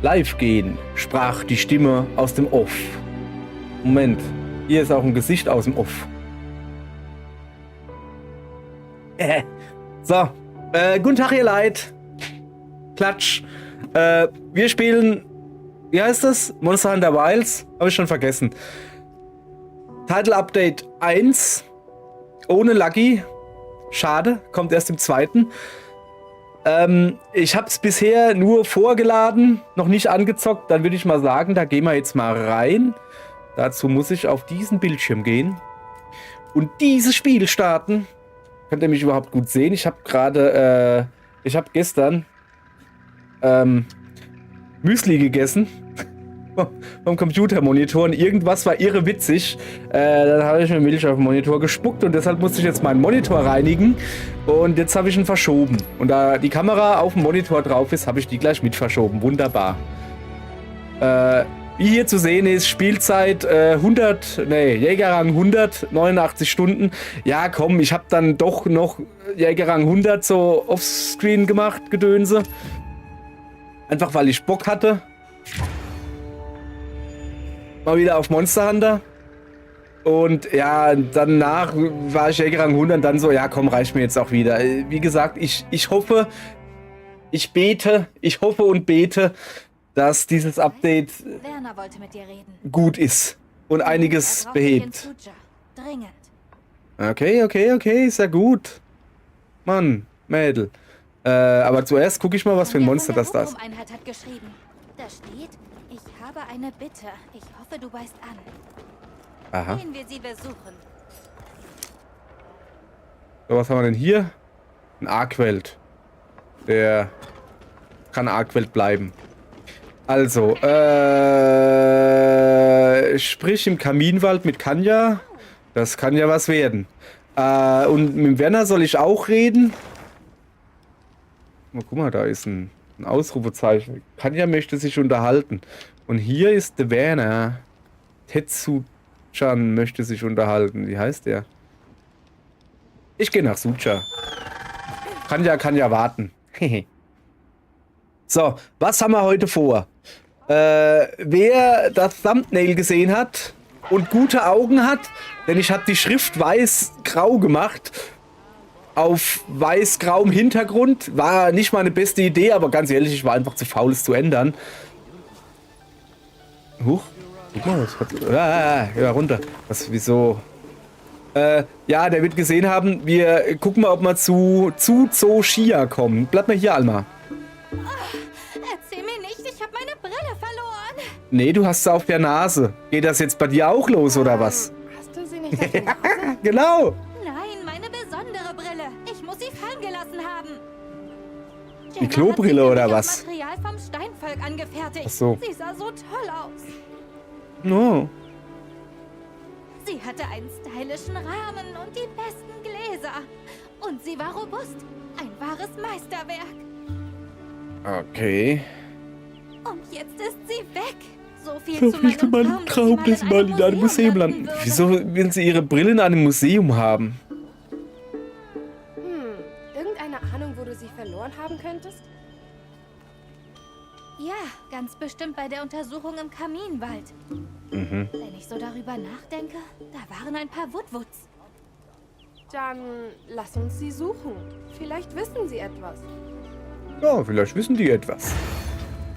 live gehen, sprach die Stimme aus dem Off. Moment, hier ist auch ein Gesicht aus dem Off. So, guten Tag ihr Leid. Klatsch. Wir spielen, wie heißt das? Monster Hunter Wilds? Habe ich schon vergessen. Title Update 1. Ohne Lucky. Schade, kommt erst im 2. Ich habe es bisher nur vorgeladen, noch nicht angezockt. Dann würde ich mal sagen, da gehen wir jetzt mal rein. Dazu muss ich auf diesen Bildschirm gehen und dieses Spiel starten. Könnt ihr mich überhaupt gut sehen? Ich habe gerade, ich habe gestern Müsli gegessen vom Computermonitor und irgendwas war irre witzig. Dann habe ich mir Milch auf den Monitor gespuckt und deshalb musste ich jetzt meinen Monitor reinigen und jetzt habe ich ihn verschoben. Und da die Kamera auf dem Monitor drauf ist, habe ich die gleich mit verschoben. Wunderbar. Wie hier zu sehen ist, Spielzeit Jägerrang 100, 89 Stunden. Ja, komm, ich habe dann doch noch Jägerrang 100 so offscreen gemacht, Gedönse. Einfach weil ich Bock hatte. Mal wieder auf Monster Hunter. Und ja, danach war ich Jägerrang 100 dann so, ja komm, reicht mir jetzt auch wieder. Wie gesagt, ich hoffe, ich hoffe und bete, dass dieses Update Werner wollte mit dir reden. gut ist und einiges behebt. Dringend. Okay, ist ja gut. Mann, Mädel. Aber zuerst gucke ich mal, was für ein Monster das da ist. Einheit hat geschrieben. Da steht, ich habe eine Bitte. Ich hoffe, du weißt an. Aha. Gehen wir sie besuchen. So, was haben wir denn hier? Ein Arkwelt. Der kann Arkwelt bleiben. Also, sprich im Kaminwald mit Kanja. Das kann ja was werden. Und mit Werner soll ich auch reden. Oh, guck mal, da ist ein Ausrufezeichen. Kanja möchte sich unterhalten. Und hier ist der Werner. Tetsu-chan möchte sich unterhalten. Wie heißt der? Ich gehe nach Sucha. Kanja kann ja warten. So, was haben wir heute vor? Wer das Thumbnail gesehen hat und gute Augen hat, denn ich habe die Schrift weiß-grau gemacht, auf weiß-grauem Hintergrund, war nicht meine beste Idee, aber ganz ehrlich, ich war einfach zu faul, es zu ändern. Huch, guck mal, was hat... ja, runter. Was, wieso... ja, der wird gesehen haben, wir gucken mal, ob wir zu Zoshia kommen. Bleib mal hier, Alma. Erzähl mir nicht, ich habe meine Brille verloren. Nee, du hast sie auf der Nase. Geht das jetzt bei dir auch los, oder was? Hast du sie nicht auf der Nase? Genau. Nein, meine besondere Brille. Ich muss sie fallen gelassen haben. Die Klobrille, oder was? Das Material vom Steinvolk angefertigt. Ach so. Sie sah so toll aus. No. Sie hatte einen stylischen Rahmen und die besten Gläser. Und sie war robust. Ein wahres Meisterwerk. Okay. Und jetzt ist sie weg. So viel So zu viel zu meinem Traum, dass sie mal in einem Museum landen. Wieso will sie ihre Brille in einem Museum haben? Irgendeine Ahnung, wo du sie verloren haben könntest? Ja, ganz bestimmt bei der Untersuchung im Kaminwald. Mhm. Wenn ich so darüber nachdenke, da waren ein paar Woodwoods. Dann lass uns sie suchen. Vielleicht wissen sie etwas. Ja, vielleicht wissen die etwas.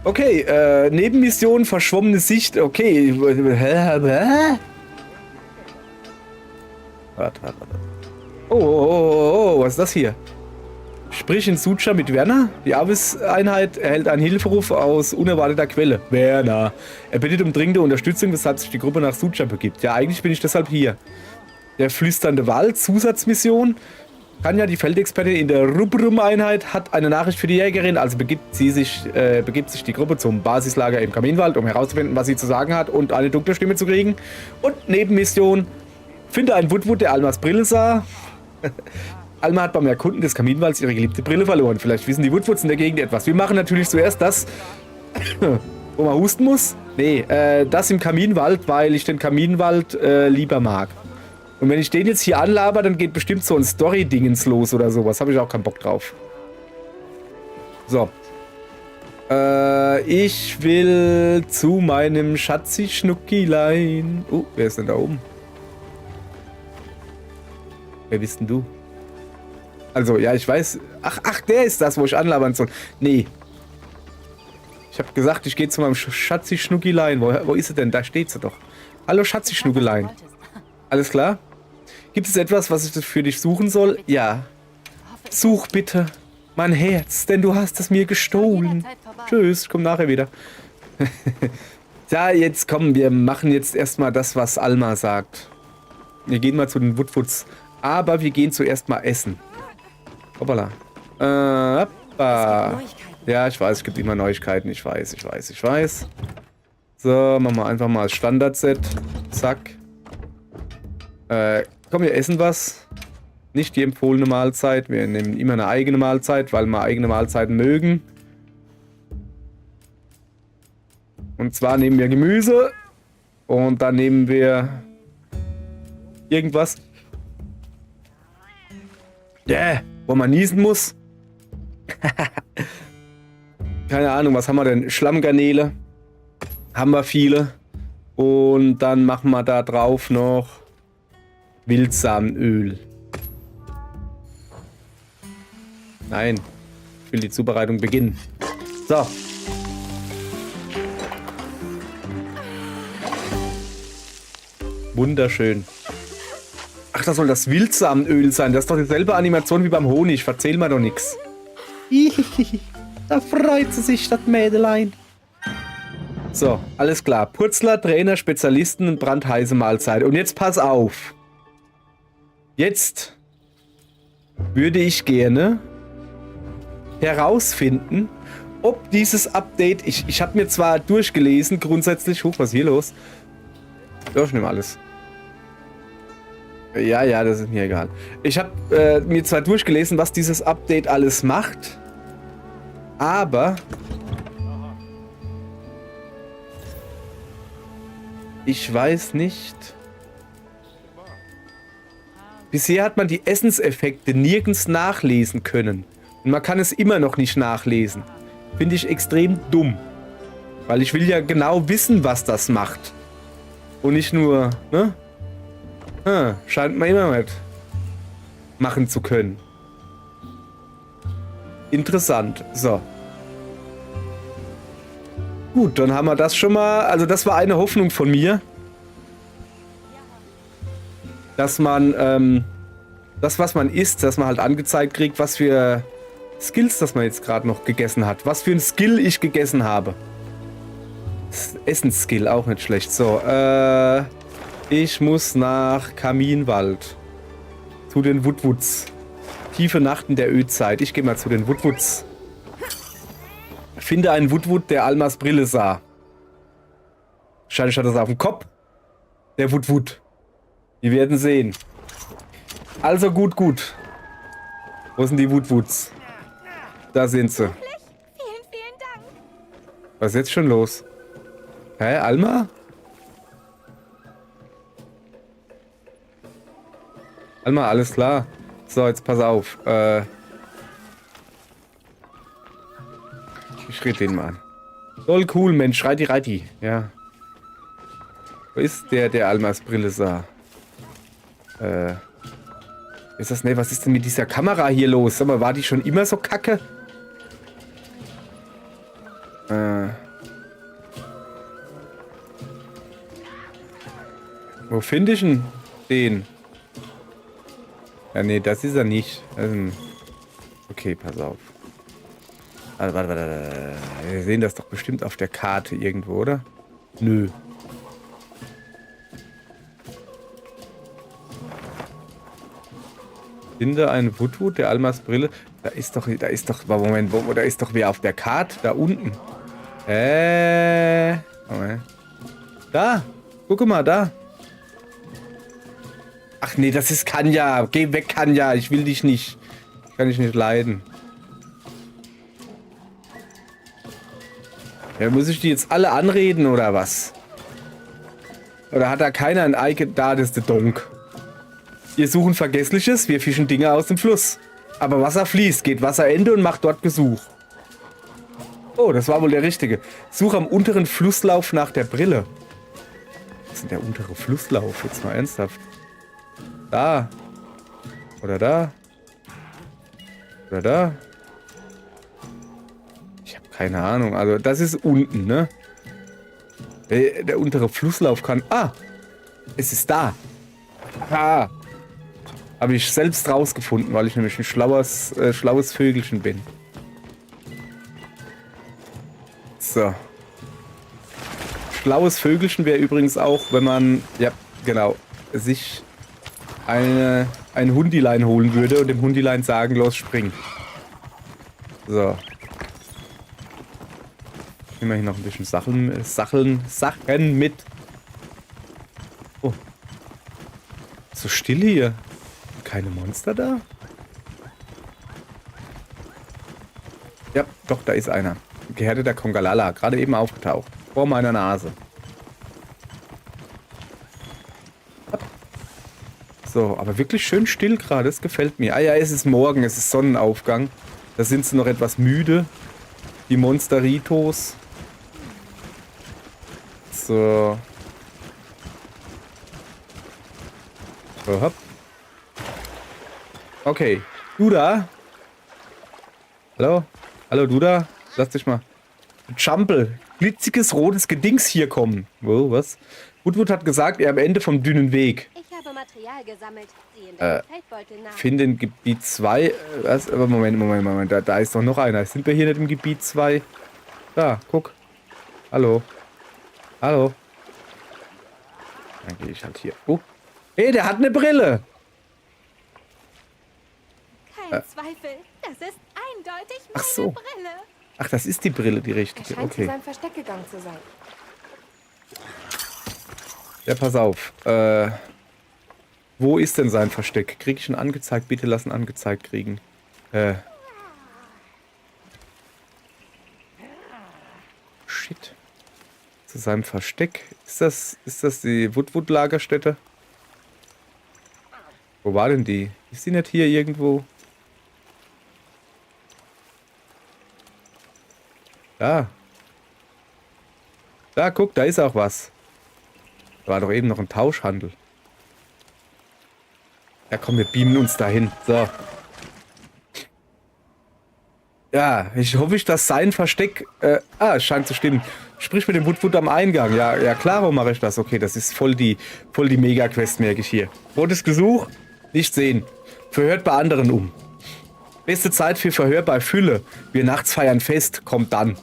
Okay, Nebenmission, verschwommene Sicht. Okay. Warte. Oh, was ist das hier? Sprich in Sucha mit Werner. Die Avis-Einheit erhält einen Hilferuf aus unerwarteter Quelle. Werner. Er bittet um dringende Unterstützung, weshalb sich die Gruppe nach Sucha begibt. Ja, eigentlich bin ich deshalb hier. Der flüsternde Wald, Zusatzmission. Kanja, die Feldexpertin in der Rubrum-Einheit, hat eine Nachricht für die Jägerin, also begibt sich die Gruppe zum Basislager im Kaminwald, um herauszufinden, was sie zu sagen hat und eine dunkle Stimme zu kriegen. Und Nebenmission, finde einen Woodwood, der Almas Brille sah. Alma hat beim Erkunden des Kaminwalds ihre geliebte Brille verloren. Vielleicht wissen die Woodwoods in der Gegend etwas. Wir machen natürlich zuerst das, wo man husten muss. Nee, das im Kaminwald, weil ich den Kaminwald lieber mag. Und wenn ich den jetzt hier anlaber, dann geht bestimmt so ein Story-Dingens los oder sowas. Habe ich auch keinen Bock drauf. So. Ich will zu meinem Schatzi-Schnuckilein. Wer ist denn da oben? Wer bist denn du? Also, ja, ich weiß. Ach, der ist das, wo ich anlabern soll. Nee. Ich habe gesagt, ich gehe zu meinem Schatzi-Schnuckilein. Wo ist sie denn? Da steht sie doch. Hallo, Schatzi-Schnuckilein. Alles klar? Gibt es etwas, was ich für dich suchen soll? Ja. Such bitte mein Herz, denn du hast es mir gestohlen. Tschüss, ich komme nachher wieder. Ja, jetzt komm, wir machen jetzt erstmal das, was Alma sagt. Wir gehen mal zu den Woodwoods. Aber wir gehen zuerst mal essen. Hoppala. Hoppa. Ja, ich weiß, es gibt immer Neuigkeiten. Ich weiß. So, machen wir einfach mal das Standard-Set. Zack. Komm, wir essen was. Nicht die empfohlene Mahlzeit. Wir nehmen immer eine eigene Mahlzeit, weil wir eigene Mahlzeiten mögen. Und zwar nehmen wir Gemüse. Und dann nehmen wir irgendwas. Wo man niesen muss. Keine Ahnung, was haben wir denn? Schlammgarnele. Haben wir viele. Und dann machen wir da drauf noch Wildsamenöl. Nein, ich will die Zubereitung beginnen. So. Wunderschön. Ach, das soll das Wildsamenöl sein. Das ist doch dieselbe Animation wie beim Honig. Verzähl mir doch nichts. Da freut sie sich, das Mädelein. So, alles klar. Putzler, Trainer, Spezialisten, brandheiße Mahlzeit. Und jetzt pass auf. Jetzt würde ich gerne herausfinden, ob dieses Update... Ich habe mir zwar durchgelesen, grundsätzlich... was ist hier los? Ja, ich nehme alles. Ja, das ist mir egal. Ich habe mir zwar durchgelesen, was dieses Update alles macht, aber ich weiß nicht. Bisher hat man die Essenseffekte nirgends nachlesen können. Und man kann es immer noch nicht nachlesen. Finde ich extrem dumm. Weil ich will ja genau wissen, was das macht. Und nicht nur, ne? Scheint man immer mit machen zu können. Interessant. So. Gut, dann haben wir das schon mal. Also das war eine Hoffnung von mir. Dass man, das was man isst, dass man halt angezeigt kriegt, was für Skills, das man jetzt gerade noch gegessen hat. Was für ein Skill ich gegessen habe. Essensskill, auch nicht schlecht. So, ich muss nach Kaminwald. Zu den Woodwoods. Tiefe Nachten der Ödzeit. Ich gehe mal zu den Woodwoods. Finde einen Woodwood, der Almas Brille sah. Wahrscheinlich hat er es auf dem Kopf. Der Woodwood. Wir werden sehen. Also gut. Wo sind die Woodwoods? Da sind sie. Vielen Dank. Was ist jetzt schon los? Hä, Alma? Alma, alles klar. So, jetzt pass auf. Ich rede den mal an. Voll cool, Mensch. Reiti. Ja. Wo ist der Almas Brille sah? Ist das, ne, was ist denn mit dieser Kamera hier los? Sag mal, war die schon immer so kacke? Wo finde ich denn den? Ja, nee, das ist er nicht. Okay, pass auf. Also, warte. Wir sehen das doch bestimmt auf der Karte irgendwo, oder? Nö. Finde einen Woodwood, der Almas Brille. Da ist doch, Moment, da ist doch wer auf der Karte? Da unten. Moment. Da, guck mal, da. Ach nee, das ist Kanja. Geh weg, Kanja. Ich will dich nicht. Kann ich nicht leiden. Ja, muss ich die jetzt alle anreden, oder was? Oder hat da keiner ein Icon? Da, das ist der Donk. Wir suchen Vergessliches, wir fischen Dinge aus dem Fluss. Aber Wasser fließt, geht Wasserende und macht dort Besuch. Oh, das war wohl der richtige. Suche am unteren Flusslauf nach der Brille. Was ist denn der untere Flusslauf? Jetzt mal ernsthaft. Da. Oder da. Oder da. Ich habe keine Ahnung. Also das ist unten, ne? Der untere Flusslauf kann... Ah! Es ist da. Ah! Habe ich selbst rausgefunden, weil ich nämlich ein schlaues Vögelchen bin. So. Schlaues Vögelchen wäre übrigens auch, wenn man, ja, genau, sich ein Hundilein holen würde und dem Hundilein sagen, los, spring. So. Nehmen wir hier noch ein bisschen Sachen mit. Oh. So still hier. Keine Monster da? Ja, doch, da ist einer. Gehärteter Kongalala, gerade eben aufgetaucht. Vor meiner Nase. So, aber wirklich schön still gerade, das gefällt mir. Ah ja, es ist morgen, es ist Sonnenaufgang. Da sind sie noch etwas müde. Die Monsteritos. So. So, hopp. Okay. Du da? Hallo? Hallo, du da? Lass dich mal. Jumpel. Glitziges rotes Gedings hier kommen. Wo, was? Woodwood hat gesagt, er am Ende vom dünnen Weg. Ich habe Material gesammelt. Sie in deinem Feldbeutel nach. Finde in Gebiet 2. Was? Aber Moment. Da ist doch noch einer. Sind wir hier nicht im Gebiet 2? Da, guck. Hallo. Hallo. Dann gehe ich halt hier. Oh. Hey, der hat eine Brille. Kein Zweifel, das ist eindeutig meine Ach so. Brille. Ach, das ist die Brille, die Er richtige. scheint zu Okay. seinem Versteck gegangen zu sein. Ja, pass auf. Wo ist denn sein Versteck? Krieg ich ihn angezeigt? Bitte lassen angezeigt kriegen. Shit. Zu seinem Versteck. Ist das die Woodwood-Lagerstätte? Wo war denn die? Ist die nicht hier irgendwo? Da. Da, guck, da ist auch was. Da war doch eben noch ein Tauschhandel. Ja, komm, wir beamen uns dahin. So. Ja, ich hoffe, dass sein Versteck... es scheint zu stimmen. Sprich mit dem Woodwood am Eingang. Ja, klar, warum mache ich das? Okay, das ist voll die Mega-Quest, merke ich hier. Rotes Gesuch, nicht sehen. Verhört bei anderen um. Beste Zeit für Verhör bei Fülle. Wir nachts feiern Fest, kommt dann.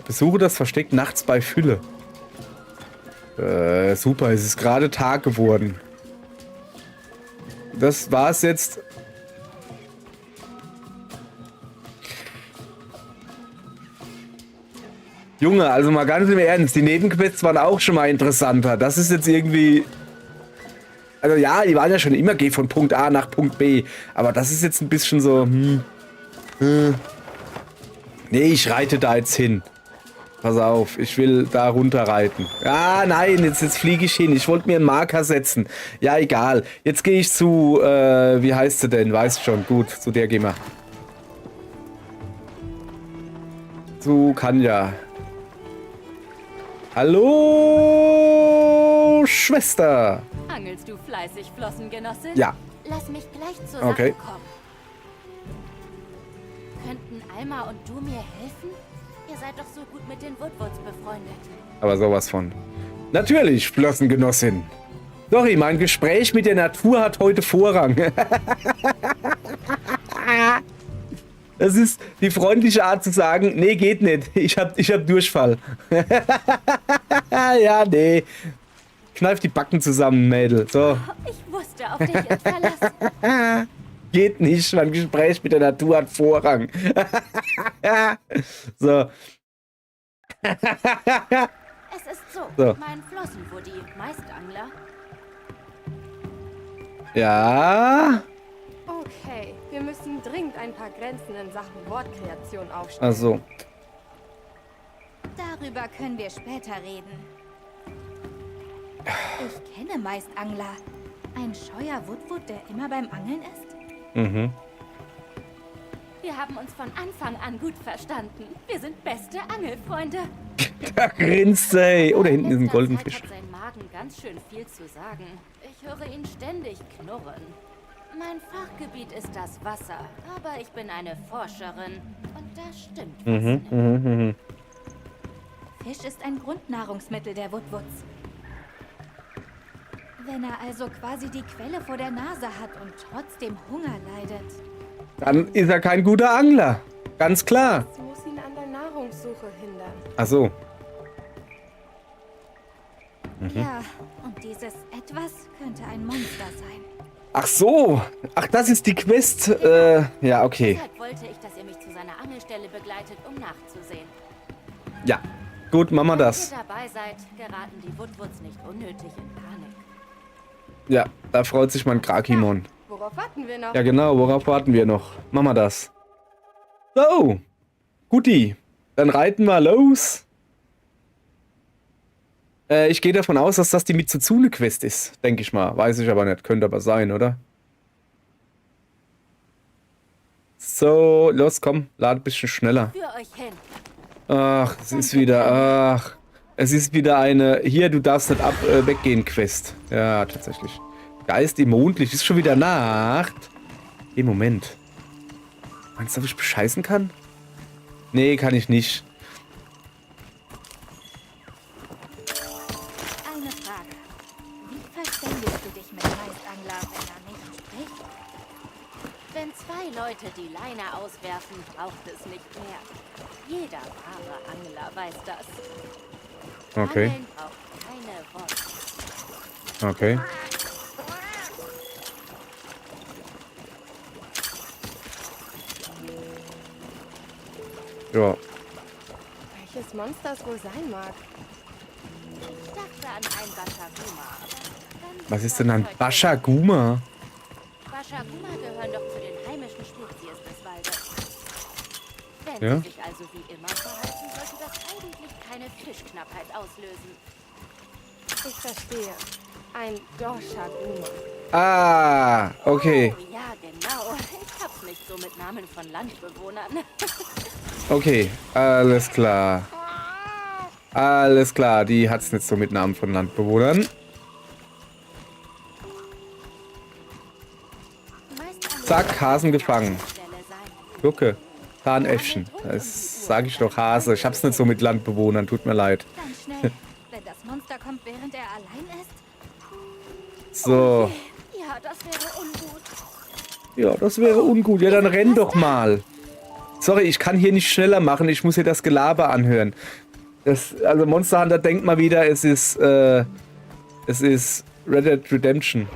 Besuche das Versteck nachts bei Fülle. Super, es ist gerade Tag geworden. Das war's jetzt. Junge, also mal ganz im Ernst, die Nebenquests waren auch schon mal interessanter. Das ist jetzt irgendwie... Also ja, die waren ja schon immer, geh von Punkt A nach Punkt B. Aber das ist jetzt ein bisschen so... Nee, ich reite da jetzt hin. Pass auf, ich will da runter reiten. Ah, nein, jetzt fliege ich hin. Ich wollte mir einen Marker setzen. Ja, egal. Jetzt gehe ich zu... wie heißt sie denn? Weißt schon. Gut, zu der gehen wir. Zu Kanja. Hallo, Schwester. Angelst du fleißig, Flossengenossin? Ja. Lass mich gleich zur Okay. Sache kommen. Könnten Alma und du mir helfen? Ihr seid doch so gut mit den Woodwoods befreundet. Aber sowas von. Natürlich, Flossengenossin. Sorry, mein Gespräch mit der Natur hat heute Vorrang. Das ist die freundliche Art zu sagen, nee, geht nicht. Ich hab Durchfall. Ja, nee. Kneif die Backen zusammen, Mädel. So. Ich wusste, auf dich ist Verlass. Geht nicht, mein Gespräch mit der Natur hat Vorrang. So. Es ist so. Mein Flossenwoody, Meistangler. Ja. Okay, wir müssen dringend ein paar Grenzen in Sachen Wortkreation aufstellen. Also. Darüber können wir später reden. Ich kenne Meistangler. Ein scheuer Woodwood, der immer beim Angeln ist? Mhm. Wir haben uns von Anfang an gut verstanden. Wir sind beste Angelfreunde. Da grinst er, ey. Oh, da hinten ist ein In letzter Goldenfisch. Zeit hat sein Magen ganz schön viel zu sagen. Ich höre ihn ständig knurren. Mein Fachgebiet ist das Wasser, aber ich bin eine Forscherin. Und da stimmt was nicht. Fisch ist ein Grundnahrungsmittel der Woodwoods. Wenn er also quasi die Quelle vor der Nase hat und trotzdem Hunger leidet. Dann ist er kein guter Angler. Ganz klar. Das muss ihn an der Nahrungssuche hindern. Ach so. Ja, und dieses Etwas könnte ein Monster sein. Ach so. Ach, das ist die Quest. Ja, okay. Deshalb wollte ich, dass ihr mich zu seiner Angelstelle begleitet, um nachzusehen. Ja. Gut, machen wir Wenn das. ihr dabei seid, geraten die Woodwoods nicht unnötig in Panik. Ja, da freut sich mein Krakimon. Worauf warten wir noch? Ja, genau. Worauf warten wir noch? Machen wir das. So. Guti. Dann reiten wir los. Ich gehe davon aus, dass das die Mitsuzune-Quest ist. Denke ich mal. Weiß ich aber nicht. Könnte aber sein, oder? So, los, komm. Lad ein bisschen schneller. Für euch hin. Ach, es ist wieder... Ach. Es ist wieder eine... Hier, du darfst nicht weggehen, Quest. Ja, tatsächlich. Geist im Mondlicht. Ist schon wieder Nacht. Hey, Moment. Meinst du, ob ich bescheißen kann? Nee, kann ich nicht. Eine Frage. Wie verständigst du dich mit Meistangler, wenn er nicht spricht? Wenn zwei Leute die Leine auswerfen, braucht es nicht mehr. Jeder wahre Angler weiß das. Okay. Angeln braucht keine Worte. Okay. Ja. Welches Monster es wohl sein mag. Ich dachte an ein Bashaguma. Was ist denn ein Bashaguma? Bashaguma gehören doch zu den heimischen Spezies des Waldes. Wenn Ja? sie sich also wie immer verhalten, sollte das eigentlich keine Fischknappheit auslösen. Ich verstehe. Ein Doshaguma. Ah, okay. Oh ja, genau. Ich hab's nicht so mit Namen von Landbewohnern. Okay, alles klar. Alles klar, die hat's nicht so mit Namen von Landbewohnern. Zack, Hasen gefangen. Gucke, Zahnäffchen. Das sage ich doch, Hase. Ich hab's nicht so mit Landbewohnern, tut mir leid. Dann schnell, wenn das Monster kommt, während er allein ist. So. Ja, das wäre ungut. Ja, das wäre ungut. Ja, dann renn doch mal. Sorry, ich kann hier nicht schneller machen. Ich muss hier das Gelaber anhören. Also Monster Hunter denkt mal wieder, es ist Red Dead Redemption.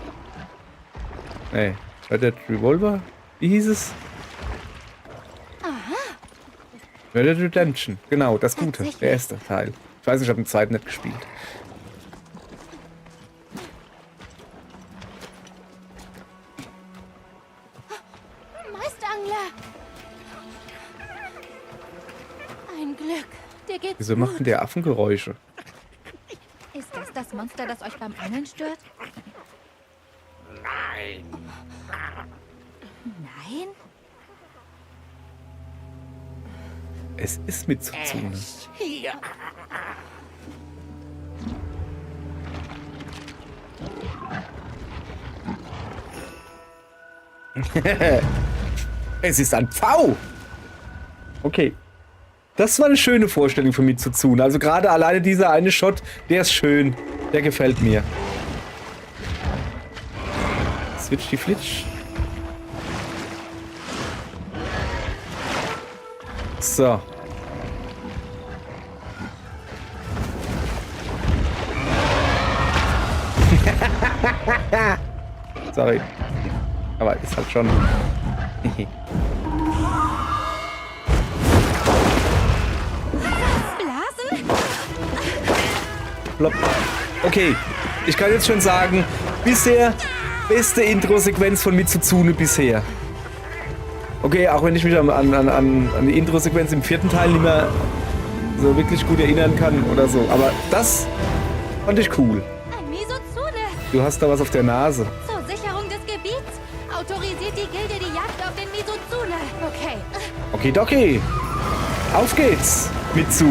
Nee, Red Dead Revolver? Wie hieß es? Red Dead Redemption. Genau, das Gute. Der erste Teil. Ich weiß nicht, ich habe den zweiten nicht gespielt. Meistangler! Ein Glück. Dir geht's Wieso gut. macht denn der Affengeräusche? Ist das Monster, das euch beim Angeln stört? Nein. Nein? Es ist Mitsuzune. Es ist ein Pfau! Okay. Das war eine schöne Vorstellung für Mitsuzune. Also gerade alleine dieser eine Shot, der ist schön. Der gefällt mir. Switch die Flitsch. So. Sorry. Aber ist halt schon. Blasen? Plopp. Okay. Ich kann jetzt schon sagen, bisher beste Intro-Sequenz von Mitsuzune bisher. Okay, auch wenn ich mich an die Intro-Sequenz im 4. Teil nicht mehr so wirklich gut erinnern kann oder so. Aber das fand ich cool. Ein Mitsuzune. Du hast da was auf der Nase. Zur Sicherung des Gebiets autorisiert die Gilde die Jagd auf den Mitsuzune. Okay. Okidoki. Auf geht's, Mitsu.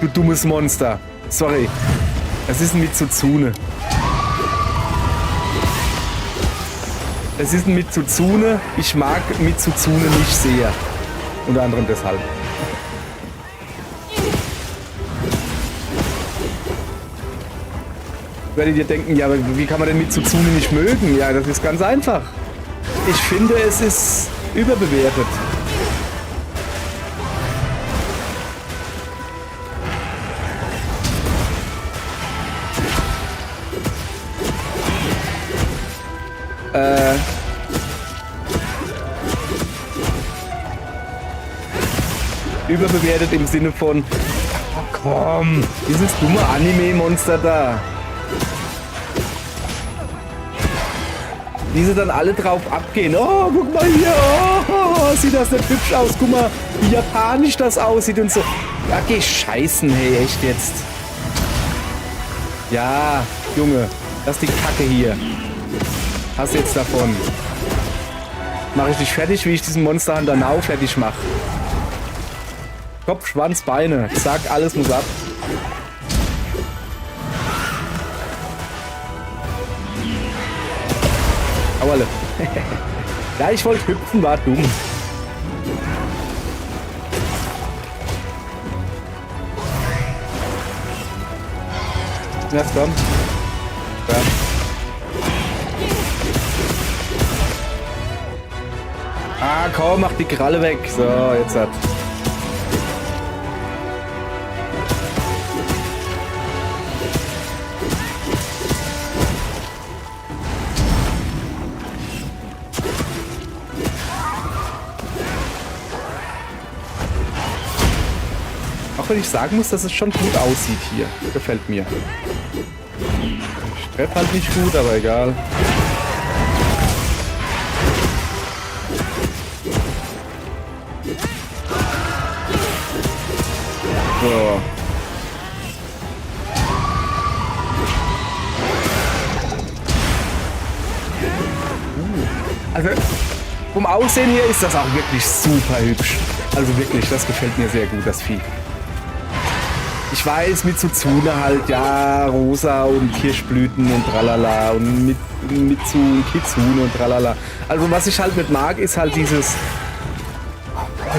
Du dummes Monster. Sorry. Es ist ein Mitsuzune. Es ist ein Mitsuzune. Ich mag Mitsuzune nicht sehr. Unter anderem deshalb. Werdet ihr denken, ja, aber wie kann man denn Mitsuzune nicht mögen? Ja, das ist ganz einfach. Ich finde, es ist überbewertet. Überbewertet im Sinne von, oh, komm, dieses dumme Anime-Monster da. Wie sie dann alle drauf abgehen. Oh, guck mal hier. Oh, sieht das nicht hübsch aus. Guck mal, wie japanisch das aussieht und so. Ja, geh scheißen, hey, echt jetzt. Ja, Junge, lass die Kacke hier. Hast jetzt davon. Mach ich dich fertig, wie ich diesen Monster Hunter Now fertig mache. Kopf, Schwanz, Beine. Zack, alles muss ab. Auerle. Ja, ich wollte hüpfen, war dumm. Jetzt komm. Ja. Ah, komm, mach die Kralle weg. So, jetzt hat. Auch wenn ich sagen muss, dass es schon gut aussieht hier. Gefällt mir. Ich treffe halt nicht gut, aber egal. So. Also, vom Aussehen her ist das auch wirklich super hübsch. Also wirklich, das gefällt mir sehr gut, das Vieh. Ich weiß, Mitsuzune halt, ja, rosa und Kirschblüten und tralala und Mitsu und Kitsune und tralala. Also was ich halt nicht mag, ist halt dieses,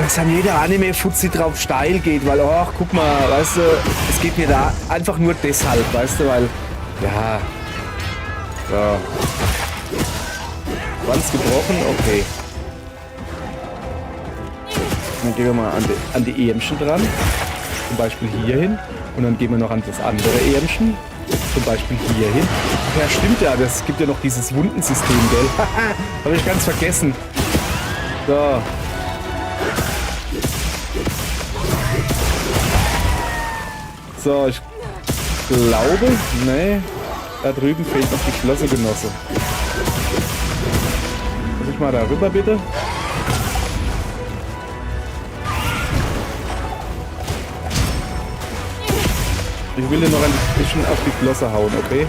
dass an jeder Anime-Fuzzi drauf steil geht, weil, oh, guck mal, weißt du, es geht mir da einfach nur deshalb, weißt du, weil, ja, so. Schwanz gebrochen, okay. Dann gehen wir mal an die Ähmchen dran. Zum Beispiel hier hin. Und dann gehen wir noch an das andere Ähmchen. Zum Beispiel hier hin. Ach ja, stimmt ja. Das gibt ja noch dieses Wundensystem, gell? Habe ich ganz vergessen. So. So, ich glaube... Nee. Da drüben fehlt noch die Flossegenosse. Muss ich mal da rüber, bitte? Ich will dir noch ein bisschen auf die Flosse hauen, okay?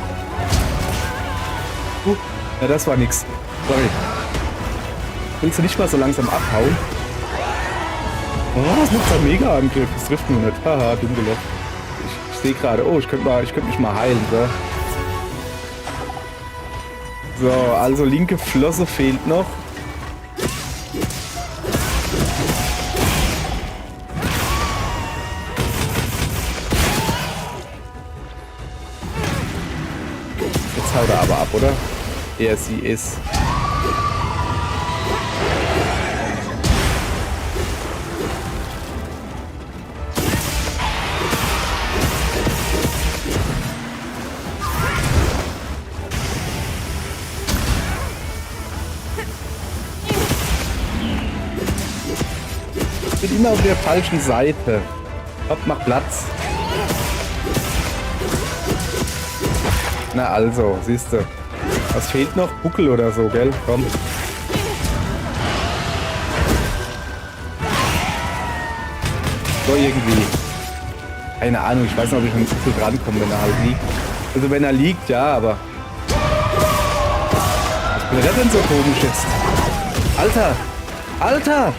Ja, das war nix. Sorry. Willst du nicht mal so langsam abhauen? Oh, das macht ein Mega-Angriff. Das trifft nur nicht. Haha, dumm gelockt. Ich sehe gerade. Oh, ich könnte mich mal heilen, so. So, also linke Flosse fehlt noch. Haut er aber ab, oder? Er, sie ist. Ich bin immer auf der falschen Seite. Hopp, mach Platz. Na also, siehst du. Was fehlt noch? Buckel oder so, gell? Komm. So irgendwie. Keine Ahnung, ich weiß nicht, ob ich an den Buckel drankomme, wenn er halt liegt. Also wenn er liegt, ja, aber... Was blättert denn so komisch jetzt? Alter! Alter!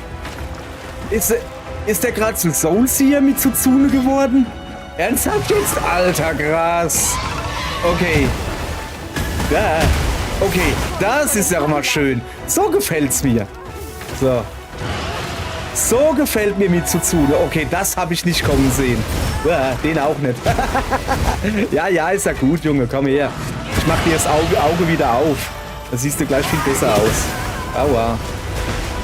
Ist der gerade zu Soulseer mit Tsuzune geworden? Ernsthaft jetzt? Alter, krass. Okay. Ja. Okay, das ist ja mal schön. So gefällt's mir. So. So gefällt mir mit Tsuzune. Okay, das habe ich nicht kommen sehen. Ja, den auch nicht. Ja, ist ja gut, Junge. Komm her. Ich mach dir das Auge wieder auf. Da siehst du gleich viel besser aus. Aua.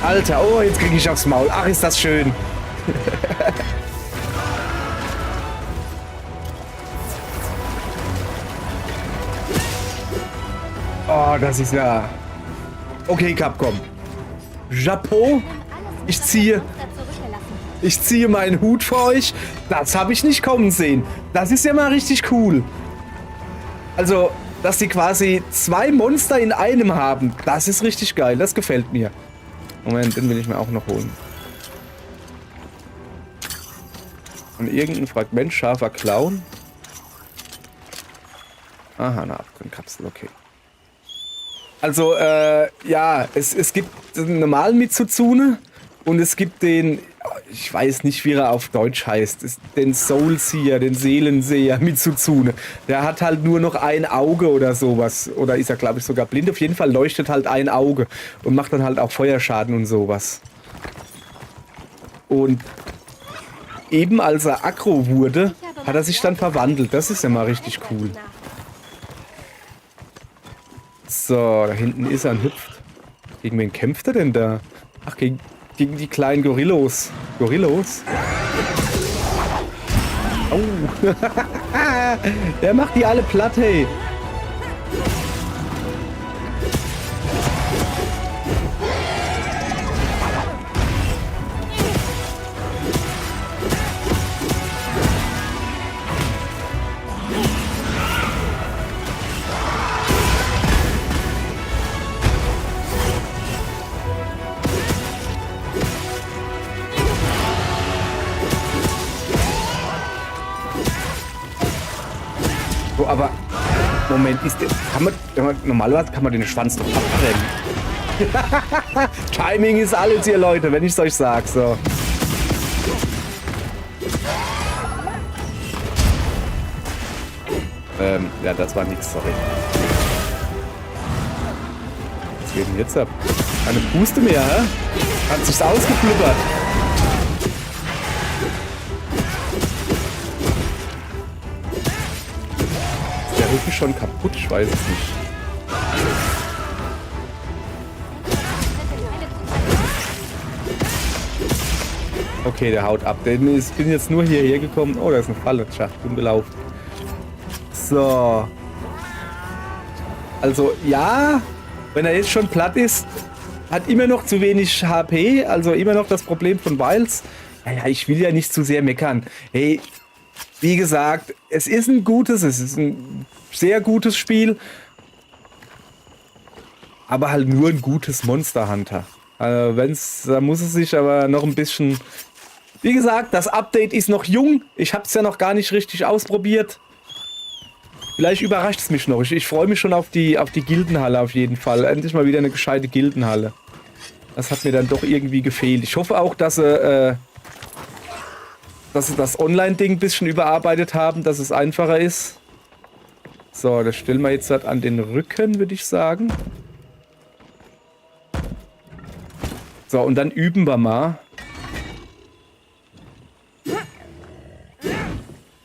Alter, oh, jetzt kriege ich aufs Maul. Ach, ist das schön. Oh, das ist ja... Okay, Capcom. Chapeau. Ich ziehe meinen Hut für euch. Das habe ich nicht kommen sehen. Das ist ja mal richtig cool. Also, dass die quasi 2 Monster in einem haben, das ist richtig geil. Das gefällt mir. Moment, den will ich mir auch noch holen. Und irgendein Fragment scharfer Clown. Aha, eine Abgrundkapsel, okay. Also, ja, es gibt den normalen Mitsuzune und es gibt den, ich weiß nicht, wie er auf Deutsch heißt, den Soulseer, den Seelenseher Mitsuzune. Der hat halt nur noch ein Auge oder sowas. Oder ist er, glaube ich, sogar blind. Auf jeden Fall leuchtet halt ein Auge und macht dann halt auch Feuerschaden und sowas. Und eben als er aggro wurde, hat er sich dann verwandelt. Das ist ja mal richtig cool. So, da hinten ist er und hüpft. Gegen wen kämpft er denn da? Ach, gegen die kleinen Gorillos. Gorillos? Oh. Der macht die alle platt, hey. So, aber Moment, normalerweise kann man den Schwanz doch abbrennen. Timing ist alles hier, Leute, wenn ich es euch sag. So. Ja, das war nichts, sorry. Was geht denn jetzt ab? Keine Puste mehr, hä? Hat sich's ausgeflippert. Der Rücken schon kaputt, ich weiß es nicht. Okay, der haut ab. Ich bin jetzt nur hierher gekommen. Oh, da ist eine Falle. Tja, bin gelaufen. So. Also, ja, wenn er jetzt schon platt ist, hat immer noch zu wenig HP. Also immer noch das Problem von Wiles. Naja, ich will ja nicht zu sehr meckern. Hey, wie gesagt, es ist ein sehr gutes Spiel. Aber halt nur ein gutes Monster Hunter. Da muss es sich aber noch ein bisschen... Wie gesagt, das Update ist noch jung. Ich habe es ja noch gar nicht richtig ausprobiert. Vielleicht überrascht es mich noch. Ich freue mich schon auf die Gildenhalle auf jeden Fall. Endlich mal wieder eine gescheite Gildenhalle. Das hat mir dann doch irgendwie gefehlt. Ich hoffe auch, dass sie das Online-Ding ein bisschen überarbeitet haben, dass es einfacher ist. So, das stellen wir jetzt halt an den Rücken, würde ich sagen. So, und dann üben wir mal.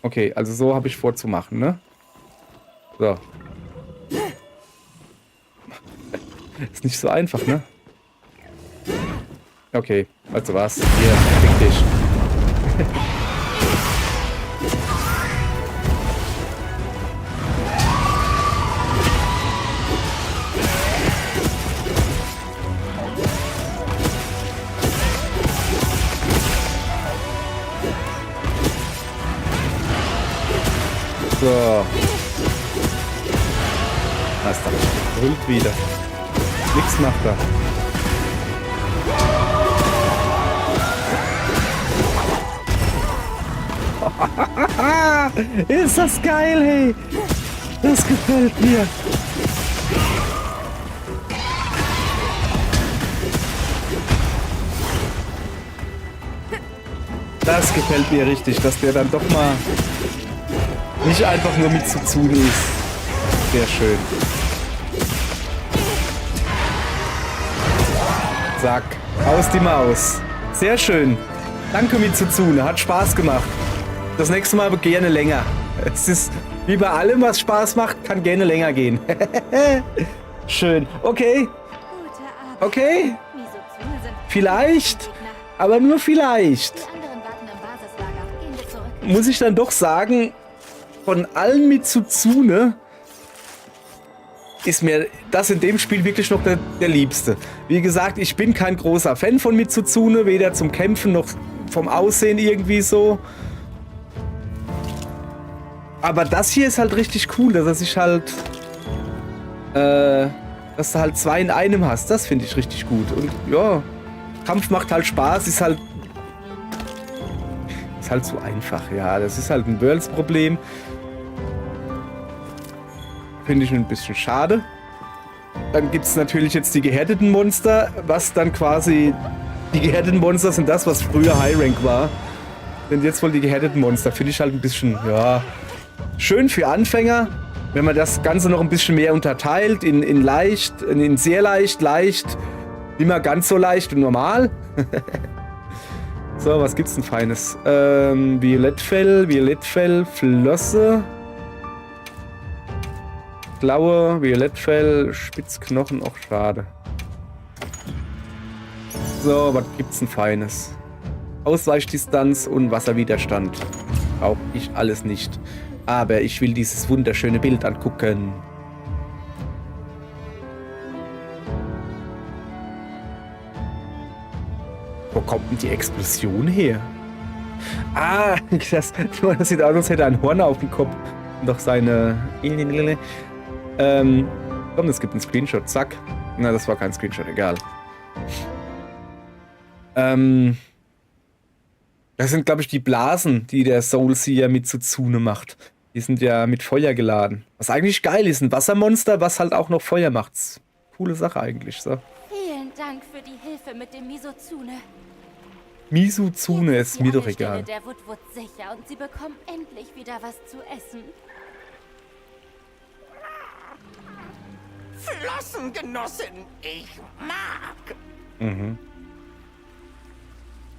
Okay, also so habe ich vorzumachen, ne? So. Ist nicht so einfach, ne? Okay, also was? Hier, fick dich. So. Was da? Brüllt wieder. Nix macht er. Ist das geil, hey. Das gefällt mir. Das gefällt mir richtig, dass der dann doch mal nicht einfach nur Mitsuzune ist. Sehr schön. Zack, aus die Maus. Sehr schön. Danke Mitsuzune, hat Spaß gemacht. Das nächste Mal aber gerne länger. Es ist wie bei allem, was Spaß macht, kann gerne länger gehen. Schön. Okay, Gute Arbeit. okay. Misozune sind Vielleicht, Gegner. aber nur vielleicht. Die anderen warten im Basislager. Gehen wir zurück. Muss ich dann doch sagen, von allen Mitsuzune ist mir das in dem Spiel wirklich noch der Liebste. Wie gesagt, ich bin kein großer Fan von Mitsuzune, weder zum Kämpfen noch vom Aussehen irgendwie so. Aber das hier ist halt richtig cool, dass er sich halt, dass du halt zwei in einem hast. Das finde ich richtig gut. Und ja, Kampf macht halt Spaß, ist halt so einfach. Ja, das ist halt ein Worlds-Problem. Finde ich ein bisschen schade. Dann gibt es natürlich jetzt die gehärteten Monster, was dann quasi... Die gehärteten Monster sind das, was früher High Rank war. Sind jetzt wohl die gehärteten Monster. Finde ich halt ein bisschen, ja... Schön für Anfänger, wenn man das Ganze noch ein bisschen mehr unterteilt in leicht, in sehr leicht, leicht, nicht mehr ganz so leicht und normal. So, was gibt's denn Feines? Violettfell, Flosse... Klaue, Violettfell, Spitzknochen, auch schade. So, was gibt's denn Feines? Ausweichdistanz und Wasserwiderstand. Brauche ich alles nicht. Aber ich will dieses wunderschöne Bild angucken. Wo kommt denn die Explosion her? Ah, das sieht aus, als hätte er ein Horn auf dem Kopf. Und doch seine... komm, es gibt einen Screenshot, zack. Na, das war kein Screenshot, egal. Das sind, glaube ich, die Blasen, die der Soulseer Mitsuzune macht. Die sind ja mit Feuer geladen. Was eigentlich geil ist, ein Wassermonster, was halt auch noch Feuer macht. Coole Sache eigentlich, so. Vielen Dank für die Hilfe mit dem Misozune. Mizuzune Jetzt ist mir die doch Heilstelle egal. der Woodwood sicher und sie bekommen endlich wieder was zu essen. Flossengenossin, ich mag. Mhm.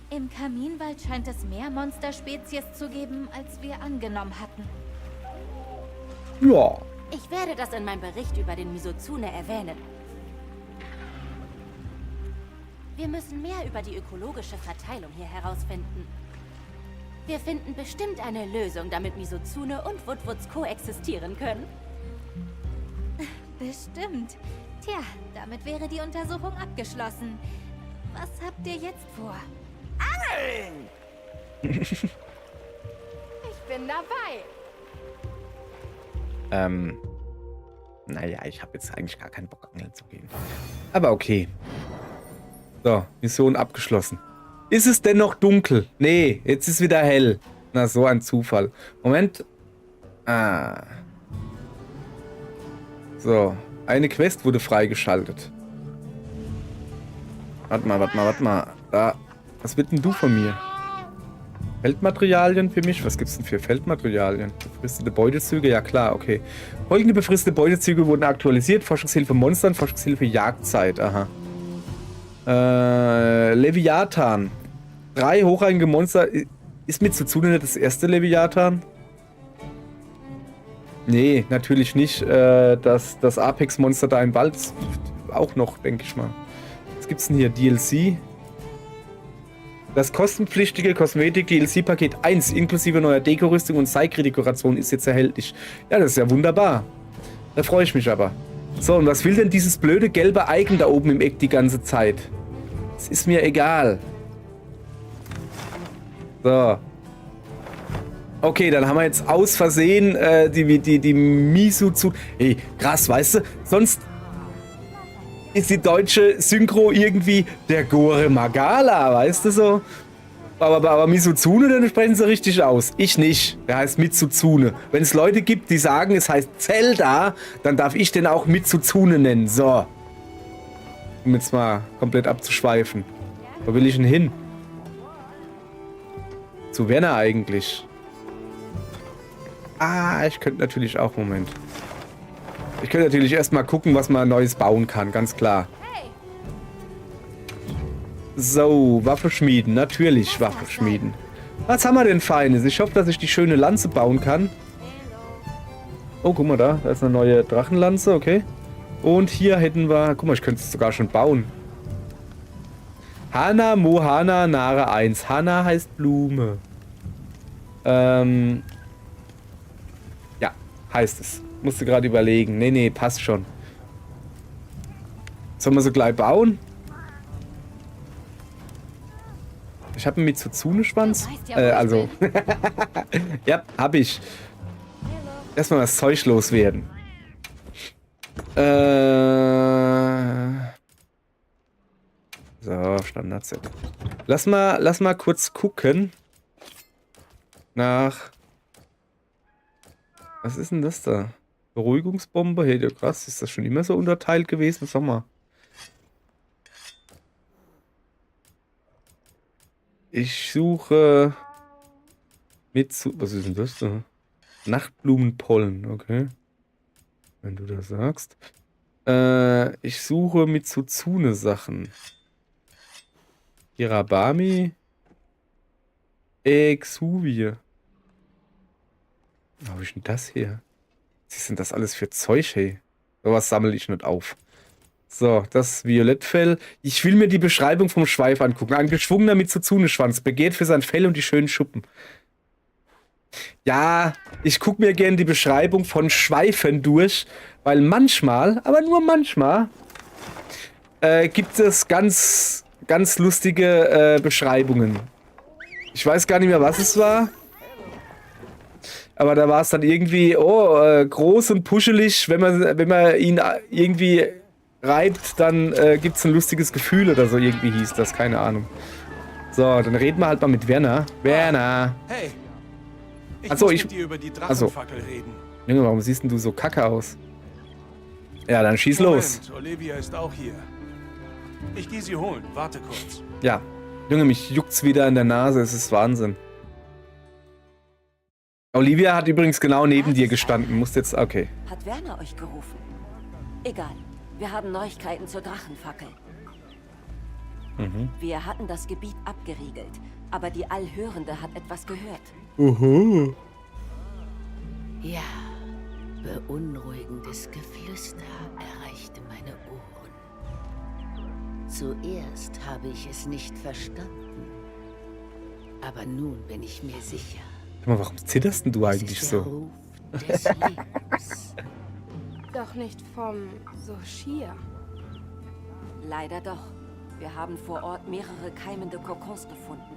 Im Kaminwald scheint es mehr Monsterspezies zu geben, als wir angenommen hatten. Ja. Ich werde das in meinem Bericht über den Misozune erwähnen. Wir müssen mehr über die ökologische Verteilung hier herausfinden. Wir finden bestimmt eine Lösung, damit Misozune und Woodwoods koexistieren können. Bestimmt. Tja, damit wäre die Untersuchung abgeschlossen. Was habt ihr jetzt vor? Angeln! Ich bin dabei. Naja, ich habe jetzt eigentlich gar keinen Bock, angeln zu gehen. Aber okay. So, Mission abgeschlossen. Ist es denn noch dunkel? Nee, jetzt ist wieder hell. Na, so ein Zufall. Moment. Ah. So, eine Quest wurde freigeschaltet. Warte mal. Da. Was wird denn du von mir? Feldmaterialien für mich? Was gibt's denn für Feldmaterialien? Befristete Beutezüge? Ja klar, okay. Folgende befristete Beutezüge wurden aktualisiert. Forschungshilfe Monstern, Forschungshilfe Jagdzeit. Aha. Leviathan. 3 hochrangige Monster. Ist Mitsuzune nicht das erste Leviathan? Nee, natürlich nicht. Das Apex-Monster da im Wald auch noch, denke ich mal. Was gibt's denn hier? DLC? Das kostenpflichtige Kosmetik-DLC-Paket 1 inklusive neuer Dekorüstung und Psyche-Dekoration ist jetzt erhältlich. Ja, das ist ja wunderbar. Da freue ich mich aber. So, und was will denn dieses blöde gelbe Icon da oben im Eck die ganze Zeit? Es ist mir egal. So. Okay, dann haben wir jetzt aus Versehen die Misuzune. Hey, krass, weißt du? Sonst ist die deutsche Synchro irgendwie der Gore Magala, weißt du so? Aber Misuzune, dann sprechen sie richtig aus. Ich nicht. Der heißt Mitsuzune. Wenn es Leute gibt, die sagen, es heißt Zelda, dann darf ich den auch Mitsuzune nennen. So. Um jetzt mal komplett abzuschweifen. Wo will ich denn hin? Zu Werner eigentlich. Ah, ich könnte natürlich auch... Moment. Ich könnte natürlich erstmal gucken, was man Neues bauen kann, ganz klar. So, Waffe schmieden. Natürlich Waffe schmieden. Was haben wir denn Feines? Ich hoffe, dass ich die schöne Lanze bauen kann. Oh, guck mal da. Da ist eine neue Drachenlanze, okay. Und hier hätten wir... Guck mal, ich könnte es sogar schon bauen. Hana Mohana Nare 1. Hana heißt Blume. Ja, heißt es. Musste gerade überlegen. Nee, passt schon. Sollen wir so gleich bauen? Ich habe einen Mitsuzune-Schwanz. Also. Ja, hab ich. Erstmal das Zeug loswerden. So, Standard-Set. Lass mal kurz gucken. Nach. Was ist denn das da? Beruhigungsbombe? Hey, krass, ist das schon immer so unterteilt gewesen? Sag mal. Ich suche was ist denn das da? Nachtblumenpollen, okay. Wenn du das sagst. Ich suche Mitsuzune-Sachen. Hirabami. Exuvie. Wo habe ich denn das hier? Was ist denn das alles für Zeug, hey? Sowas sammle ich nicht auf. So, das Violettfell. Ich will mir die Beschreibung vom Schweif angucken. Ein geschwungener Mitsuzune-Schwanz begehrt für sein Fell und die schönen Schuppen. Ja, ich gucke mir gerne die Beschreibung von Schweifen durch, weil manchmal, aber nur manchmal, gibt es ganz lustige Beschreibungen. Ich weiß gar nicht mehr, was es war. Aber da war es dann irgendwie, groß und puschelig, wenn man ihn irgendwie reibt, dann gibt es ein lustiges Gefühl oder so, irgendwie hieß das, keine Ahnung. So, dann reden wir halt mal mit Werner. Werner! Hey! Ich Achso, muss mit dir über die Drachenfackel reden. Junge, warum siehst denn du so kacke aus? Ja, dann schieß los. Olivia ist auch hier. Ich gehe sie holen. Warte kurz. Ja. Junge, mich juckt's wieder in der Nase. Es ist Wahnsinn. Olivia hat übrigens genau neben dir gestanden. Musst jetzt... Okay. Hat Werner euch gerufen? Egal. Wir haben Neuigkeiten zur Drachenfackel. Wir hatten das Gebiet abgeriegelt, aber die Allhörende hat etwas gehört. Ja, beunruhigendes Geflüster erreichte meine Ohren. Zuerst habe ich es nicht verstanden, aber nun bin ich mir sicher. Sag mal, warum zitterst denn du eigentlich Es ist der so? Ruf des Lebens. Doch nicht vom Soshir. Leider doch. Wir haben vor Ort mehrere keimende Kokons gefunden.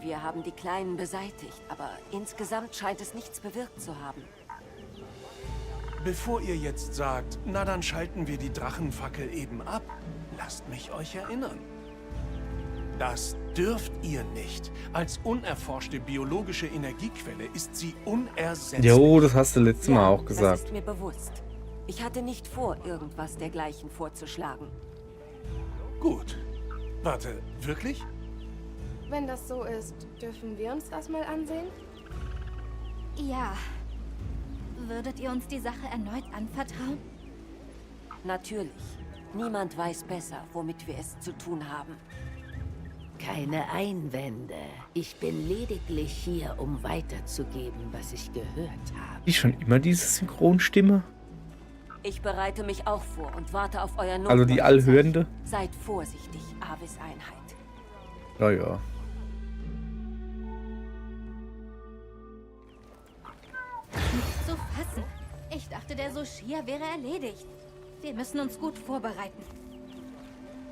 Wir haben die Kleinen beseitigt, aber insgesamt scheint es nichts bewirkt zu haben. Bevor ihr jetzt sagt, na dann schalten wir die Drachenfackel eben ab, lasst mich euch erinnern. Das dürft ihr nicht. Als unerforschte biologische Energiequelle ist sie unersetzlich. Jo, das hast du letztes Mal auch Das gesagt. ist mir bewusst. Ich hatte nicht vor, irgendwas dergleichen vorzuschlagen. Gut. Warte, wirklich? Wenn das so ist, dürfen wir uns das mal ansehen? Ja. Würdet ihr uns die Sache erneut anvertrauen? Natürlich. Niemand weiß besser, womit wir es zu tun haben. Keine Einwände. Ich bin lediglich hier, um weiterzugeben, was ich gehört habe. Die schon immer diese Synchronstimme? Ich bereite mich auch vor und warte auf euer Also die Allhörende? Seid vorsichtig, Avis Einheit. Ja, ja. Nicht zu fassen. Ich dachte, der Soshir wäre erledigt. Wir müssen uns gut vorbereiten.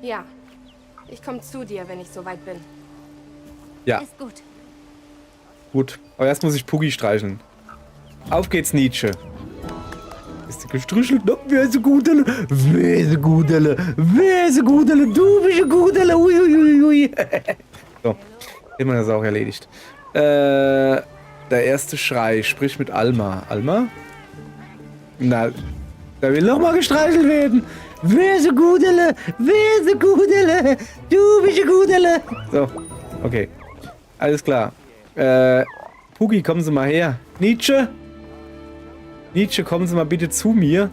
Ja. Ich komme zu dir, wenn ich soweit bin. Ja, Ist gut. gut. Aber erst muss ich Puggy streicheln. Auf geht's, Nietzsche. Ist die gestrichelt? No, wer ist ein Gudele? Wer ist ein Gudele? Wer ist ein Gudele? Du bist ein Gudele. Uiuiui. So, hätten wir das auch erledigt. Der erste Schrei. Sprich mit Alma. Alma? Na, da will noch mal gestreichelt werden. Wer ist ein Gudele? Wer ist ein Gudele? Du bist ein Gudele. So, okay. Alles klar. Pugi, kommen Sie mal her. Nietzsche? Nietzsche, kommen Sie mal bitte zu mir.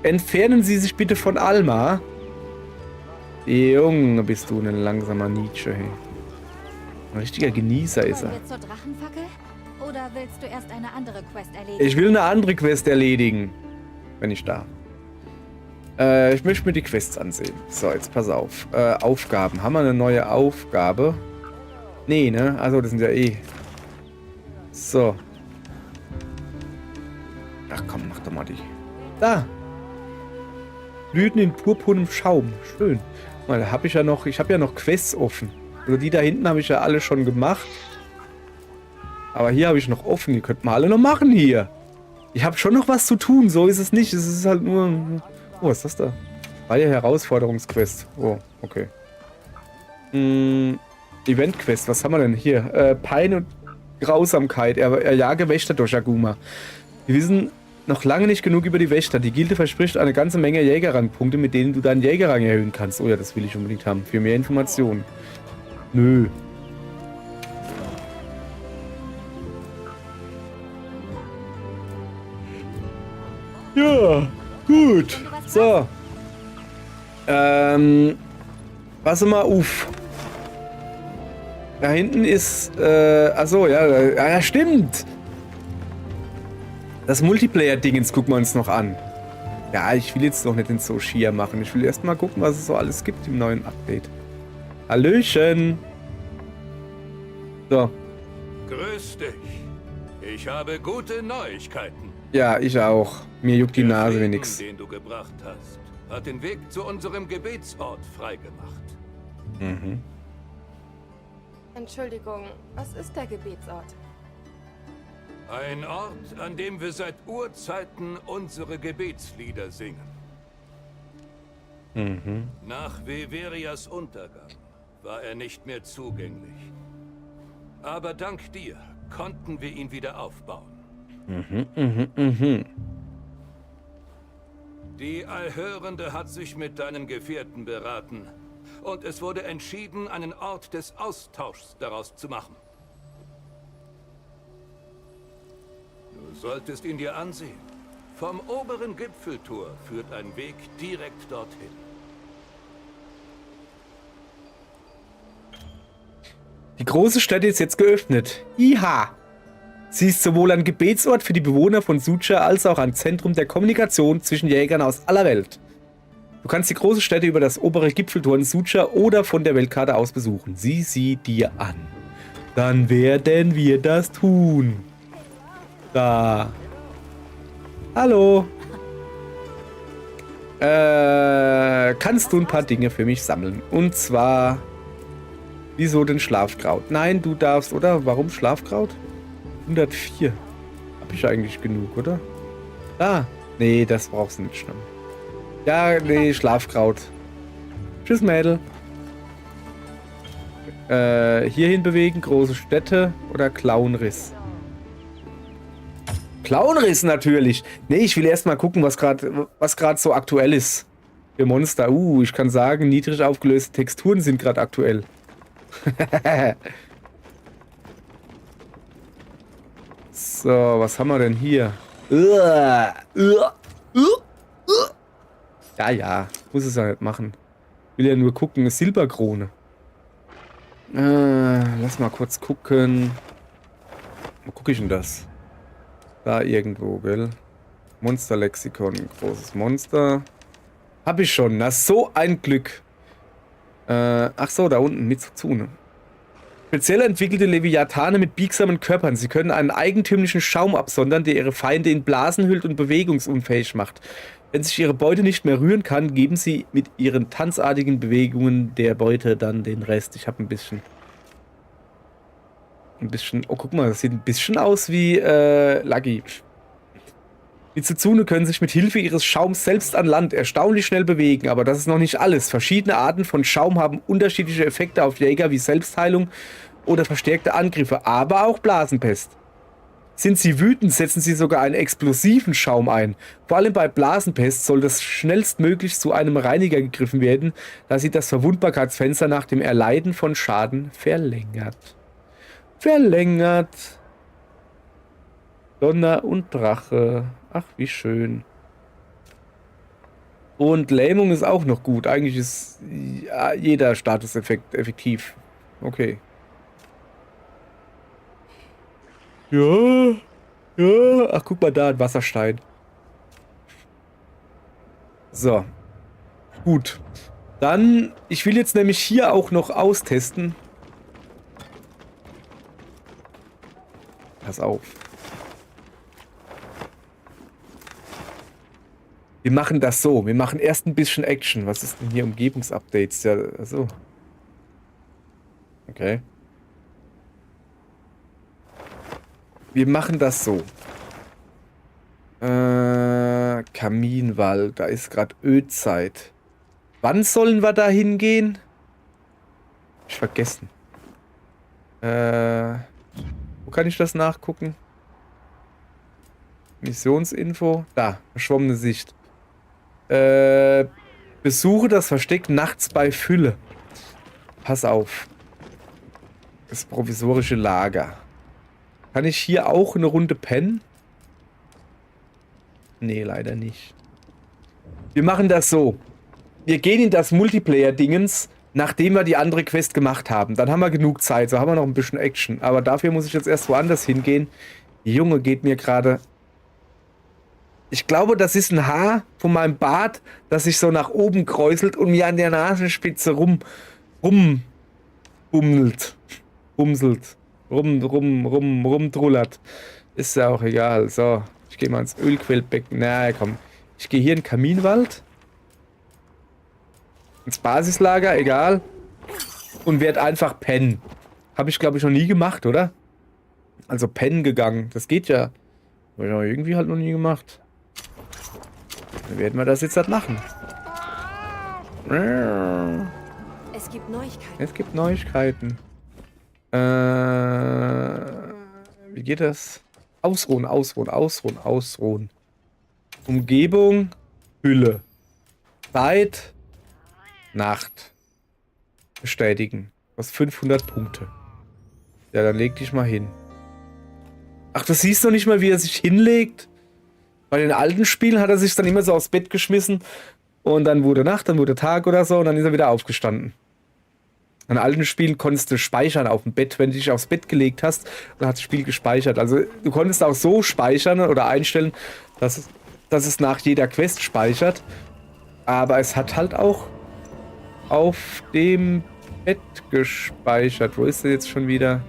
Entfernen Sie sich bitte von Alma. Junge, bist du ein langsamer Nietzsche, hey. Ein richtiger Genießer ist er. Wollen wir zur Drachenfackel? Oder willst du erst eine andere Quest erledigen? Ich will eine andere Quest erledigen. Wenn ich darf. Ich möchte mir die Quests ansehen. So, jetzt pass auf. Aufgaben. Haben wir eine neue Aufgabe? Nee, ne? Also, das sind ja eh. So. Ach komm, mach doch mal die. Da. Blüten in purpurnem Schaum. Schön. Mal, da habe ich ja noch. Ich habe ja noch Quests offen. Also die da hinten habe ich ja alle schon gemacht. Aber hier habe ich noch offen. Die könnten wir alle noch machen hier. Ich habe schon noch was zu tun. So ist es nicht. Es ist halt nur... Oh, was ist das da? Reihe Herausforderungsquest. Oh, okay. Eventquest. Was haben wir denn hier? Pein und Grausamkeit. Erjage Wächter durch Aguma. Wir wissen noch lange nicht genug über die Wächter. Die Gilde verspricht eine ganze Menge Jägerrangpunkte, mit denen du deinen Jägerrang erhöhen kannst. Oh ja, das will ich unbedingt haben. Für mehr Informationen. Nö. Ja, gut. So. Pass mal auf. Da hinten ist, achso, ja, stimmt. Das Multiplayer-Dingens gucken wir uns noch an. Ja, ich will jetzt noch nicht den Soshia machen. Ich will erst mal gucken, was es so alles gibt im neuen Update. Hallöchen. So. Grüß dich. Ich habe gute Neuigkeiten. Ja, ich auch. Mir juckt die Nase wie nix. Den du gebracht hast, hat den Weg zu unserem Gebetsort freigemacht. Mhm. Entschuldigung, was ist der Gebetsort? Ein Ort, an dem wir seit Urzeiten unsere Gebetslieder singen. Mhm. Nach Veverias Untergang war er nicht mehr zugänglich. Aber dank dir konnten wir ihn wieder aufbauen. Die Allhörende hat sich mit deinen Gefährten beraten und es wurde entschieden, einen Ort des Austauschs daraus zu machen. Du solltest ihn dir ansehen. Vom oberen Gipfeltor führt ein Weg direkt dorthin. Die große Stätte ist jetzt geöffnet. Iha! Sie ist sowohl ein Gebetsort für die Bewohner von Sucha als auch ein Zentrum der Kommunikation zwischen Jägern aus aller Welt. Du kannst die große Stätte über das obere Gipfeltor in Sucha oder von der Weltkarte aus besuchen. Sieh sie dir an. Dann werden wir das tun. Da. Hallo. Kannst du ein paar Dinge für mich sammeln? Und zwar... Wieso denn Schlafkraut? Nein, du darfst, oder? Warum Schlafkraut? 104. Hab ich eigentlich genug, oder? Ah, nee, das brauchst du nicht schnell. Ja, nee, Schlafkraut. Tschüss, Mädel. Hierhin bewegen, große Städte oder Klauenriss? Klauenriss natürlich. Nee, ich will erstmal gucken, was gerade so aktuell ist. Für Monster. Ich kann sagen, niedrig aufgelöste Texturen sind gerade aktuell. So, was haben wir denn hier? Ja, muss es ja nicht machen. Will ja nur gucken, eine Silberkrone. Lass mal kurz gucken. Wo gucke ich denn das? Da irgendwo, gell? Monsterlexikon, großes Monster. Hab ich schon, na so ein Glück. Ach so, da unten, Mitsuzune. Speziell entwickelte Leviathane mit biegsamen Körpern. Sie können einen eigentümlichen Schaum absondern, der ihre Feinde in Blasen hüllt und bewegungsunfähig macht. Wenn sich ihre Beute nicht mehr rühren kann, geben sie mit ihren tanzartigen Bewegungen der Beute dann den Rest. Ich habe ein bisschen... Oh, guck mal, das sieht ein bisschen aus wie Lucky. Die Mitsuzune können sich mit Hilfe ihres Schaums selbst an Land erstaunlich schnell bewegen, aber das ist noch nicht alles. Verschiedene Arten von Schaum haben unterschiedliche Effekte auf Jäger wie Selbstheilung oder verstärkte Angriffe, aber auch Blasenpest. Sind sie wütend, setzen sie sogar einen explosiven Schaum ein. Vor allem bei Blasenpest soll das schnellstmöglich zu einem Reiniger gegriffen werden, da sie das Verwundbarkeitsfenster nach dem Erleiden von Schaden verlängert. verlängert. Donner und Drache. Ach, wie schön. Und Lähmung ist auch noch gut. Eigentlich ist ja, jeder Statuseffekt effektiv. Okay. Ja. Ja. Ach, guck mal da, ein Wasserstein. So. Gut. Dann, ich will jetzt nämlich hier auch noch austesten. Pass auf. Wir machen das so. Wir machen erst ein bisschen Action. Was ist denn hier? Umgebungsupdates? Ja, so. Okay. Wir machen das so. Kaminwald. Da ist gerade Ölzeit. Wann sollen wir da hingehen? Ich vergessen. Wo kann ich das nachgucken? Missionsinfo. Da, verschwommene Sicht. Besuche das Versteck nachts bei Fülle. Pass auf. Das provisorische Lager. Kann ich hier auch eine Runde pennen? Nee, leider nicht. Wir machen das so. Wir gehen in das Multiplayer-Dingens, nachdem wir die andere Quest gemacht haben. Dann haben wir genug Zeit, so haben wir noch ein bisschen Action. Aber dafür muss ich jetzt erst woanders hingehen. Die Junge geht mir gerade... Ich glaube, das ist ein Haar von meinem Bart, das sich so nach oben kräuselt und mir an der Nasenspitze rumdrullert. Ist ja auch egal. So, ich gehe mal ins Ölquellbecken. Na komm, ich gehe hier in den Kaminwald. Ins Basislager, egal. Und werde einfach pennen. Habe ich, glaube ich, noch nie gemacht, oder? Also pennen gegangen. Das geht ja. Habe ich aber irgendwie halt noch nie gemacht. Dann werden wir das jetzt halt machen. Es gibt Neuigkeiten. Es gibt Neuigkeiten. Wie geht das? Ausruhen, ausruhen, ausruhen, ausruhen. Umgebung, Hülle. Zeit, Nacht. Bestätigen. Was 500 Punkte. Ja, dann leg dich mal hin. Ach, du siehst doch nicht mal, wie er sich hinlegt. Bei den alten Spielen hat er sich dann immer so aufs Bett geschmissen und dann wurde Nacht, dann wurde Tag oder so und dann ist er wieder aufgestanden. In alten Spielen konntest du speichern auf dem Bett, wenn du dich aufs Bett gelegt hast, dann hat das Spiel gespeichert. Also du konntest auch so speichern oder einstellen, dass es nach jeder Quest speichert. Aber es hat halt auch auf dem Bett gespeichert. Wo ist er jetzt schon wieder?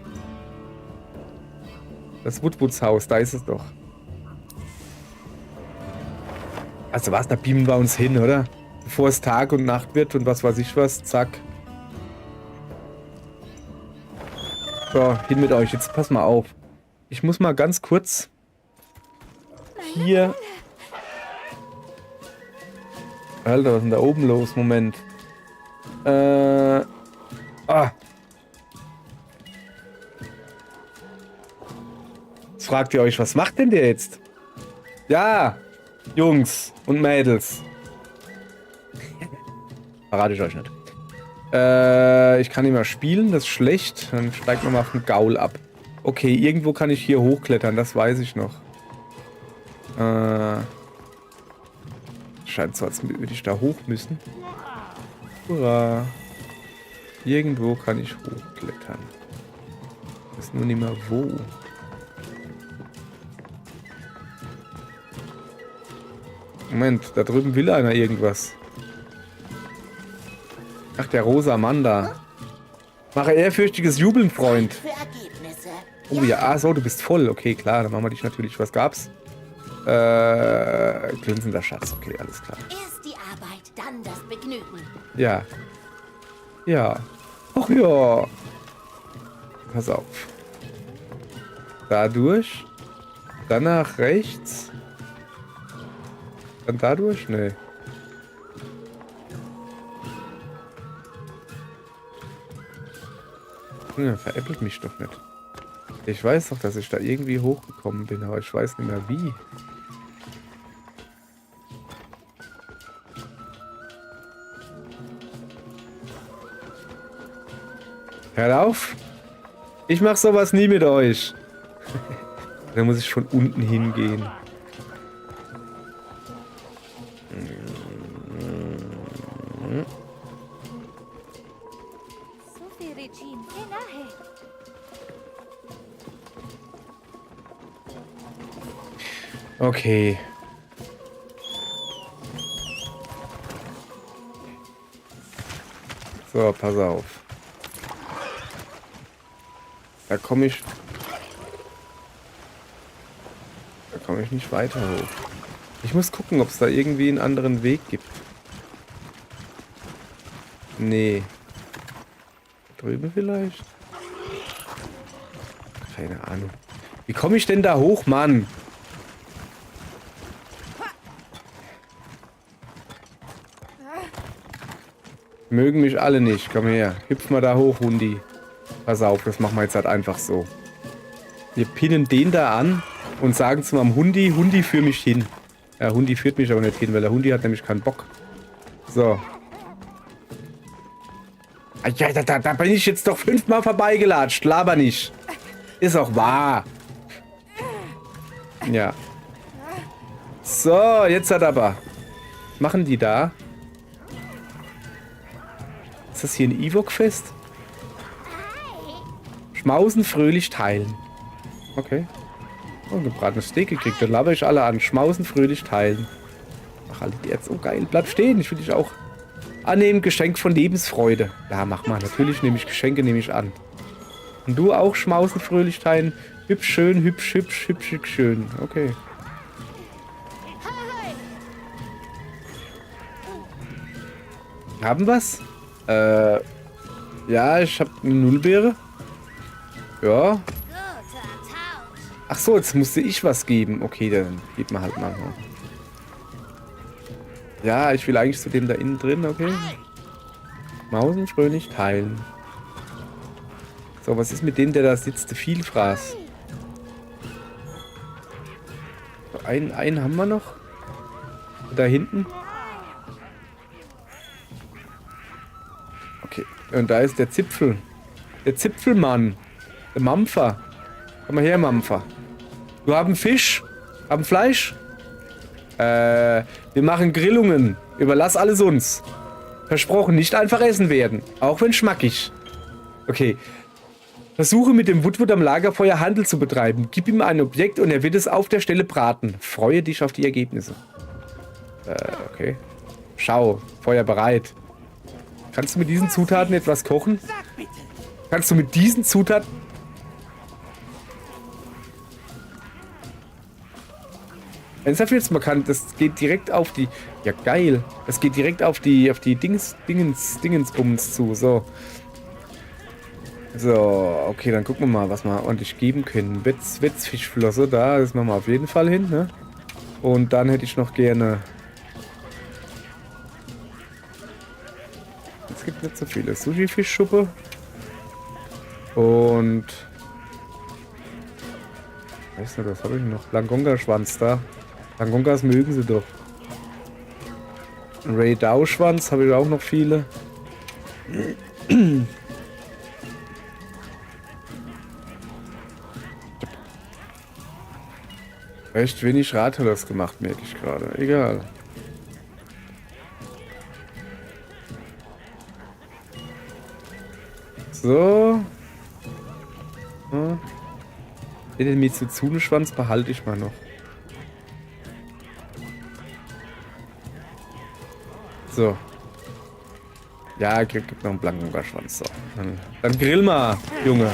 Das Woodwoods Haus, da ist es doch. Also was, da beamen wir uns hin, oder? Bevor es Tag und Nacht wird und was weiß ich was, zack. So, hin mit euch. Jetzt pass mal auf. Ich muss mal ganz kurz hier... Alter, was ist denn da oben los? Moment. Jetzt fragt ihr euch, was macht denn der jetzt? Ja, Jungs und Mädels. Verrate ich euch nicht. Ich kann nicht mehr spielen, das ist schlecht. Dann steigt man mal auf den Gaul ab. Okay, irgendwo kann ich hier hochklettern, das weiß ich noch. Scheint so, als würde ich da hoch müssen. Hurra. Irgendwo kann ich hochklettern. Das ist nur nicht mehr wo. Moment, da drüben will einer irgendwas. Ach, der Rosamanda. Mache ehrfürchtiges Jubeln, Freund. Oh ja, ah so, du bist voll. Okay, klar, dann machen wir dich natürlich. Was gab's? Glänzender Schatz. Okay, alles klar. Erst die Arbeit, dann das Begnügen. Ja. Ja. Ach ja. Pass auf. Dadurch. Dann nach rechts. Dann dadurch? Nee. Ja, veräppelt mich doch nicht. Ich weiß doch, dass ich da irgendwie hochgekommen bin, aber ich weiß nicht mehr wie. Hör auf! Ich mach sowas nie mit euch. Da muss ich von unten hingehen. Sophie Regine, Renahe. Okay. So, pass auf. Da komme ich nicht weiter hoch. Ich muss gucken, ob es da irgendwie einen anderen Weg gibt. Nee. Drüben vielleicht? Keine Ahnung. Wie komme ich denn da hoch, Mann? Mögen mich alle nicht. Komm her. Hüpf mal da hoch, Hundi. Pass auf, das machen wir jetzt halt einfach so. Wir pinnen den da an und sagen zu meinem Hundi, Hundi, führ mich hin. Ja, Hundi führt mich aber nicht hin, weil der Hundi hat nämlich keinen Bock. So. Ja, da bin ich jetzt doch 5-mal vorbeigelatscht. Laber nicht. Ist auch wahr. Ja. So, jetzt hat aber. Was machen die da? Ist das hier ein Ewok-Fest? Schmausen, fröhlich teilen. Okay. Und gebratenes Steak gekriegt. Dann laber ich alle an. Schmausen, fröhlich teilen. Ach, alle jetzt. Oh, geil. Bleib stehen. Ich will dich auch annehmen. Geschenk von Lebensfreude. Ja, mach mal. Natürlich nehme ich Geschenke, nehme ich an. Und du auch schmausen, fröhlich teilen. Hübsch, schön, hübsch, hübsch, hübsch, hübsch, schön. Okay. Haben wir's? Ja, ich habe eine Nullbeere. Ja. Ach so, jetzt musste ich was geben. Okay, dann geht man halt mal. Ja, ich will eigentlich zu dem da innen drin, okay. Mausen fröhlich teilen. So, was ist mit dem, der da sitzt? Vielfraß. So, einen haben wir noch. Da hinten. Okay, und da ist der Zipfel. Der Zipfelmann. Der Mampfer. Komm mal her, Mampfer. Du haben Fisch? Haben Fleisch? Wir machen Grillungen. Überlass alles uns. Versprochen, nicht einfach essen werden. Auch wenn schmackig. Okay. Versuche mit dem Woodwood am Lagerfeuer Handel zu betreiben. Gib ihm ein Objekt und er wird es auf der Stelle braten. Freue dich auf die Ergebnisse. Okay. Schau. Feuer bereit. Kannst du mit diesen Zutaten etwas kochen? Kannst du mit diesen Zutaten... Ernsthaft jetzt, man kann, das geht direkt auf die, ja geil, das geht direkt auf die Dingensbums zu, so. So, okay, dann gucken wir mal, was wir ordentlich geben können. Wetzfischflosse, das machen wir auf jeden Fall hin, ne? Und dann hätte ich noch gerne, es gibt nicht so viele, Sushi-Fischschuppe und, weiß nicht, was habe ich noch? Langonga-Schwanz da. Langongas mögen sie doch. Ray Dao-Schwanz habe ich auch noch viele. Echt wenig Rathaus gemacht, merke ich gerade. Egal. So. Den Mitsuzune-Schwanz behalte ich mal noch. So. Ja, gibt noch einen blanken Schwanz. So. Dann grill mal, Junge.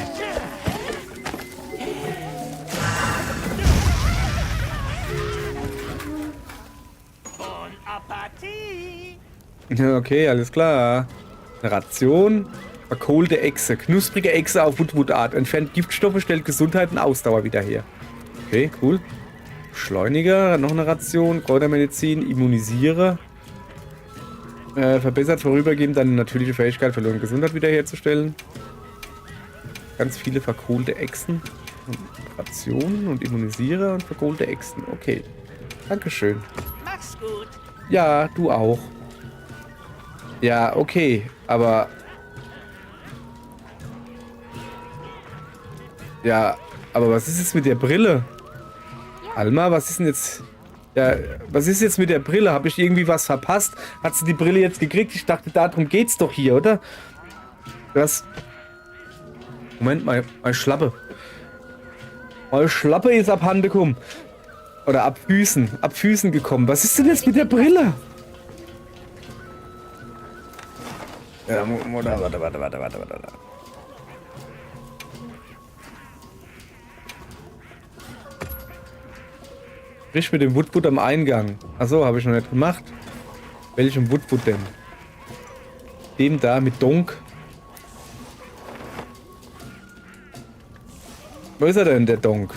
Okay, alles klar. Eine Ration. Verkohlte Echse. Knusprige Echse auf Woodwood-Art. Entfernt Giftstoffe, stellt Gesundheit und Ausdauer wieder her. Okay, cool. Beschleuniger. Noch eine Ration. Kräutermedizin. Immunisierer. Verbessert vorübergehend deine natürliche Fähigkeit, verlorene Gesundheit wiederherzustellen. Ganz viele verkohlte Echsen. Und Rationen und Immunisierer und verkohlte Echsen. Okay. Dankeschön. Mach's gut. Ja, du auch. Ja, okay. Aber... Ja, aber was ist jetzt mit der Brille? Alma, was ist denn jetzt... Ja, was ist jetzt mit der Brille? Habe ich irgendwie was verpasst? Hat sie die Brille jetzt gekriegt? Ich dachte, darum geht's doch hier, oder? Das... Moment, meine Schlappe. Meine Schlappe ist abhanden gekommen. Oder ab Füßen gekommen. Was ist denn jetzt mit der Brille? Ja, warte. Sprich mit dem Woodwood am Eingang. Achso, habe ich noch nicht gemacht. Welchem Woodwood denn? Dem da mit Donk. Wo ist er denn, der Donk?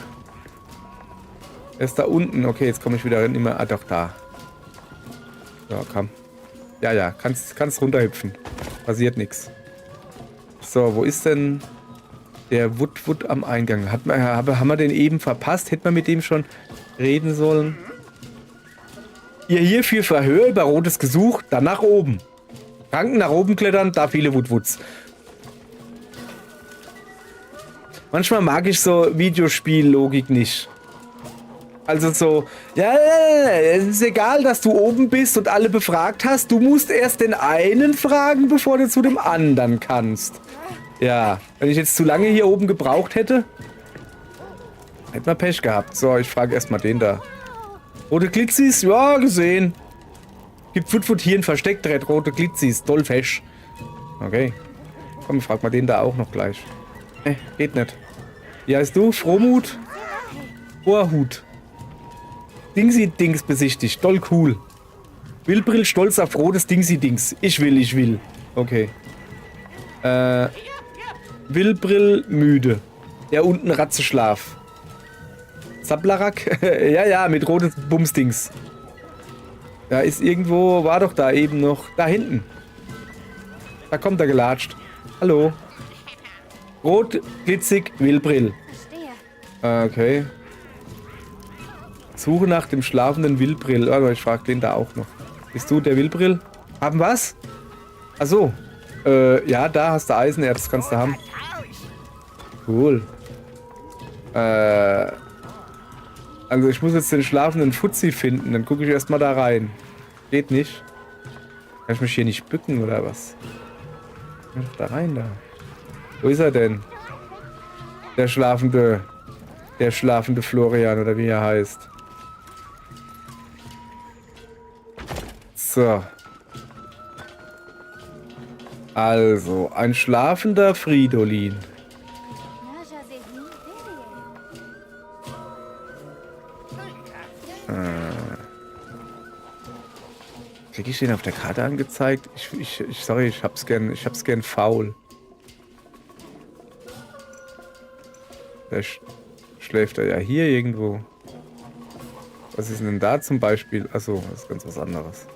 Er ist da unten. Okay, jetzt komme ich wieder rein. Immer. Ah, doch, da. Ja, komm. Ja, kannst runterhüpfen. Passiert nichts. So, wo ist denn der Woodwood am Eingang? Haben wir den eben verpasst? Hätten wir mit dem schon reden sollen? Ihr hier für Verhör über Rotes gesucht, dann nach oben. Ranken nach oben klettern, da viele Woodwoods. Manchmal mag ich so Videospiellogik nicht. Also so, ja, es ist egal, dass du oben bist und alle befragt hast. Du musst erst den einen fragen, bevor du zu dem anderen kannst. Ja, wenn ich jetzt zu lange hier oben gebraucht hätte, hätten wir Pech gehabt. So, ich frage erstmal den da. Rote Glitzis? Ja, gesehen. Gibt Woodwood hier ein Versteck, dreht rote Glitzis. Doll fesch. Okay. Komm, frag mal den da auch noch gleich. Geht nicht. Wie heißt du? Frohmut? Vorhut. Dingsy-Dings besichtigt. Doll cool. Wilbrill stolz auf rotes Dingsy-Dings. Ich will. Okay. Wilbrill müde. Der unten Ratzeschlaf. Sablarak? ja, mit rotes Bumsdings. Da ist irgendwo, war doch da eben noch. Da hinten. Da kommt er gelatscht. Hallo. Rot, glitzig, Wilbrill. Okay. Suche nach dem schlafenden Wilbrill. Oh, ich frage den da auch noch. Bist du der Wilbrill? Haben was? Achso. Ja, da hast du Eisenerz, kannst du haben. Cool. Also ich muss jetzt den schlafenden Fuzzi finden. Dann gucke ich erstmal da rein. Geht nicht. Kann ich mich hier nicht bücken oder was? Da rein da. Wo ist er denn? Der schlafende Florian oder wie er heißt. So. Also, ein schlafender Fridolin. Krieg ich den auf der Karte angezeigt? Sorry, ich hab's gern faul. Der schläft er ja hier irgendwo. Was ist denn da zum Beispiel? Achso, das ist ganz was anderes.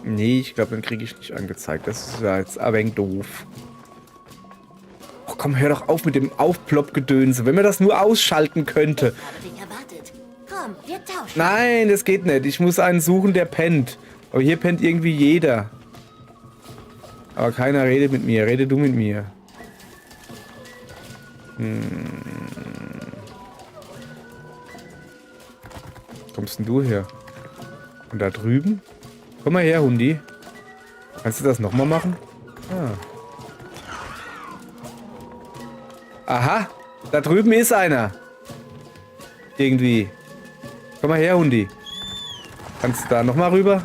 Nee, ich glaube, den kriege ich nicht angezeigt. Das ist ja jetzt ein wenig doof. Oh, komm, hör doch auf mit dem Aufplopp-Gedönse. Wenn man das nur ausschalten könnte. Komm, wir tauschen. Nein, das geht nicht. Ich muss einen suchen, der pennt. Aber hier pennt irgendwie jeder. Aber keiner redet mit mir. Rede du mit mir. Kommst denn du her? Und da drüben? Komm mal her, Hundi. Kannst du das nochmal machen? Aha, da drüben ist einer. Irgendwie. Komm mal her, Hundi. Kannst du da nochmal rüber?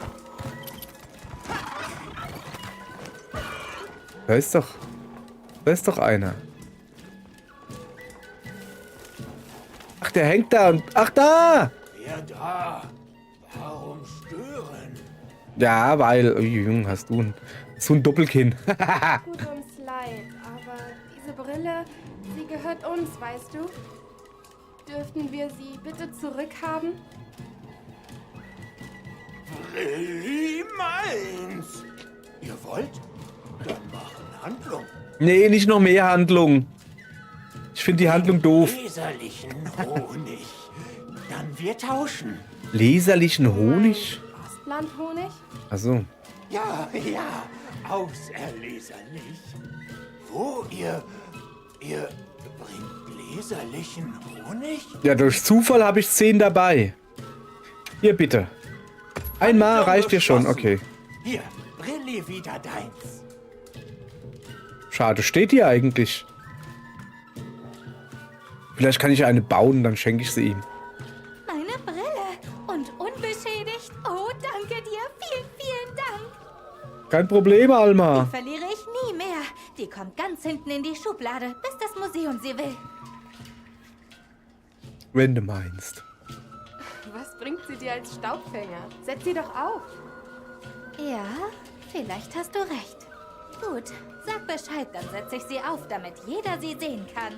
Da ist doch einer. Ach, der hängt da und... Ach, da! Wer da? Warum stören? Ja, weil... Oh, Junge, hast du so ein Doppelkinn. Tut uns leid, aber diese Brille, sie gehört uns, weißt du? Dürften wir sie bitte zurückhaben? Brilli meins. Ihr wollt? Dann machen Handlung. Nee, nicht noch mehr Handlung. Ich finde die Handlung doof. Leserlichen Honig. Dann wir tauschen. Leserlichen Honig? Astlandhonig? Achso. Ja, auserleserlich. Wo ihr Ihr bringt gläserlichen Honig? Ja, durch Zufall habe ich 10 dabei. Hier, bitte. Einmal reicht dir schon, okay. Hier, Brilli wieder deins. Schade, steht hier eigentlich. Vielleicht kann ich eine bauen, dann schenke ich sie ihm. Meine Brille. Und unbeschädigt. Oh, danke dir. Vielen, vielen Dank. Kein Problem, Alma. Die verliere ich nie mehr. Die kommt ganz hinten in die Schublade, bis das Museum sie will. Wenn du meinst. Was bringt sie dir als Staubfänger? Setz sie doch auf. Ja, vielleicht hast du recht. Gut, sag Bescheid, dann setze ich sie auf, damit jeder sie sehen kann.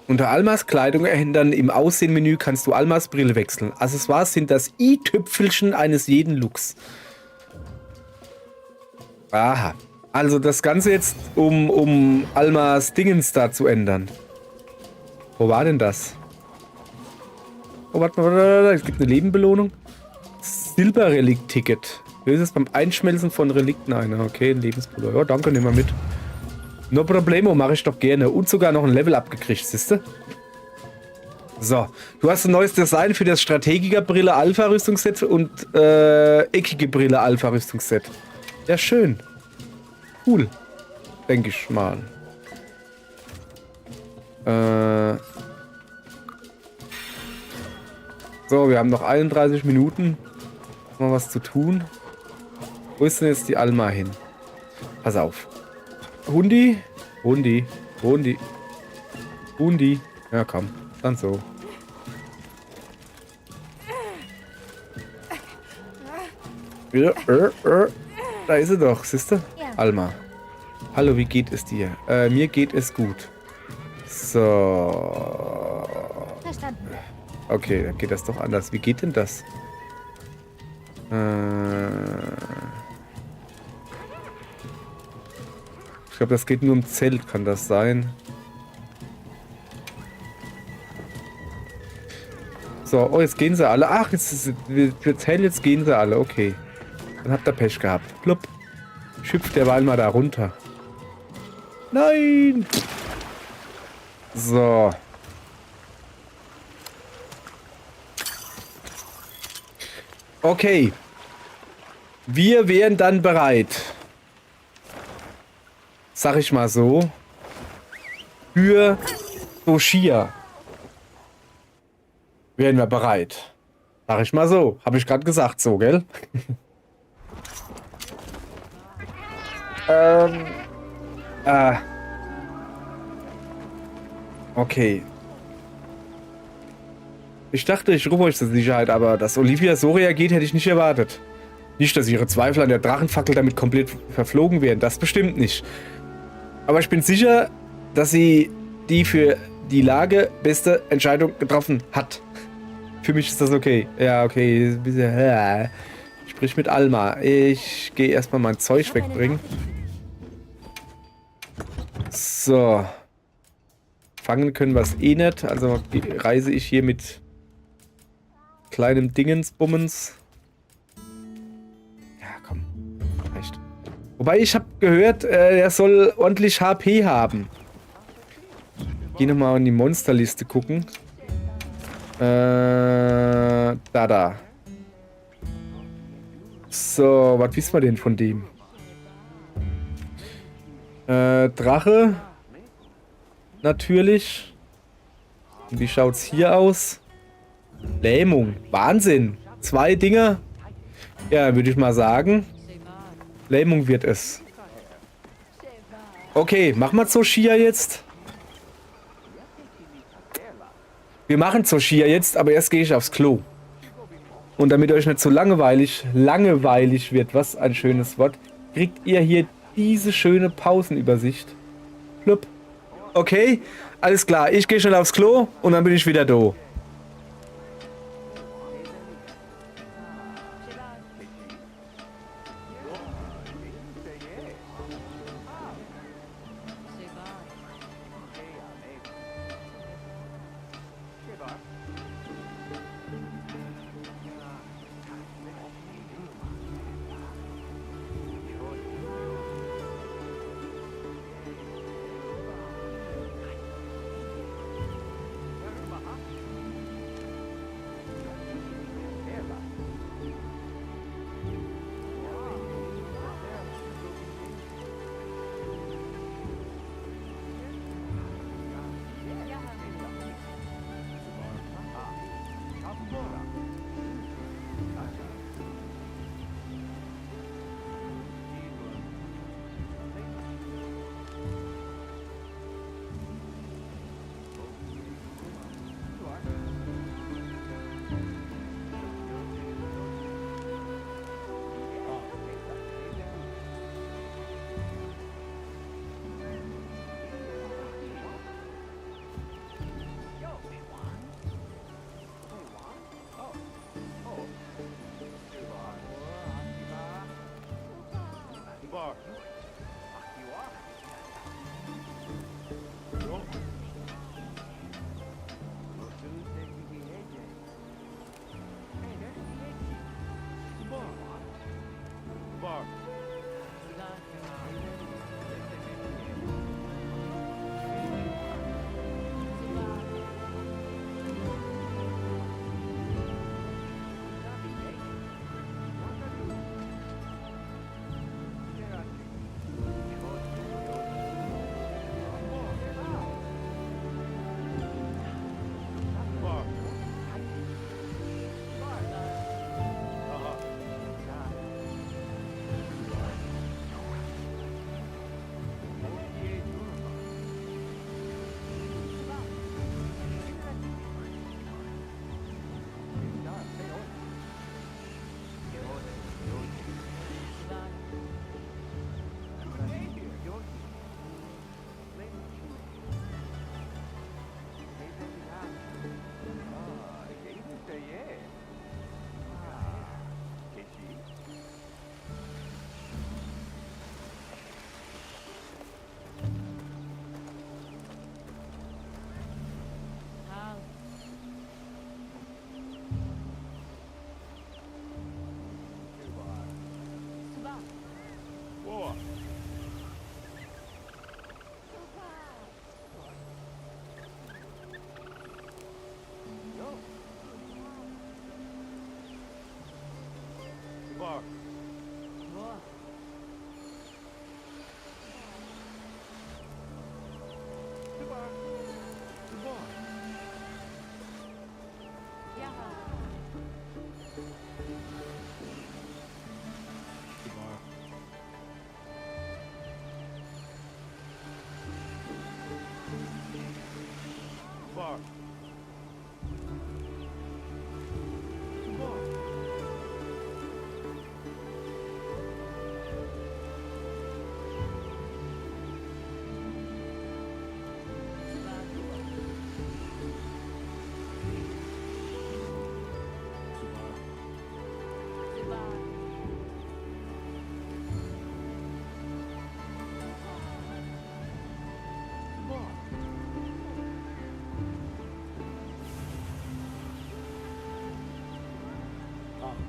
Unter Almas Kleidung ändern im Aussehen-Menü kannst du Almas Brille wechseln. Accessoires sind das i-Tüpfelchen eines jeden Looks. Aha. Also das Ganze jetzt, um Almas Dingens da zu ändern. Wo war denn das? Oh, warte mal, es gibt eine Lebenbelohnung. Silberrelikt-Ticket. Löse es beim Einschmelzen von Relikten ein. Okay, ein Lebensbelohnung. Ja, danke, nehmen wir mit. No problemo, mache ich doch gerne. Und sogar noch ein Level abgekriegt, siehste? So, du hast ein neues Design für das Strategiker-Brille Alpha-Rüstungsset und eckige Brille Alpha-Rüstungsset. Ja, schön. Cool. Denke ich mal. So, wir haben noch 31 Minuten. Mal was zu tun. Wo ist denn jetzt die Alma hin? Pass auf. Hundi. Hundi. Hundi. Hundi. Ja, komm. Dann so. Ja, da ist sie doch, siehste? Ja. Alma. Hallo, wie geht es dir? Mir geht es gut. So. Verstanden. Okay, dann geht das doch anders. Wie geht denn das? Ich glaube, das geht nur um Zelt, kann das sein? So, oh, jetzt gehen sie alle. Ach, jetzt gehen sie alle, okay. Dann habt ihr Pech gehabt. Plupp. Schüpft der Ball mal da runter. Nein! So. Okay. Wir wären dann bereit. Sag ich mal so. Für Soshia. Wären wir bereit. Sag ich mal so. Habe ich gerade gesagt so, gell? Okay. Ich dachte, ich rufe euch zur Sicherheit, aber dass Olivia so reagiert, hätte ich nicht erwartet. Nicht, dass ihre Zweifel an der Drachenfackel damit komplett verflogen wären. Das bestimmt nicht. Aber ich bin sicher, dass sie die für die Lage beste Entscheidung getroffen hat. Für mich ist das okay. Ja, okay. Sprich mit Alma. Ich gehe erstmal mein Zeug wegbringen. So. Fangen können wir es eh nicht. Also reise ich hier mit kleinem Dingensbummens. Ja, komm. Reicht. Wobei ich habe gehört, er soll ordentlich HP haben. Ich gehe nochmal in die Monsterliste gucken. Da. So, was wissen wir denn von dem? Drache. Natürlich. Und wie schaut's hier aus? Lähmung. Wahnsinn. 2 Dinger. Ja, würde ich mal sagen. Lähmung wird es. Okay, machen wir Soshia jetzt. Wir machen Soshia jetzt, aber erst gehe ich aufs Klo. Und damit euch nicht so langweilig wird, was ein schönes Wort, kriegt ihr hier diese schöne Pausenübersicht. Plupp. Okay, alles klar. Ich gehe schnell aufs Klo und dann bin ich wieder da.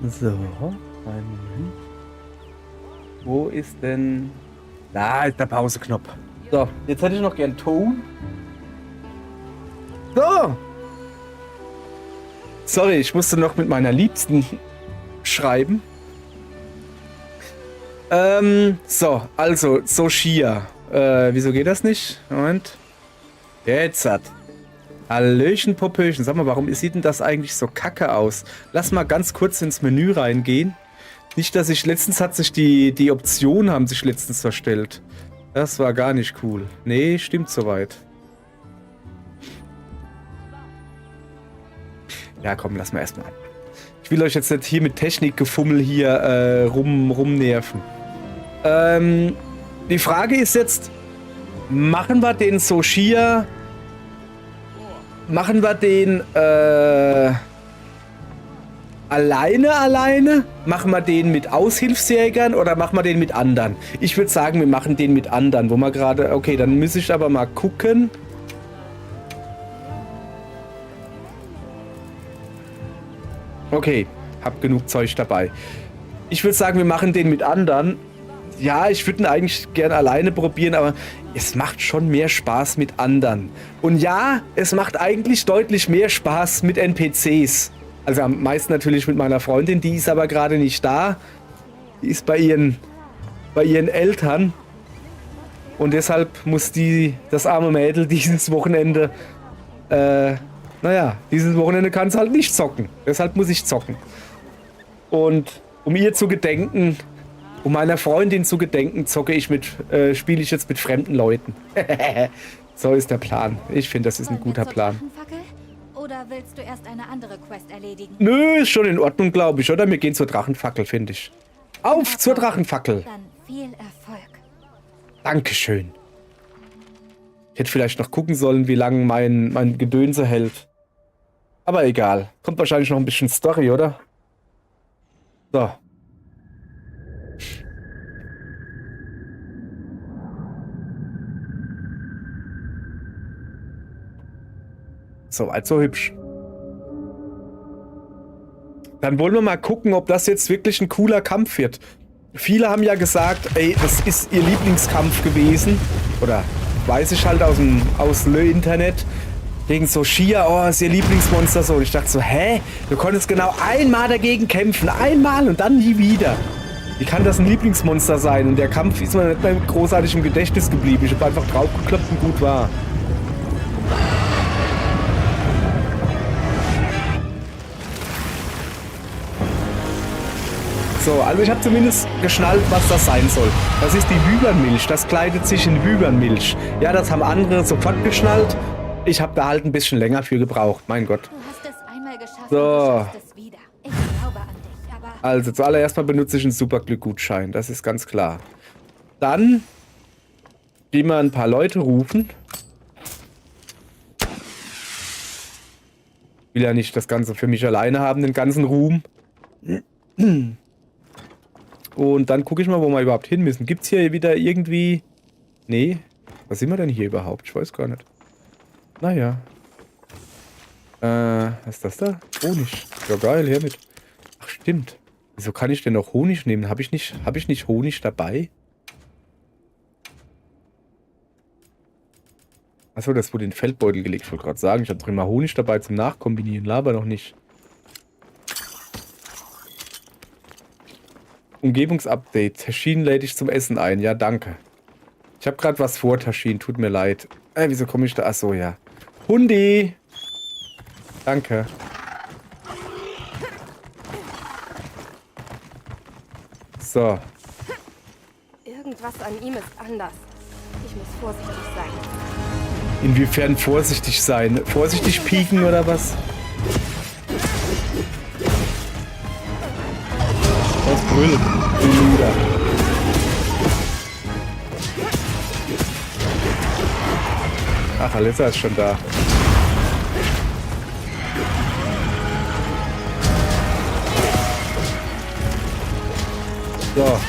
So, einen Moment. Wo ist denn... Da ist der Pauseknopf. So, jetzt hätte ich noch gern Ton. So! Sorry, ich musste noch mit meiner Liebsten schreiben. So, also, Soshia. Wieso geht das nicht? Moment. Jetzt hat. Hallöchen, Popöchen. Sag mal, warum sieht denn das eigentlich so kacke aus? Lass mal ganz kurz ins Menü reingehen. Nicht, dass ich letztens hat sich die Optionen haben sich letztens verstellt. Das war gar nicht cool. Nee, stimmt soweit. Ja, komm, lass mal erstmal. Ich will euch jetzt nicht hier mit Technikgefummel hier rumnerven. Die Frage ist jetzt, machen wir den Soshia... Machen wir den alleine? Machen wir den mit Aushilfsjägern oder machen wir den mit anderen? Ich würde sagen, wir machen den mit anderen, wo wir gerade... Okay, dann muss ich aber mal gucken. Okay, hab genug Zeug dabei. Ich würde sagen, wir machen den mit anderen. Ja, ich würde ihn eigentlich gerne alleine probieren, aber es macht schon mehr Spaß mit anderen. Und ja, es macht eigentlich deutlich mehr Spaß mit NPCs. Also am meisten natürlich mit meiner Freundin, die ist aber gerade nicht da. Die ist bei ihren Eltern. Und deshalb muss das arme Mädel dieses Wochenende, dieses Wochenende kann es halt nicht zocken. Deshalb muss ich zocken. Und um ihr zu gedenken, um meiner Freundin zu gedenken, spiele ich jetzt mit fremden Leuten. So ist der Plan. Ich finde, das ist ein guter Plan. Oder willst du erst eine andere Quest erledigen? Nö, ist schon in Ordnung, glaube ich, oder? Wir gehen zur Drachenfackel, finde ich. Auf zur Drachenfackel! Dann viel Erfolg. Dankeschön. Ich hätte vielleicht noch gucken sollen, wie lange mein Gedönse hält. Aber egal. Kommt wahrscheinlich noch ein bisschen Story, oder? So. Soweit so hübsch. Dann wollen wir mal gucken, ob das jetzt wirklich ein cooler Kampf wird. Viele haben ja gesagt, ey, das ist ihr Lieblingskampf gewesen. Oder weiß ich halt aus Le Internet. Gegen Soshia, oh, ist ihr Lieblingsmonster so. Und ich dachte so, hä? Du konntest genau einmal dagegen kämpfen. Einmal und dann nie wieder. Wie kann das ein Lieblingsmonster sein? Und der Kampf ist mir nicht mehr großartig im Gedächtnis geblieben. Ich habe einfach draufgeklopft und gut war. So, also ich habe zumindest geschnallt, was das sein soll. Das ist die Wyvernmilch, das kleidet sich in Wyvernmilch. Ja, das haben andere sofort geschnallt. Ich habe da halt ein bisschen länger für gebraucht, mein Gott. Du hast es einmal geschafft so. Und du schaffst es wieder. Ich glaube an dich, aber... Also, zuallererst mal benutze ich einen Superglück-Gutschein, das ist ganz klar. Dann gehen wir ein paar Leute rufen. Ich will ja nicht das Ganze für mich alleine haben, den ganzen Ruhm. Und dann gucke ich mal, wo wir überhaupt hin müssen. Gibt es hier wieder irgendwie... Nee. Was sind wir denn hier überhaupt? Ich weiß gar nicht. Naja. Was ist das da? Honig. Ja geil, her mit. Ach stimmt. Wieso kann ich denn noch Honig nehmen? Hab ich nicht Honig dabei? Achso, das wurde in den Feldbeutel gelegt. Ich wollte gerade sagen, ich habe doch immer Honig dabei zum Nachkombinieren. Laber noch nicht. Umgebungsupdate. Taschin lädt ich zum Essen ein. Ja, danke. Ich habe gerade was vor, Taschin. Tut mir leid. Wieso komme ich da? Achso, ja. Hundi! Danke. So. Irgendwas an ihm ist anders. Ich muss vorsichtig sein. Inwiefern vorsichtig sein? Vorsichtig pieken oder was? Was brüllt? Du Luder. Ach, Alissa ist schon da. So.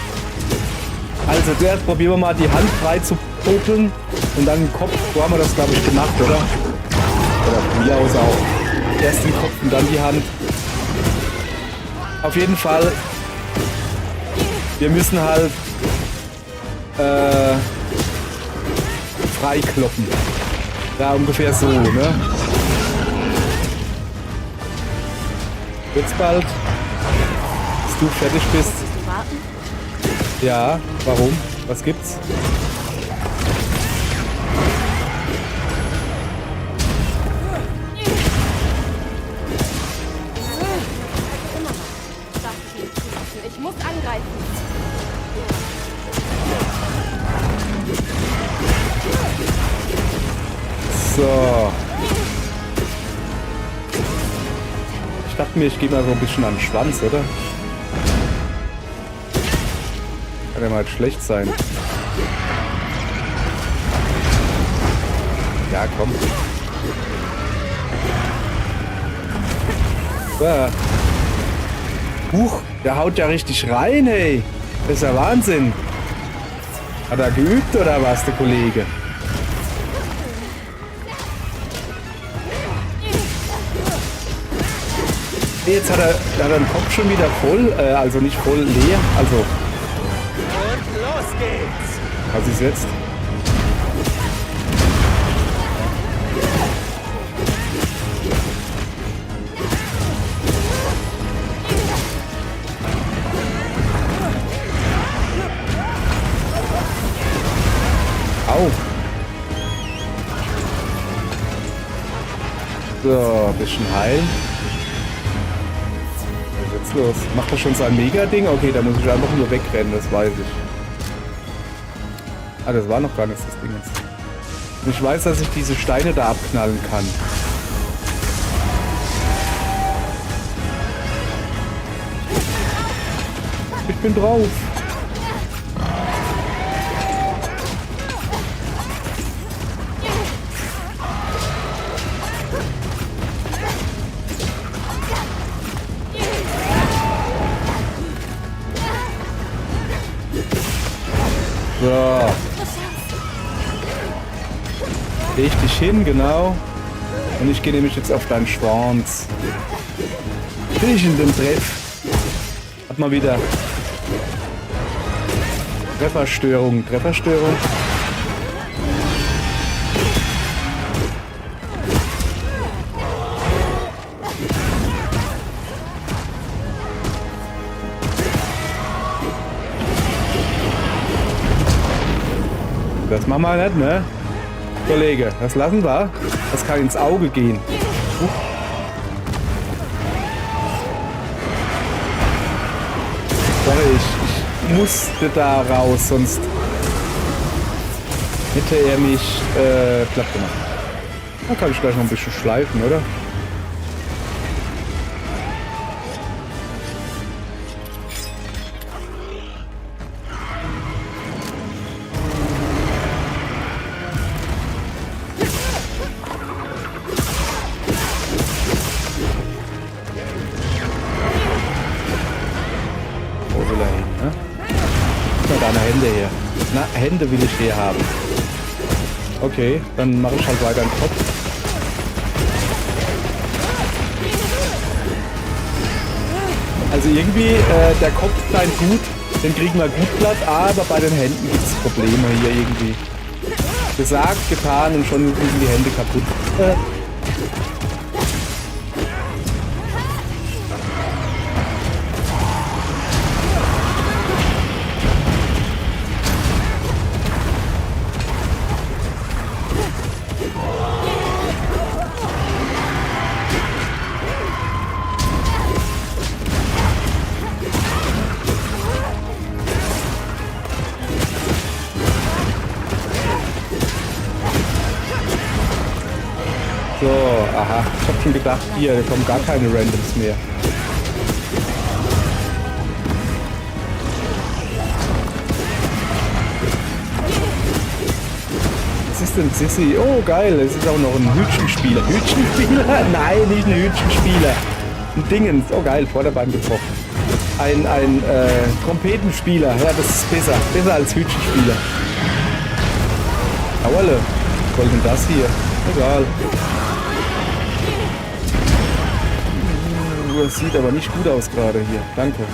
Also zuerst probieren wir mal die Hand frei zu popeln und dann den Kopf. So haben wir das, glaube ich, gemacht, oder? Oder von mir aus auch. Erst den Kopf und dann die Hand. Auf jeden Fall, wir müssen halt freikloppen. Ja, ungefähr so, ne? Jetzt bald, bis du fertig bist. Musstest du warten? Ja, warum? Was gibt's? Ich muss angreifen. So. Ich dachte mir, ich gehe mal so ein bisschen an den Schwanz, oder? Kann ja mal schlecht sein. Ja, komm. So. Huch, der haut ja richtig rein, hey. Das ist ja Wahnsinn. Hat er geübt oder was, der Kollege? Jetzt hat er den Kopf schon wieder voll, also nicht voll leer, also. Und los geht's! Was ist jetzt? Au! So, ein bisschen heilen. Was ist jetzt los? Macht er schon sein Mega-Ding? Okay, da muss ich einfach nur wegrennen, das weiß ich. Ah, das war noch gar nicht das Ding jetzt. Und ich weiß, dass ich diese Steine da abknallen kann. Ich bin drauf. So. Leg dich hin, genau. Und ich gehe nämlich jetzt auf deinen Schwanz. Krieg ich in den Treff. Hat mal wieder Trefferstörung. Das machen wir nicht, ne? Kollege, das lassen wir. Das kann ins Auge gehen. Sorry, ich musste da raus, sonst hätte er mich platt gemacht. Da kann ich gleich noch ein bisschen schleifen, oder? Hände will ich hier haben. Okay, dann mache ich halt weiter den Kopf. Also irgendwie, der Kopf scheint gut, den kriegen wir gut platt, aber bei den Händen gibt es Probleme hier irgendwie. Gesagt, getan und schon sind die Hände kaputt. So, aha. Ich hab schon gedacht, hier, da kommen gar keine Randoms mehr. Was ist denn Sissy? Oh, geil. Es ist auch noch ein Hütchenspieler. Hütchenspieler? Nein, nicht ein Hütchenspieler. Ein Dingens. Oh, geil. Vorderbein getroffen. Ein Trompetenspieler. Ja, das ist besser. Besser als Hütchenspieler. Auerle. Was soll denn das hier? Egal. Das sieht aber nicht gut aus gerade hier. Danke.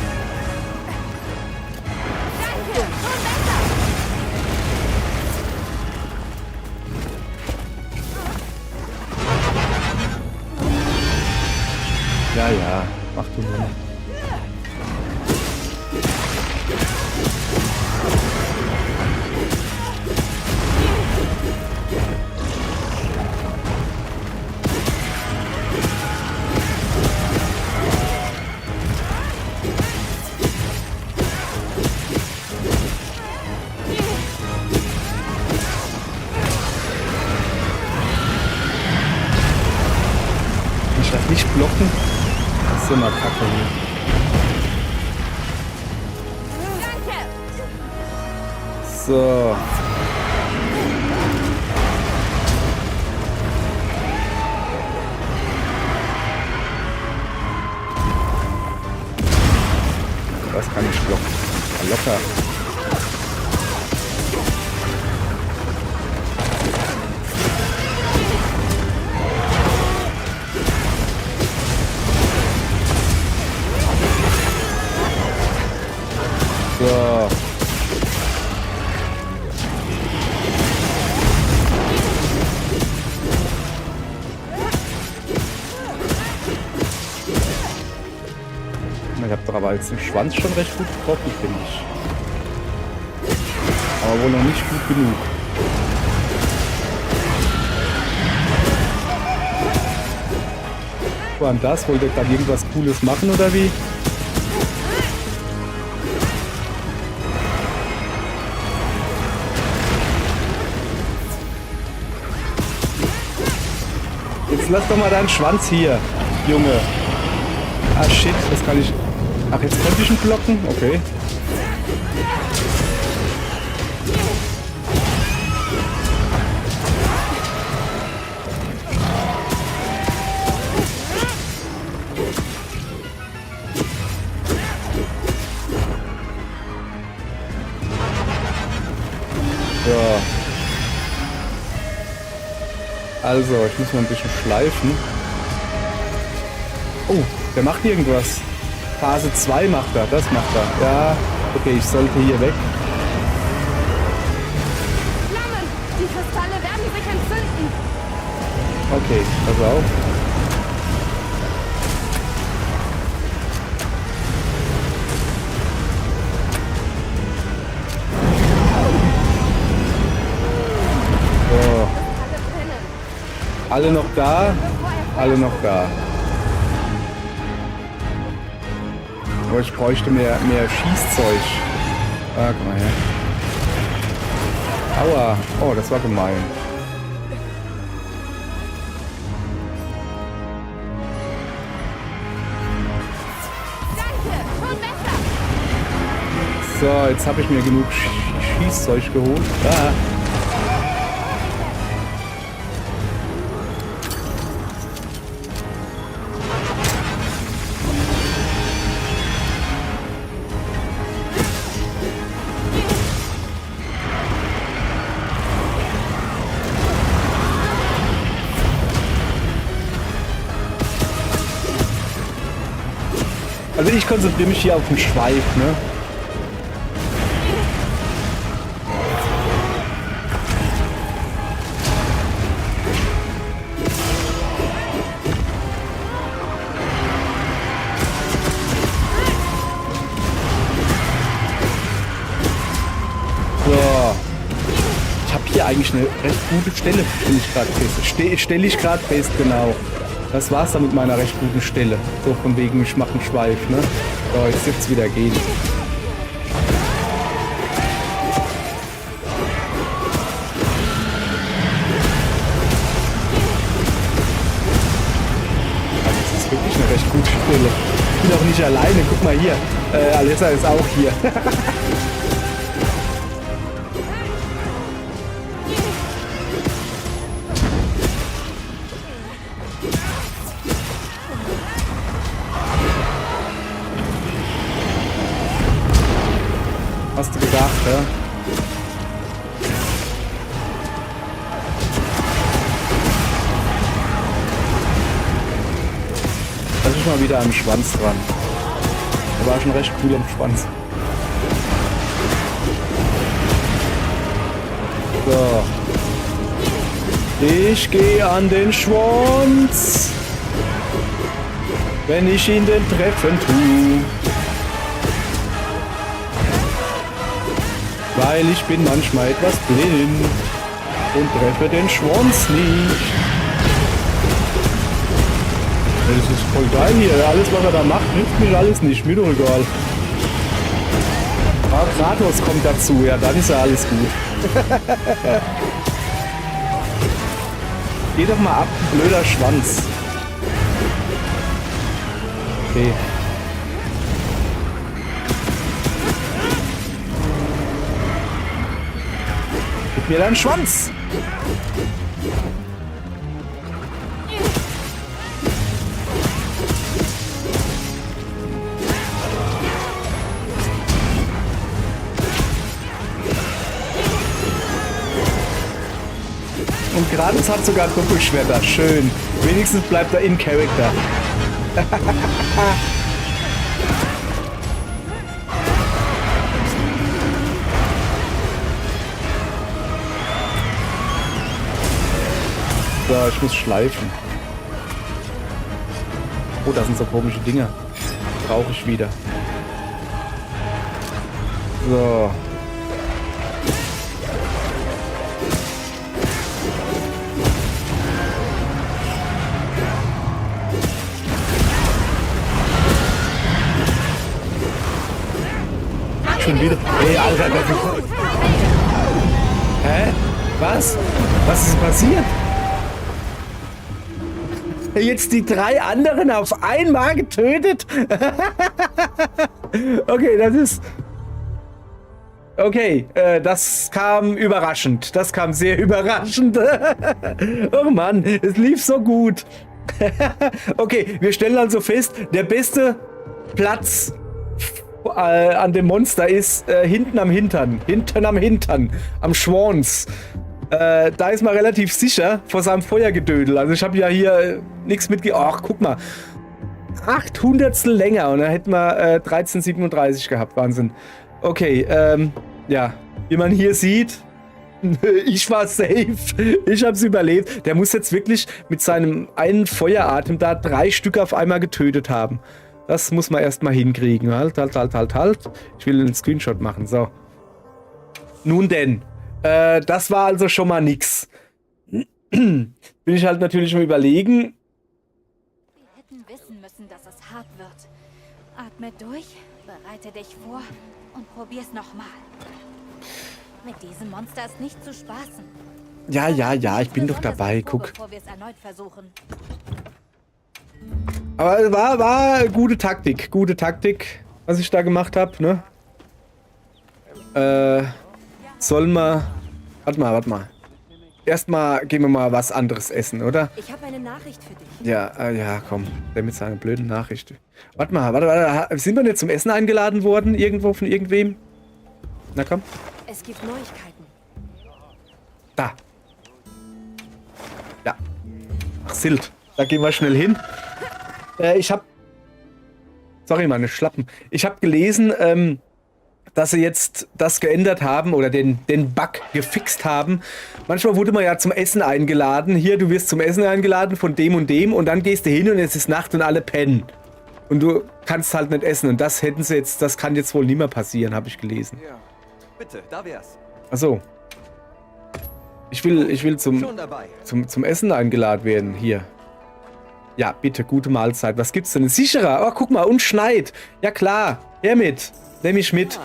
Ja, ja. Mach du nur. Ich darf nicht blocken. Das ist immer kacke hier. So. Das kann ich blocken. Ja, locker. So. Ich hab doch aber jetzt den Schwanz schon recht gut getroffen, finde ich. Aber wohl noch nicht gut genug. War denn das? Wollt ihr gerade irgendwas Cooles machen oder wie? Jetzt lass doch mal deinen Schwanz hier, Junge. Ah shit, das kann ich... Ach, jetzt konnte ich ihn blocken? Okay. So. Also, ich muss mal ein bisschen schleifen. Oh, der macht irgendwas. Phase 2 macht er, das macht er. Ja, okay, ich sollte hier weg. Flammen! Die Kristalle werden sich entzünden! Okay, pass auf. So. Alle noch da? Alle noch da. Aber ich bräuchte mehr Schießzeug. Ah, komm mal her. Aua. Oh, das war gemein. So, jetzt habe ich mir genug Schießzeug geholt. Ah. Also ich konzentriere mich hier auf den Schweif, ne? So. Ich habe hier eigentlich eine recht gute Stelle, stelle ich gerade fest. Stelle ich gerade fest, genau. Das war's dann mit meiner recht guten Stelle. So von wegen, ich mache einen Schweif, ne? So, jetzt dürft's wieder gehen. Also das ist wirklich eine recht gute Stelle. Ich bin auch nicht alleine. Guck mal hier. Alessa ist auch hier. Hast du gedacht, ja? Das ist endlich mal wieder am Schwanz dran. Der war schon recht cool am Schwanz. So. Ich gehe an den Schwanz, wenn ich ihn denn treffen tu. Weil ich bin manchmal etwas blind und treffe den Schwanz nicht. Das ist voll geil hier. Alles, was er da macht, hilft mir alles nicht. Mir doch egal. Ah, Kratos kommt dazu. Ja, dann ist ja alles gut. Geh doch mal ab, blöder Schwanz. Okay. Gib mir deinen Schwanz! Und Kratos hat sogar Doppelschwerter. Schön. Wenigstens bleibt er in Character. So, ich muss schleifen. Oh, das sind so komische Dinger. Brauche ich wieder. So. Schon wieder. Ey, Alter, das ist... Hä? Was? Was ist passiert? Jetzt die 3 anderen auf einmal getötet? Okay, das ist... Okay, das kam überraschend. Das kam sehr überraschend. Oh Mann, es lief so gut. Okay, wir stellen also fest, der beste Platz an dem Monster ist hinten am Hintern. Hinten am Hintern. Am Schwanz. Da ist man relativ sicher vor seinem Feuergedödel. Also ich habe ja hier nichts mitge... Ach, guck mal. 800 länger und dann hätten wir 1337 gehabt. Wahnsinn. Okay, ja. Wie man hier sieht, ich war safe. Ich hab's überlebt. Der muss jetzt wirklich mit seinem einen Feueratem da 3 Stück auf einmal getötet haben. Das muss man erstmal hinkriegen. Halt. Ich will einen Screenshot machen. So. Nun denn. Das war also schon mal nix. Bin ich halt natürlich am Überlegen. Wir hätten wissen müssen, dass es hart wird. Atme durch, bereite dich vor und probier's nochmal. Mit diesem Monster ist nicht zu spaßen. Ja, ich bin doch dabei. Guck. Bevor wir es erneut versuchen. Aber war gute Taktik, was ich da gemacht habe, ne? Sollen wir... Warte mal. Erstmal gehen wir mal was anderes essen, oder? Ich habe eine Nachricht für dich. Ja, komm. Der mit seiner blöden Nachricht. Warte mal. Sind wir nicht zum Essen eingeladen worden? Irgendwo von irgendwem? Na komm. Es gibt Neuigkeiten. Da. Ja. Ach, Sylt. Da gehen wir schnell hin. Sorry, meine Schlappen. Ich habe gelesen, dass sie jetzt das geändert haben oder den Bug gefixt haben. Manchmal wurde man ja zum Essen eingeladen. Hier, du wirst zum Essen eingeladen von dem und dann gehst du hin und es ist Nacht und alle pennen. Und du kannst halt nicht essen. Und das kann jetzt wohl nie mehr passieren, habe ich gelesen. Ja, bitte, da wär's. Achso. Ich will zum Essen eingeladen werden. Hier. Ja, bitte, gute Mahlzeit. Was gibt's denn? Sicherer. Oh, guck mal, und schneit. Ja klar. Her mit. Nimm ich mit.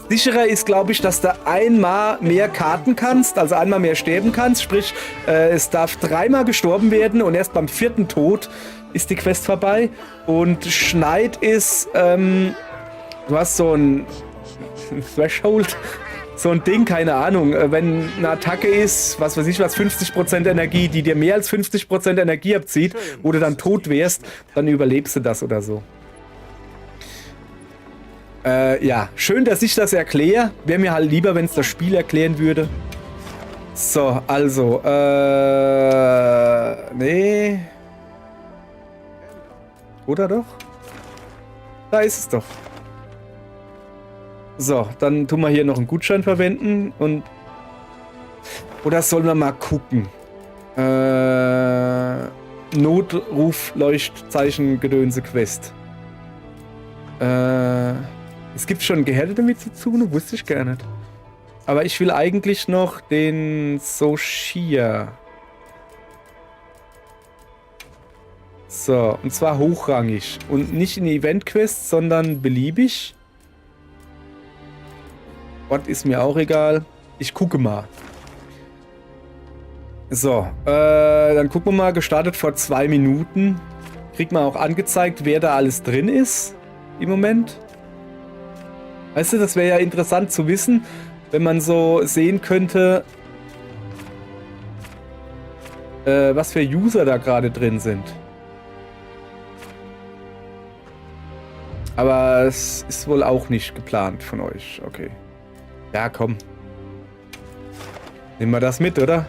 Sicherer ist, glaube ich, dass du einmal mehr karten kannst, also einmal mehr sterben kannst. Sprich, es darf 3-mal gestorben werden und erst beim 4. Tod ist die Quest vorbei. Und Schneid ist, du hast so ein Threshold, so ein Ding, keine Ahnung. Wenn eine Attacke ist, was weiß ich was, 50% Energie, die dir mehr als 50% Energie abzieht, wo du dann tot wärst, dann überlebst du das oder so. Ja, schön, dass ich das erkläre. Wäre mir halt lieber, wenn es das Spiel erklären würde. So, also, nee. Oder doch? Da ist es doch. So, dann tun wir hier noch einen Gutschein verwenden und... Oder sollen wir mal gucken? Notruf-Leuchtzeichen Gedönse Quest. Es gibt schon Gehärtete mit zu tun, wusste ich gar nicht. Aber ich will eigentlich noch den Soshia. So, und zwar hochrangig. Und nicht in Event-Quest, sondern beliebig. Ort ist mir auch egal. Ich gucke mal. So, dann gucken wir mal. Gestartet vor 2 Minuten. Kriegt man auch angezeigt, wer da alles drin ist im Moment. Weißt du, das wäre ja interessant zu wissen, wenn man so sehen könnte, was für User da gerade drin sind. Aber es ist wohl auch nicht geplant von euch. Okay. Ja, komm. Nehmen wir das mit, oder?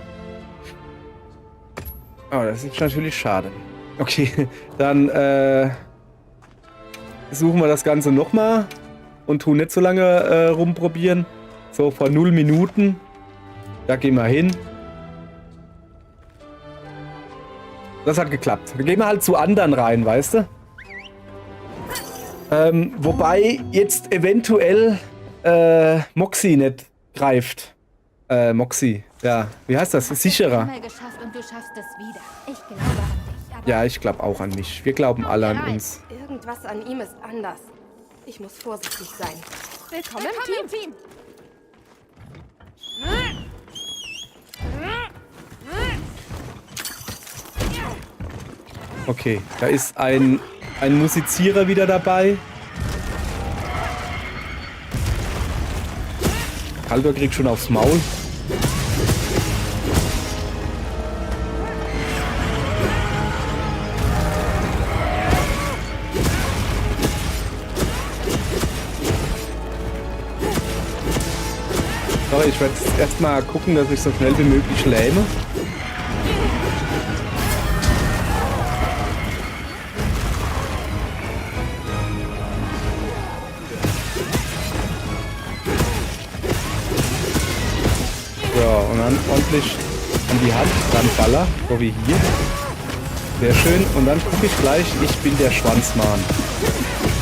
Oh, das ist natürlich schade. Okay, dann suchen wir das Ganze nochmal und tun nicht so lange rumprobieren. So, vor 0 Minuten. Da gehen wir hin. Das hat geklappt. Wir gehen halt zu anderen rein, weißt du? Wobei jetzt eventuell Moxie nicht greift. Moxie, ja. Wie heißt das? Sicherer. Einmal geschafft und du schaffst es wieder. Ich glaube an dich, aber Ja, ich glaube auch an mich. Wir glauben alle an uns. Irgendwas an ihm ist anders. Ich muss vorsichtig sein. Willkommen im Team. Okay, da ist ein Musizierer wieder dabei. Kaldor kriegt schon aufs Maul. So, ich werde jetzt erstmal gucken, dass ich so schnell wie möglich lähme. So, und dann ordentlich an die Hand dran baller, so wie hier. Sehr schön. Und dann gucke ich gleich, ich bin der Schwanzmann.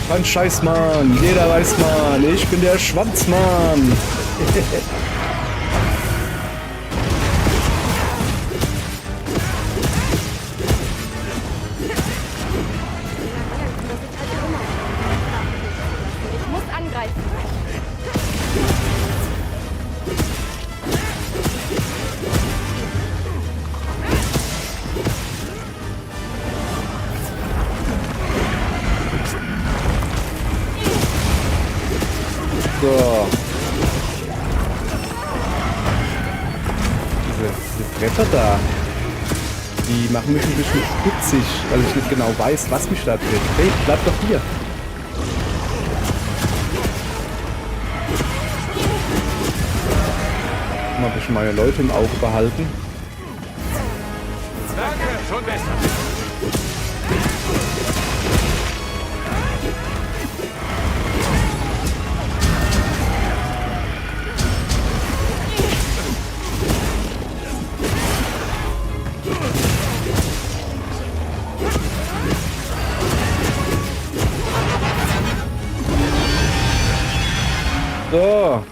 Kein Scheißmann, jeder weiß man, ich bin der Schwanzmann. Ich muss angreifen. So. Diese Bretter da, die machen mich ein bisschen stutzig, weil ich nicht genau weiß, was mich da trifft. Hey, bleib doch hier. Mal ein bisschen meine Leute im Auge behalten. Danke, schon besser. So.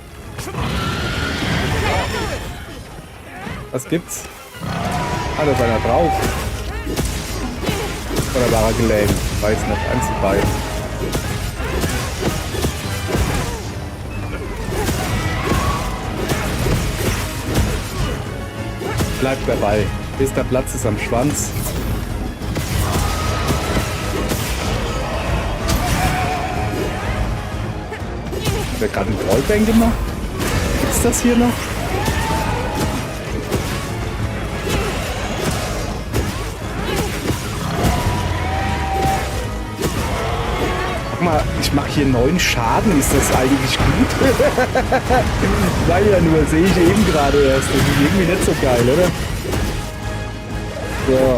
Was gibt's? Ah, da ist einer drauf. Oder war er gelähmt? Weiß nicht. Eins zu beiden. Bleibt dabei. Bis der Platz ist am Schwanz. Hat er gerade einen Wallbang gemacht? Gibt's das hier noch? Guck mal, ich mache hier 9 Schaden. Ist das eigentlich gut? Weil ja nur, sehe ich eben gerade erst. Das ist irgendwie nicht so geil, oder? So.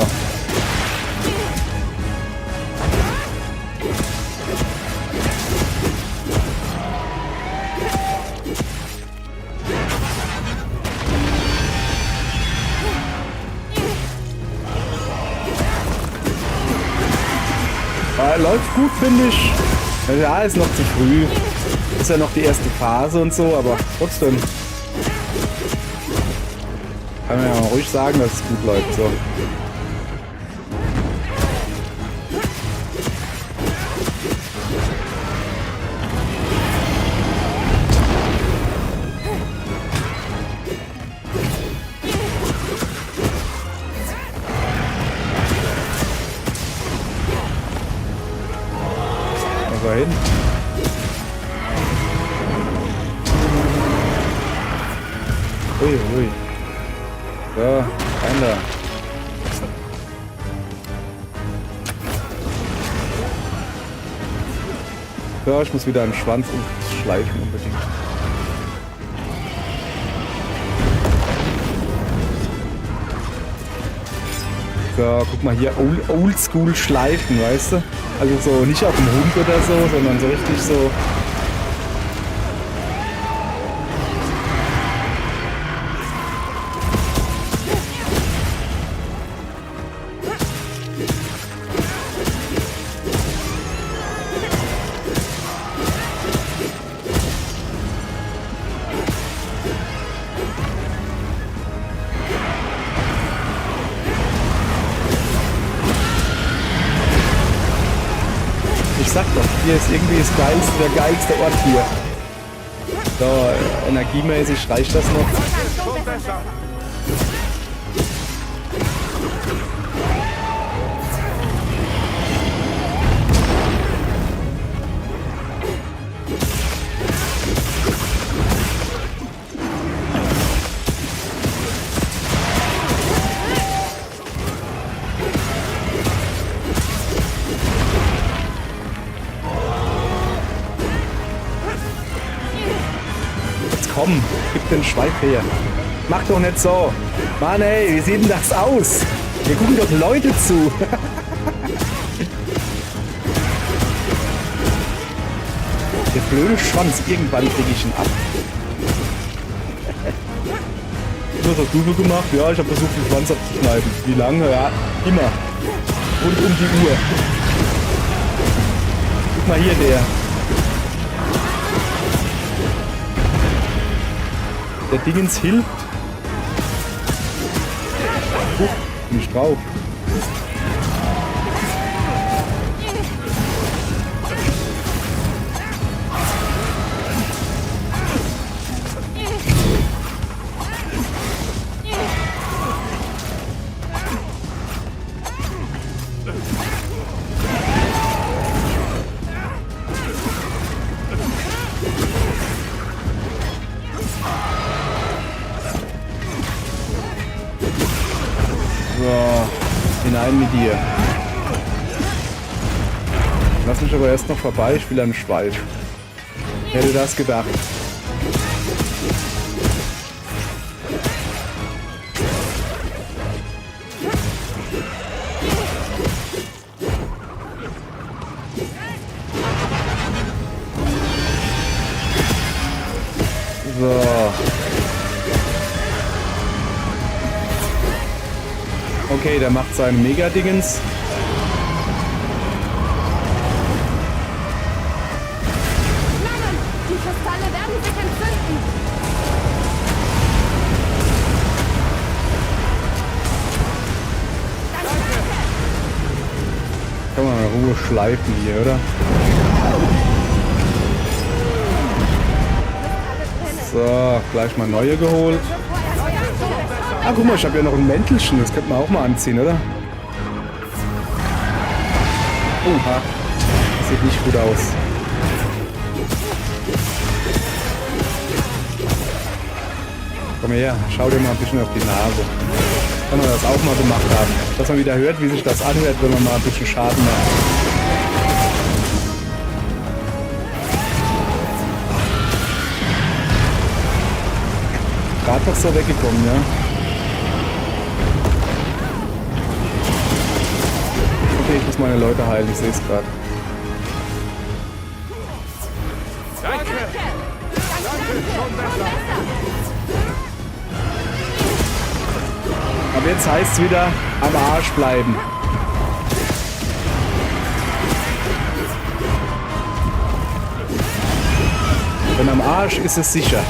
Läuft gut, finde ich. Ja, ist noch zu früh. Ist ja noch die erste Phase und so, aber trotzdem. Kann man ja mal ruhig sagen, dass es gut läuft. So. Hin. Ui, ui. So, rein da. Ja, ich muss wieder einen Schwanz schleifen unbedingt. So, guck mal hier, oldschool schleifen, weißt du? Also so nicht auf dem Hund oder so, sondern so richtig so. Ich sag doch, hier ist irgendwie der geilste Ort hier. So, energiemäßig reicht das noch. Schon besser. Komm, gib den Schweif her. Mach doch nicht so. Mann ey, wie sieht denn das aus? Hier gucken doch Leute zu. Der blöde Schwanz, irgendwann krieg ich ihn ab. Was hast du so gemacht? Ja, ich habe versucht, den Schwanz abzuschneiden. Wie lange? Ja, immer. Rund um die Uhr. Guck mal hier, der. Der Dingens hilft. Nicht drauf. Hinein mit dir. Lass mich aber erst noch vorbei, ich will einen Schweif. Hätte das gedacht. So. Okay, der macht seinen Mega-Dingens. Nein, die Kristalle werden sich entzünden. Kann man in Ruhe schleifen hier, oder? So, gleich mal neue geholt. Ah, guck mal, ich habe ja noch ein Mäntelchen. Das könnte man auch mal anziehen, oder? Oha. Sieht nicht gut aus. Komm her, schau dir mal ein bisschen auf die Nase. Kann man das auch mal gemacht haben. Dass man wieder hört, wie sich das anhört, wenn man mal ein bisschen Schaden macht. Gerade noch so weggekommen, ja? Okay, ich muss meine Leute heilen, ich sehe es gerade. Danke. Danke, schon besser. Aber jetzt heißt es wieder am Arsch bleiben. Denn am Arsch ist es sicher.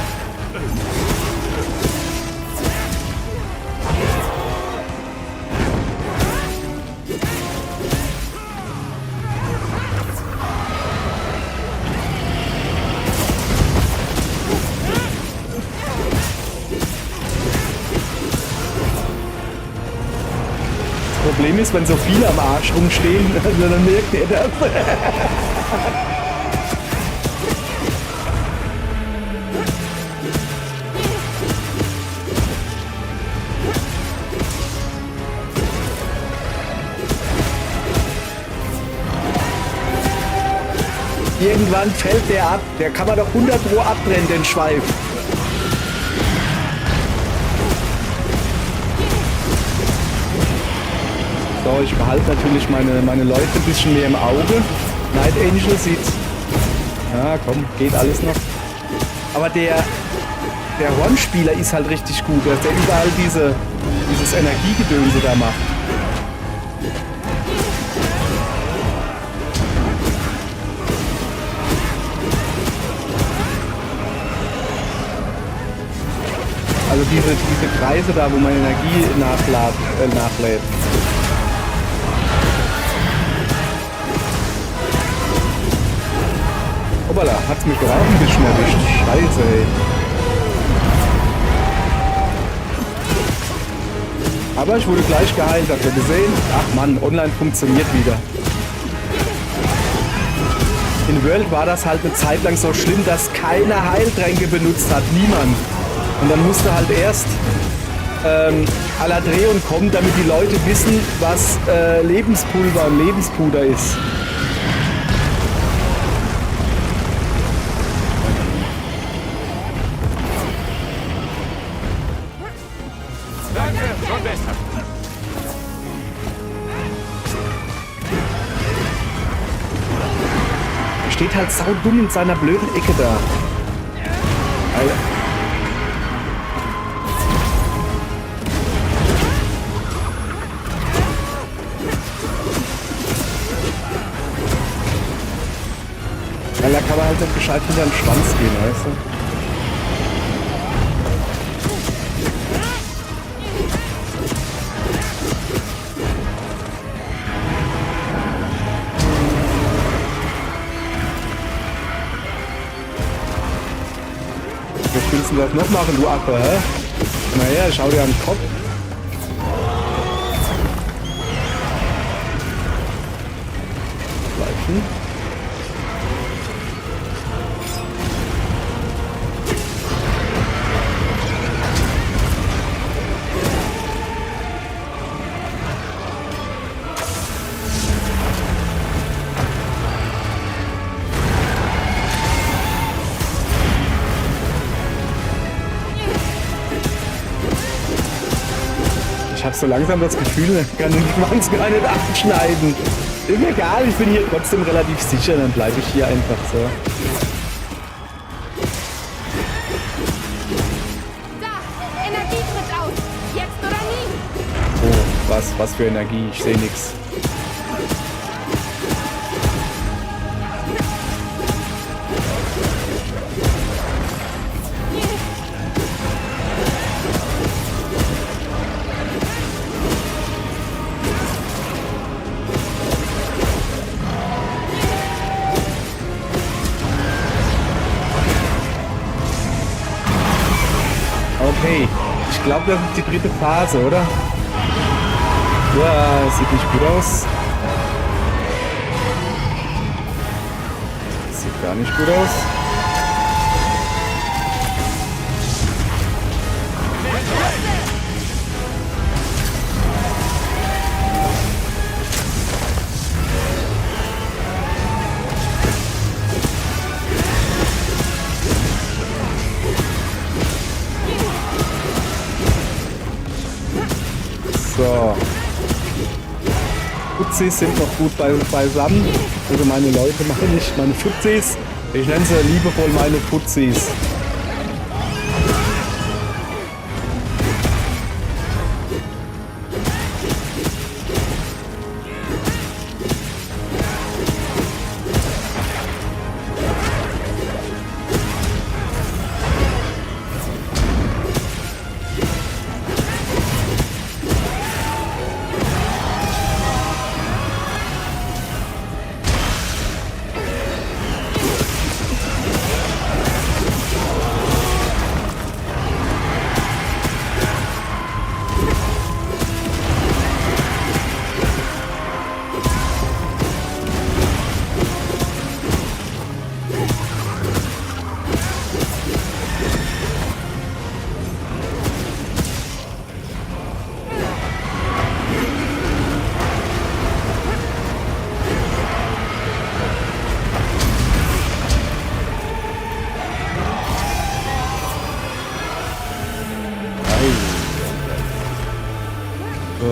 Das Problem ist, wenn so viele am Arsch rumstehen, dann merkt ihr das. Irgendwann fällt der ab. Der kann man doch 100 Pro abbrennen, den Schweif. So, ich behalte natürlich meine Leute ein bisschen mehr im Auge. Night Angel sieht... Ja, komm, geht alles noch. Aber der Hornspieler ist halt richtig gut, dass der überall dieses Energiegedönse da macht. Also diese Kreise da, wo man Energie nachlädt. Hoppala, hat's mich doch auch ein bisschen erwischt. Scheiße, ey. Aber ich wurde gleich geheilt, habt ihr gesehen? Ach Mann, online funktioniert wieder. In World war das halt eine Zeit lang so schlimm, dass keiner Heiltränke benutzt hat. Niemand. Und dann musste halt erst Aladreon kommen, damit die Leute wissen, was Lebenspulver und Lebenspuder ist. Danke, schon besser. Er steht halt saudumm in seiner blöden Ecke da. Alter. Weil da kann man halt nicht gescheit hinter den Schwanz gehen, weißt du? Was willst du das noch machen, du Affe, hä? Naja, schau dir an den Kopf. Bleiben. Ich habe so langsam das Gefühl, ich kann den Schwanz gar nicht abschneiden. Ist mir egal, ich bin hier trotzdem relativ sicher, dann bleibe ich hier einfach so. Da! Energie tritt aus! Jetzt oder nie! Oh, was für Energie, ich sehe nichts. Okay, ich glaube, das ist die dritte Phase, oder? Ja, sieht nicht gut aus. Sieht gar nicht gut aus. So. Fuzis sind noch gut beisammen. Also meine Leute meine ich, meine Fuzis. Ich nenne sie liebevoll meine Fuzis.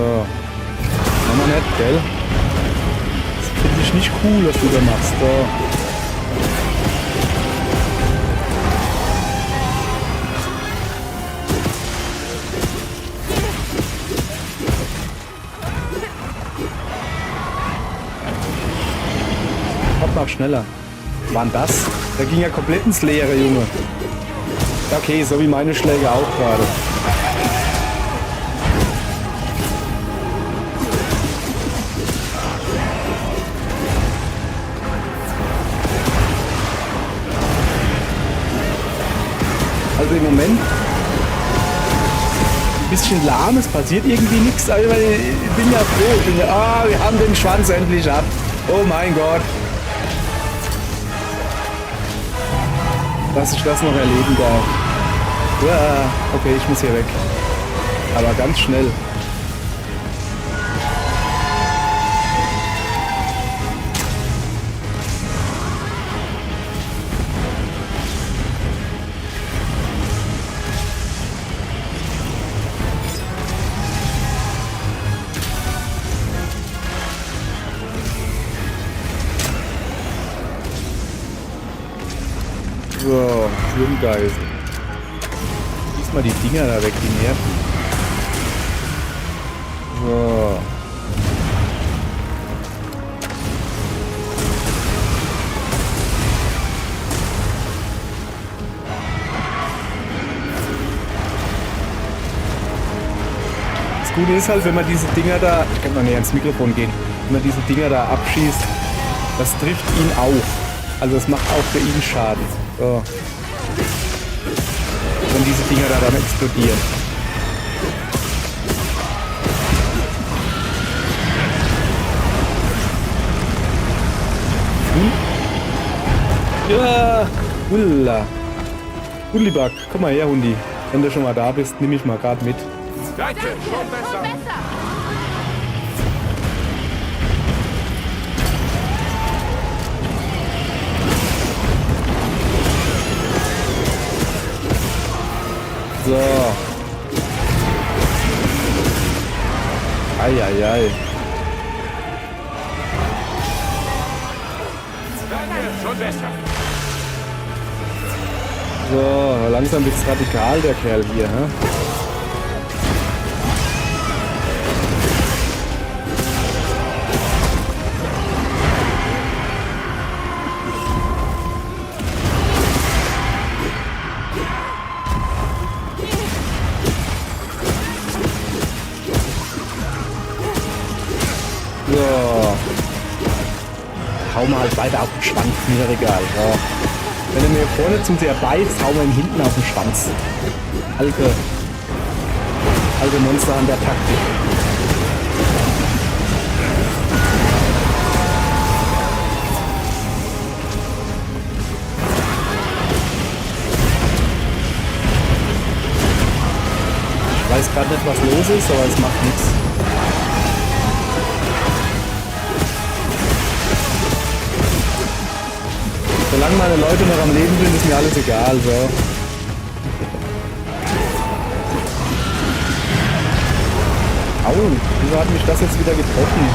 So. Mach mal nicht, gell? Das finde ich nicht cool, was du da machst. So. Mach schneller. Was war denn das? Der ging ja komplett ins Leere, Junge. Okay, so wie meine Schläge auch gerade. Also im Moment ein bisschen lahm, es passiert irgendwie nichts, aber ich bin ja froh. Wir haben den Schwanz endlich ab. Oh mein Gott. Dass ich das noch erleben darf. Ja, okay, ich muss hier weg. Aber ganz schnell. So, Schwimmgeist. Diesmal die Dinger da weg, die nerven. So. Das Gute ist halt, wenn man diese Dinger da, ich kann mal näher ins Mikrofon gehen, wenn man diese Dinger da abschießt, das trifft ihn auch. Also es macht auch für ihn Schaden. So. Wenn diese Dinger da dann explodieren. Ja, Hulla. Hullibak, komm mal her, Hundi. Wenn du schon mal da bist, nimm mich mal gerade mit. Danke, schon besser. So. Eieiei. Schon besser. So, langsam wird's radikal, der Kerl hier, hä? So. Hau mal halt weiter auf den Schwanz, mir egal. So. Wenn er mir vorne zu sehr beißt, hau wir ihm hinten auf den Schwanz. Alte Monster an der Taktik. Ich weiß gerade nicht, was los ist, aber es macht nichts. Solange meine Leute noch am Leben sind, ist mir alles egal. So. Au, wieso hat mich das jetzt wieder getroffen?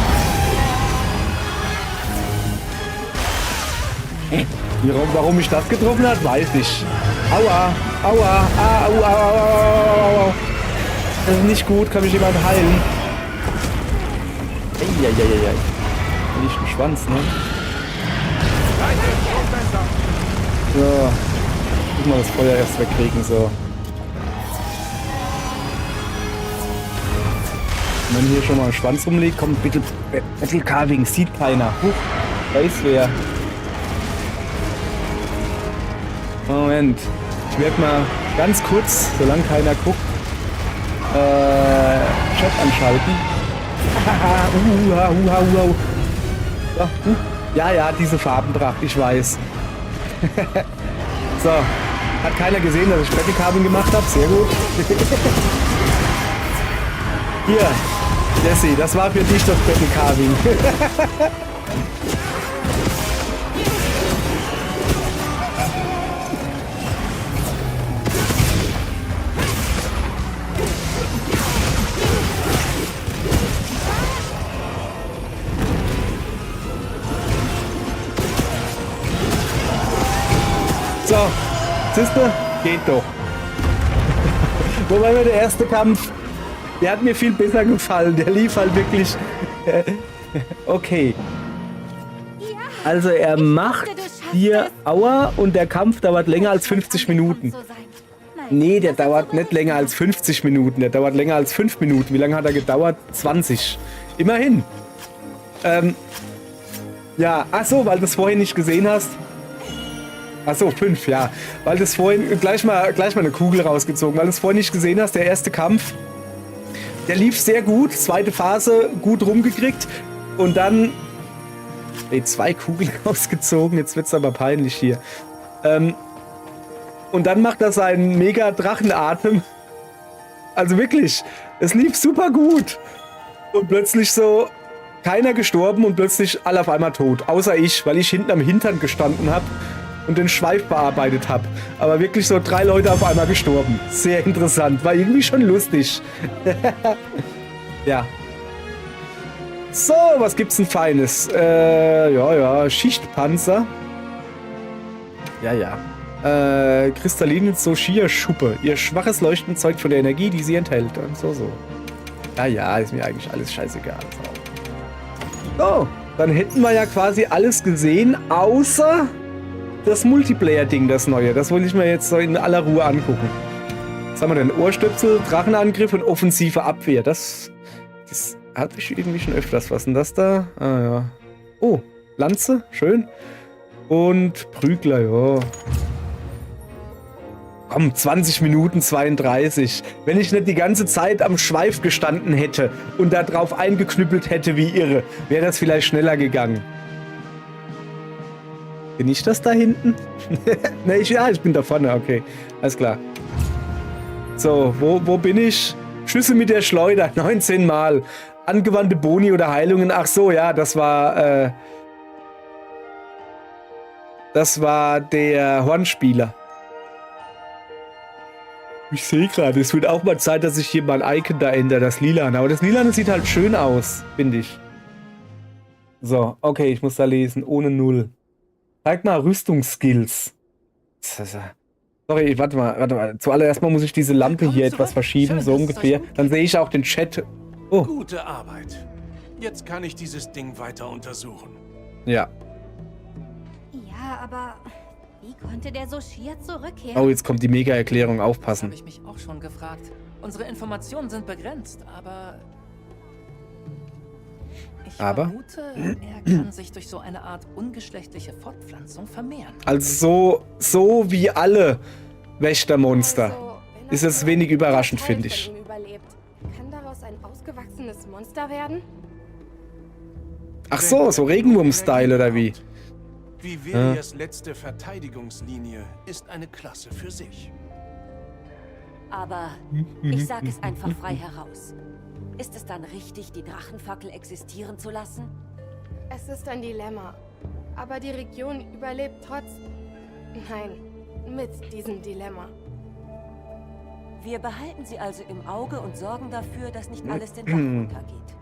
Warum mich das getroffen hat, weiß ich. Aua, aua, au, au, au, au, au. Das ist nicht gut, kann mich jemand heilen? Eieieiei. Nicht ein Schwanz, ne? So. Muss mal das Feuer erst wegkriegen, so. Wenn hier schon mal ein Schwanz rumliegt, kommt bitte Battle Carving, sieht keiner. Huch, da ist wer. Moment. Ich werde mal ganz kurz, solange keiner guckt, Chat anschalten. So, ja, diese Farbenpracht, ich weiß. So, hat keiner gesehen, dass ich Battle Carving gemacht habe? Sehr gut. Hier, Jesse, das war für dich das Battle Carving. Siehst du? Geht doch. Wobei mir der erste Kampf, der hat mir viel besser gefallen. Der lief halt wirklich... okay. Also er macht hier Aua und der Kampf dauert länger als 50 Minuten. Nee, der dauert nicht länger als 50 Minuten. Der dauert länger als 5 Minuten. Wie lange hat er gedauert? 20. Immerhin. Ja, ach so, weil du es vorhin nicht gesehen hast. Ach so, 5, ja. Weil du es vorhin gleich mal eine Kugel rausgezogen, weil du es vorhin nicht gesehen hast. Der erste Kampf, der lief sehr gut. Zweite Phase gut rumgekriegt. Und dann... Nee, 2 Kugeln rausgezogen. Jetzt wird es aber peinlich hier. Und dann macht er seinen mega Drachenatem. Also wirklich, es lief super gut. Und plötzlich so, keiner gestorben und plötzlich alle auf einmal tot. Außer ich, weil ich hinten am Hintern gestanden habe und den Schweif bearbeitet habe. Aber wirklich so 3 Leute auf einmal gestorben. Sehr interessant, war irgendwie schon lustig. Ja. So, was gibt's denn Feines? Ja, Schichtpanzer. Ja. Kristallinen Soshia-Schuppe. Ihr schwaches Leuchten zeugt von der Energie, die sie enthält. Und so. Ja, ist mir eigentlich alles scheißegal. So, dann hätten wir ja quasi alles gesehen, außer das Multiplayer-Ding, das neue. Das wollte ich mir jetzt so in aller Ruhe angucken. Was haben wir denn? Ohrstöpsel, Drachenangriff und offensive Abwehr. Das hatte ich irgendwie schon öfters. Was ist denn das da? Ah, ja. Oh, Lanze, schön. Und Prügler, ja. Komm, 20 Minuten 32. Wenn ich nicht die ganze Zeit am Schweif gestanden hätte und da drauf eingeknüppelt hätte wie irre, wäre das vielleicht schneller gegangen. Bin ich das da hinten? Ne, ich bin da vorne, okay. Alles klar. So, wo bin ich? Schüsse mit der Schleuder, 19 Mal. Angewandte Boni oder Heilungen. Ach so, ja, das war der Hornspieler. Ich sehe gerade, es wird auch mal Zeit, dass ich hier mein Icon da ändere, das Lilane. Aber das Lilane sieht halt schön aus, finde ich. So, okay, ich muss da lesen, ohne 0. Zeig mal Rüstungsskills. Sorry, warte mal. Zuallererst mal muss ich diese Lampe hier etwas verschieben, so ungefähr. Dann sehe ich auch den Chat. Oh. Gute Arbeit. Jetzt kann ich dieses Ding weiter untersuchen. Ja. Ja, aber wie konnte der Soshia zurückkehren? Oh, jetzt kommt die Mega-Erklärung, aufpassen. Habe ich mich auch schon gefragt. Unsere Informationen sind begrenzt, aber... Ich vermute, er kann sich durch so eine Art ungeschlechtliche Fortpflanzung vermehren. Also so wie alle Wächtermonster. Also, wenn Ist er es wenig überraschend, ein Teil finde ich. von ihm überlebt, kann daraus ein ausgewachsenes Monster werden? Ach so Regenwurm-Style oder wie? Vivelias letzte Verteidigungslinie ist eine Klasse für sich. Aber ich sage es einfach frei heraus. Ist es dann richtig, die Drachenfackel existieren zu lassen? Es ist ein Dilemma. Aber die Region überlebt mit diesem Dilemma. Wir behalten sie also im Auge und sorgen dafür, dass nicht alles den Bach runtergeht.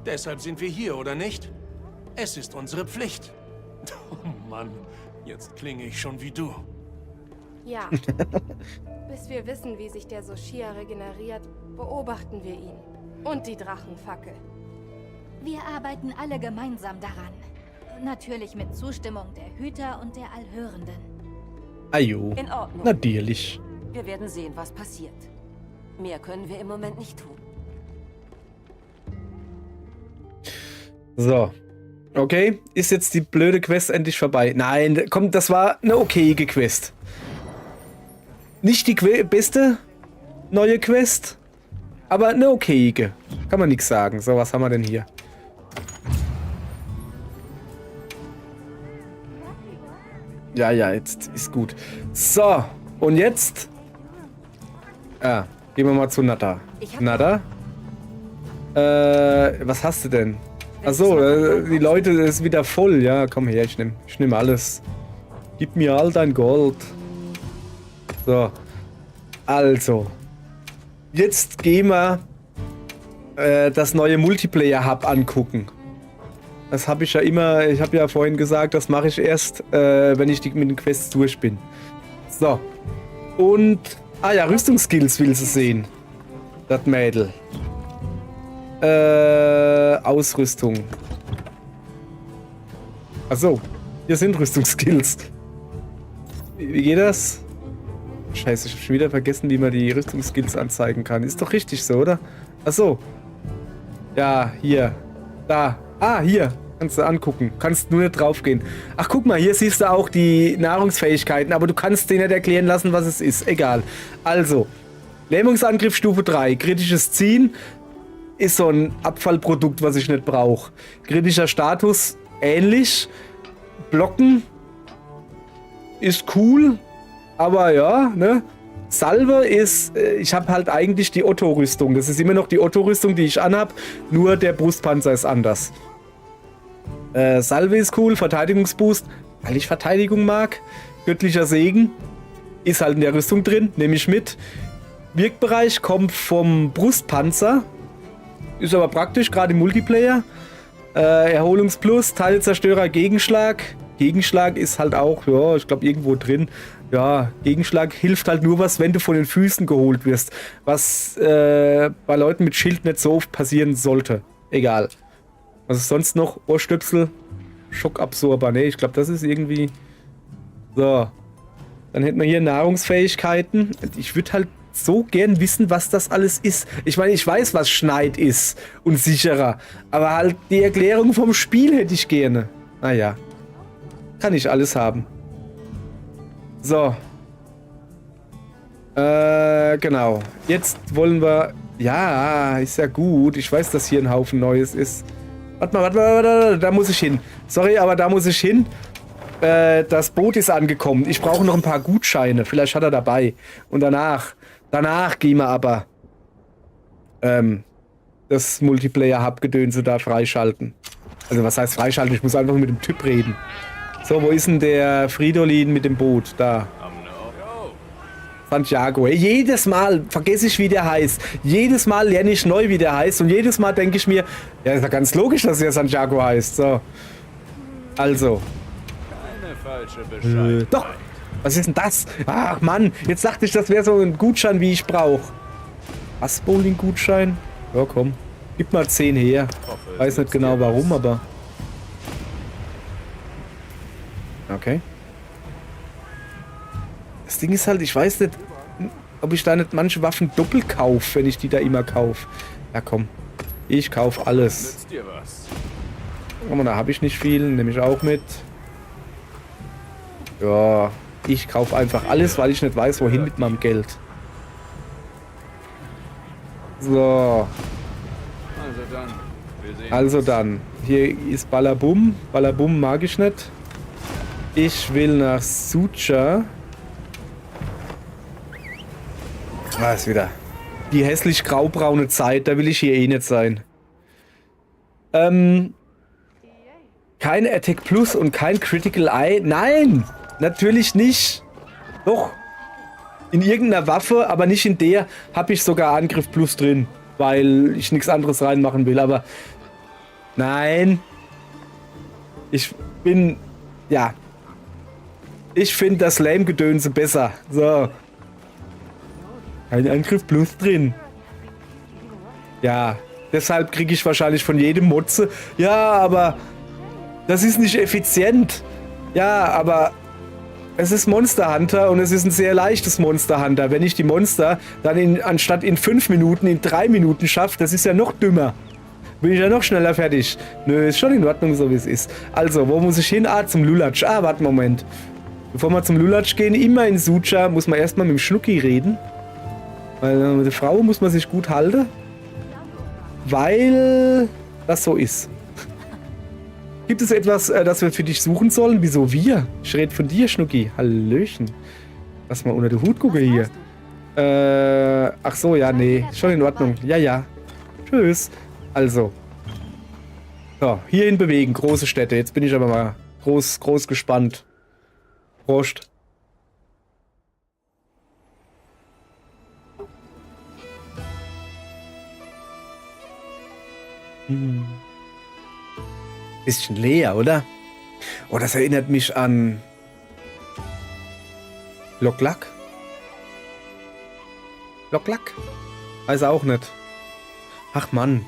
Deshalb sind wir hier, oder nicht? Es ist unsere Pflicht. Oh Mann, jetzt klinge ich schon wie du. Ja. Bis wir wissen, wie sich der Soshia regeneriert, beobachten wir ihn. Und die Drachenfackel. Wir arbeiten alle gemeinsam daran. Natürlich mit Zustimmung der Hüter und der Allhörenden. Ajo. In Ordnung. Natürlich. Wir werden sehen, was passiert. Mehr können wir im Moment nicht tun. So. Okay, ist jetzt die blöde Quest endlich vorbei? Nein, komm, das war eine okayige Quest. Nicht die beste neue Quest, aber eine okayige. Kann man nichts sagen. So, was haben wir denn hier? Ja, jetzt ist gut. So, und jetzt? Gehen wir mal zu Nada. Nada? Was hast du denn? Achso, die Leute ist wieder voll. Ja, komm her, ich nehm alles. Gib mir all dein Gold. So. Also. Jetzt gehen wir das neue Multiplayer-Hub angucken. Das habe ich ja immer, ich habe ja vorhin gesagt, das mache ich erst, wenn ich mit den Quests durch bin. So. Und, ja, Rüstungsskills will sie sehen. Das Mädel. Ausrüstung. Achso, hier sind Rüstungsskills. Wie geht das? Scheiße, ich habe schon wieder vergessen, wie man die Rüstungsskills anzeigen kann. Ist doch richtig so, oder? Achso. Ja, hier. Da. Ah, hier. Kannst du angucken. Kannst nur nicht draufgehen. Ach, guck mal, hier siehst du auch die Nahrungsfähigkeiten, aber du kannst dir nicht erklären lassen, was es ist. Egal. Also, Lähmungsangriff Stufe 3. Kritisches Ziehen ist so ein Abfallprodukt, was ich nicht brauche. Kritischer Status ähnlich. Blocken ist cool, aber ja, ne? Salve ist, ich habe halt eigentlich die Otto-Rüstung. Das ist immer noch die Otto-Rüstung, die ich anhab, nur der Brustpanzer ist anders. Salve ist cool, Verteidigungsboost, weil ich Verteidigung mag. Göttlicher Segen ist halt in der Rüstung drin, nehme ich mit. Wirkbereich kommt vom Brustpanzer, ist aber praktisch, gerade im Multiplayer. Erholungsplus, Teilezerstörer, Gegenschlag. Gegenschlag ist halt auch, ja, ich glaube irgendwo drin. Ja, Gegenschlag hilft halt nur was, wenn du von den Füßen geholt wirst. Was bei Leuten mit Schild nicht so oft passieren sollte. Egal. Was ist sonst noch? Ohrstöpsel, Schockabsorber. Ne, ich glaube, das ist irgendwie... So. Dann hätten wir hier Nahrungsfähigkeiten. Ich würde halt so gern wissen, was das alles ist. Ich meine, ich weiß, was Schneid ist und sicherer. Aber halt die Erklärung vom Spiel hätte ich gerne. Naja. Kann ich alles haben. So. Genau. Jetzt wollen wir... Ja, ist ja gut. Ich weiß, dass hier ein Haufen Neues ist. Warte mal. Da muss ich hin. Sorry, aber da muss ich hin. Das Boot ist angekommen. Ich brauche noch ein paar Gutscheine. Vielleicht hat er dabei. Und danach gehen wir aber das Multiplayer-Hub-Gedönse da freischalten. Also was heißt freischalten? Ich muss einfach mit dem Typ reden. So, wo ist denn der Fridolin mit dem Boot? Da. Santiago. Hey, jedes Mal vergesse ich, wie der heißt. Jedes Mal lerne ich neu, wie der heißt. Und jedes Mal denke ich mir, ja, ist ja ganz logisch, dass der Santiago heißt. So. Also. Keine falsche Bescheid. Doch. Was ist denn das? Ach Mann, jetzt dachte ich, das wäre so ein Gutschein, wie ich brauche. Was, Bowling-Gutschein? Ja, komm. Gib mal 10 her. Weiß nicht genau warum, aber... Okay. Das Ding ist halt, ich weiß nicht, ob ich da nicht manche Waffen doppelt kaufe, wenn ich die da immer kaufe. Ja, komm. Ich kaufe alles. Aber da habe ich nicht viel, nehme ich auch mit. Ja, ich kaufe einfach alles, weil ich nicht weiß, wohin mit meinem Geld. So. Also dann. Hier ist Ballabum. Ballabum mag ich nicht. Ich will nach Sucha. Was wieder? Die hässlich graubraune Zeit, da will ich hier eh nicht sein. Kein Attack Plus und kein Critical Eye. Nein! Natürlich nicht. Doch. In irgendeiner Waffe, aber nicht in der, habe ich sogar Angriff Plus drin. Weil ich nichts anderes reinmachen will, aber... Nein. Ich bin... Ja. Ich finde das Lame-Gedönse besser. So. Ein Angriff Plus drin. Ja. Deshalb kriege ich wahrscheinlich von jedem Motze. Ja, aber... Das ist nicht effizient. Ja, aber... Es ist Monster Hunter und es ist ein sehr leichtes Monster Hunter. Wenn ich die Monster dann anstatt in 5 Minuten in 3 Minuten schaffe, das ist ja noch dümmer. Bin ich ja noch schneller fertig. Nö, ist schon in Ordnung, so wie es ist. Also, wo muss ich hin? Ah, zum Lulatsch. Ah, warte, Moment. Bevor wir zum Lulatsch gehen, immer in Sucha, muss man erstmal mit dem Schnucki reden. Weil mit der Frau muss man sich gut halten. Weil das so ist. Gibt es etwas, das wir für dich suchen sollen? Wieso wir? Ich rede von dir, Schnucki. Hallöchen. Lass mal unter den Hut gucken hier. Ach so, ja, nee. Schon in Ordnung. Ja, ja. Tschüss. Also. So, hierhin bewegen. Große Städte. Jetzt bin ich aber mal groß gespannt. Prost. Bisschen leer, oder? Oh, das erinnert mich an... Loklak? Loklak? Weiß er auch nicht. Ach Mann.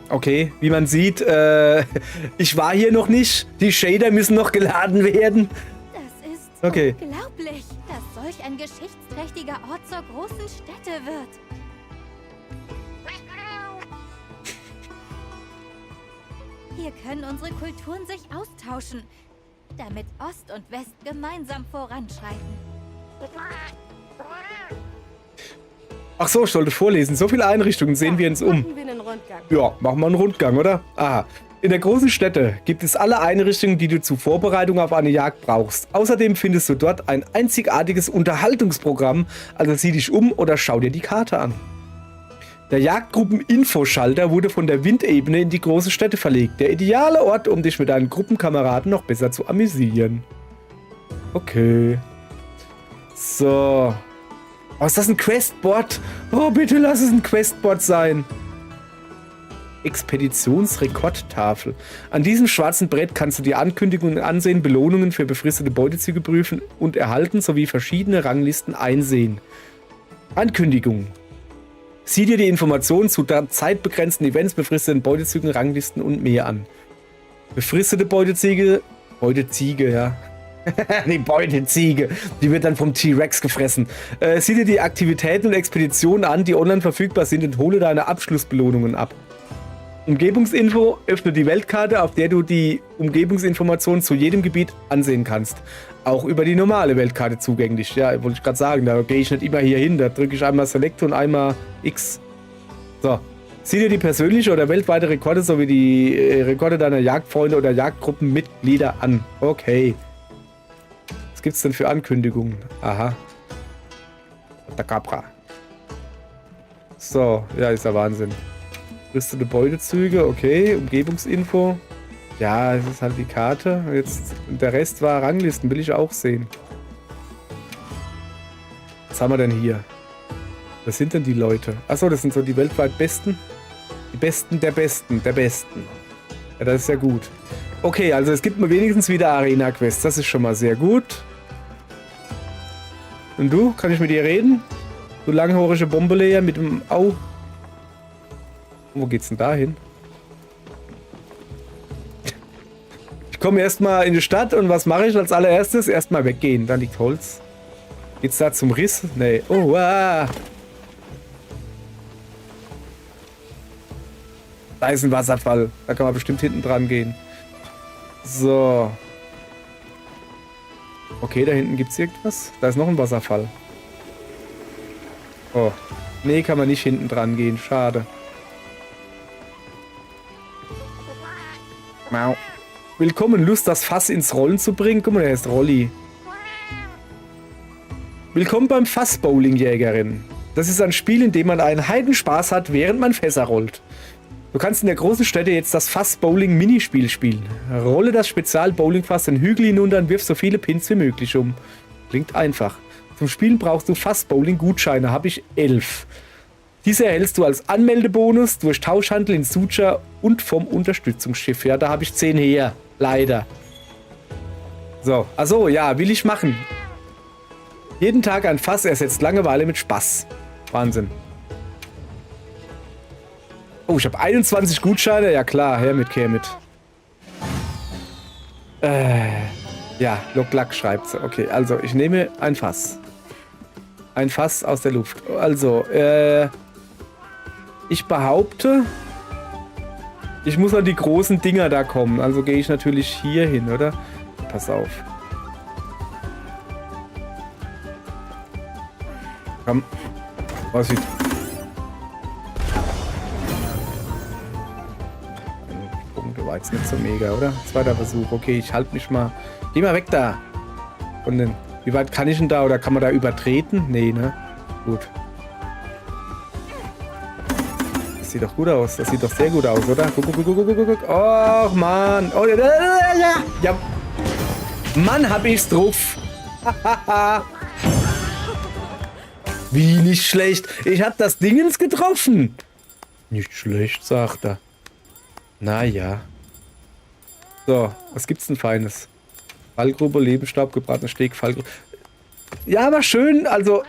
Okay, wie man sieht, ich war hier noch nicht. Die Shader müssen noch geladen werden. Das ist Okay. unglaublich, dass solch ein geschichtsträchtiger Ort zur großen Stätte wird. Hier können unsere Kulturen sich austauschen, damit Ost und West gemeinsam voranschreiten. Ach so, ich sollte vorlesen. So viele Einrichtungen sehen wir uns um. Machen wir einen Rundgang. Ja, machen wir einen Rundgang, oder? Aha. In der großen Stätte gibt es alle Einrichtungen, die du zur Vorbereitung auf eine Jagd brauchst. Außerdem findest du dort ein einzigartiges Unterhaltungsprogramm, also sieh dich um oder schau dir die Karte an. Der Jagdgruppen-Infoschalter wurde von der Windebene in die große Stätte verlegt. Der ideale Ort, um dich mit deinen Gruppenkameraden noch besser zu amüsieren. Okay. So. Oh, ist das ein Questbot? Oh, bitte lass es ein Questbot sein. Expeditionsrekordtafel. An diesem schwarzen Brett kannst du die Ankündigungen ansehen, Belohnungen für befristete Beutezüge prüfen und erhalten, sowie verschiedene Ranglisten einsehen. Ankündigungen. Sieh dir die Informationen zu zeitbegrenzten Events, befristeten Beutezügen, Ranglisten und mehr an. Befristete Beuteziege, ja. Die Beuteziege, die wird dann vom T-Rex gefressen. Sieh dir die Aktivitäten und Expeditionen an, die online verfügbar sind und hole deine Abschlussbelohnungen ab. Umgebungsinfo, öffne die Weltkarte, auf der du die Umgebungsinformationen zu jedem Gebiet ansehen kannst. Auch über die normale Weltkarte zugänglich. Ja, wollte ich gerade sagen, da gehe ich nicht immer hier hin. Da drücke ich einmal Select und einmal X. So. Sieh dir die persönliche oder weltweite Rekorde sowie die Rekorde deiner Jagdfreunde oder Jagdgruppenmitglieder an. Okay. Was gibt's denn für Ankündigungen? Aha. Der Capra. So, ja, ist ja Wahnsinn. Rüstete Beutezüge, okay. Umgebungsinfo. Ja, es ist halt die Karte. Jetzt, der Rest war Ranglisten, will ich auch sehen. Was haben wir denn hier? Was sind denn die Leute? Achso, das sind so die weltweit Besten. Die Besten der Besten der Besten. Ja, das ist ja gut. Okay, also es gibt mir wenigstens wieder Arena-Quests. Das ist schon mal sehr gut. Und du? Kann ich mit dir reden? Du langhaarische Bombeleer mit dem Au. Wo geht's denn da hin? Ich komme erstmal in die Stadt und was mache ich als allererstes? Erstmal weggehen. Da liegt Holz. Geht's da zum Riss? Nee. Oh, ah. Da ist ein Wasserfall. Da kann man bestimmt hinten dran gehen. So. Okay, da hinten gibt's irgendwas. Da ist noch ein Wasserfall. Oh. Nee, kann man nicht hinten dran gehen. Schade. Mau. Willkommen, Lust, das Fass ins Rollen zu bringen? Guck mal, der heißt Rolli. Willkommen beim Fass-Bowling-Jägerin. Das ist ein Spiel, in dem man einen Heidenspaß hat, während man Fässer rollt. Du kannst in der großen Stätte jetzt das Fass-Bowling-Minispiel spielen. Rolle das Spezial-Bowling-Fass den Hügel hinunter und wirf so viele Pins wie möglich um. Klingt einfach. Zum Spielen brauchst du Fass-Bowling-Gutscheine, habe ich 11. Diese erhältst du als Anmeldebonus durch Tauschhandel in Sucha und vom Unterstützungsschiff. Ja, da habe ich 10 her. Leider. So, achso, ja, will ich machen. Jeden Tag ein Fass ersetzt Langeweile mit Spaß. Wahnsinn. Oh, ich habe 21 Gutscheine. Ja klar, her mit Kermit. Ja, Loklak schreibt sie. Okay, also ich nehme ein Fass. Ein Fass aus der Luft. Also, ich behaupte, ich muss an die großen Dinger da kommen. Also gehe ich natürlich hier hin, oder? Pass auf. Komm. Was sieht... Punkte war jetzt nicht so mega, oder? Zweiter Versuch. Okay, ich halte mich mal... Geh mal weg da. Von den... Wie weit kann ich denn da? Oder kann man da übertreten? Nee, ne? Gut. Das sieht doch gut aus. Das sieht doch sehr gut aus, oder? Guck, guck, guck, guck, guck, guck. Och, Mann. Oh, ja. Mann, hab ich's drauf. Wie nicht schlecht. Ich hab das Dingens getroffen. Nicht schlecht, sagt er. Naja. So, was gibt's denn Feines? Fallgrube, Lebenstaub, gebratener Steak, Fallgrube. Ja, aber schön, also...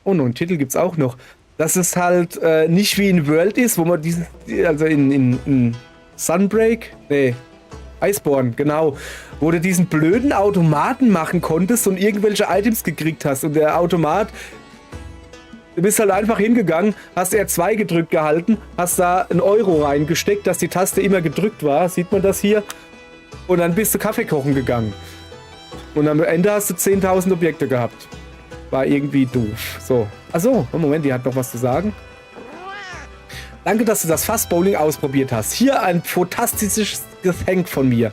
Oh, noch einen Titel gibt's auch noch. Dass es halt nicht wie in World ist, wo man dieses... Also in Sunbreak? Nee. Iceborne, genau. Wo du diesen blöden Automaten machen konntest und irgendwelche Items gekriegt hast. Und der Automat... Du bist halt einfach hingegangen, hast R2 gedrückt gehalten, hast da einen Euro reingesteckt, dass die Taste immer gedrückt war. Sieht man das hier? Und dann bist du Kaffee kochen gegangen. Und am Ende hast du 10.000 Objekte gehabt. War irgendwie doof. So. Achso, Moment, die hat noch was zu sagen. Danke, dass du das Fassbowling ausprobiert hast. Hier ein fantastisches Geschenk von mir.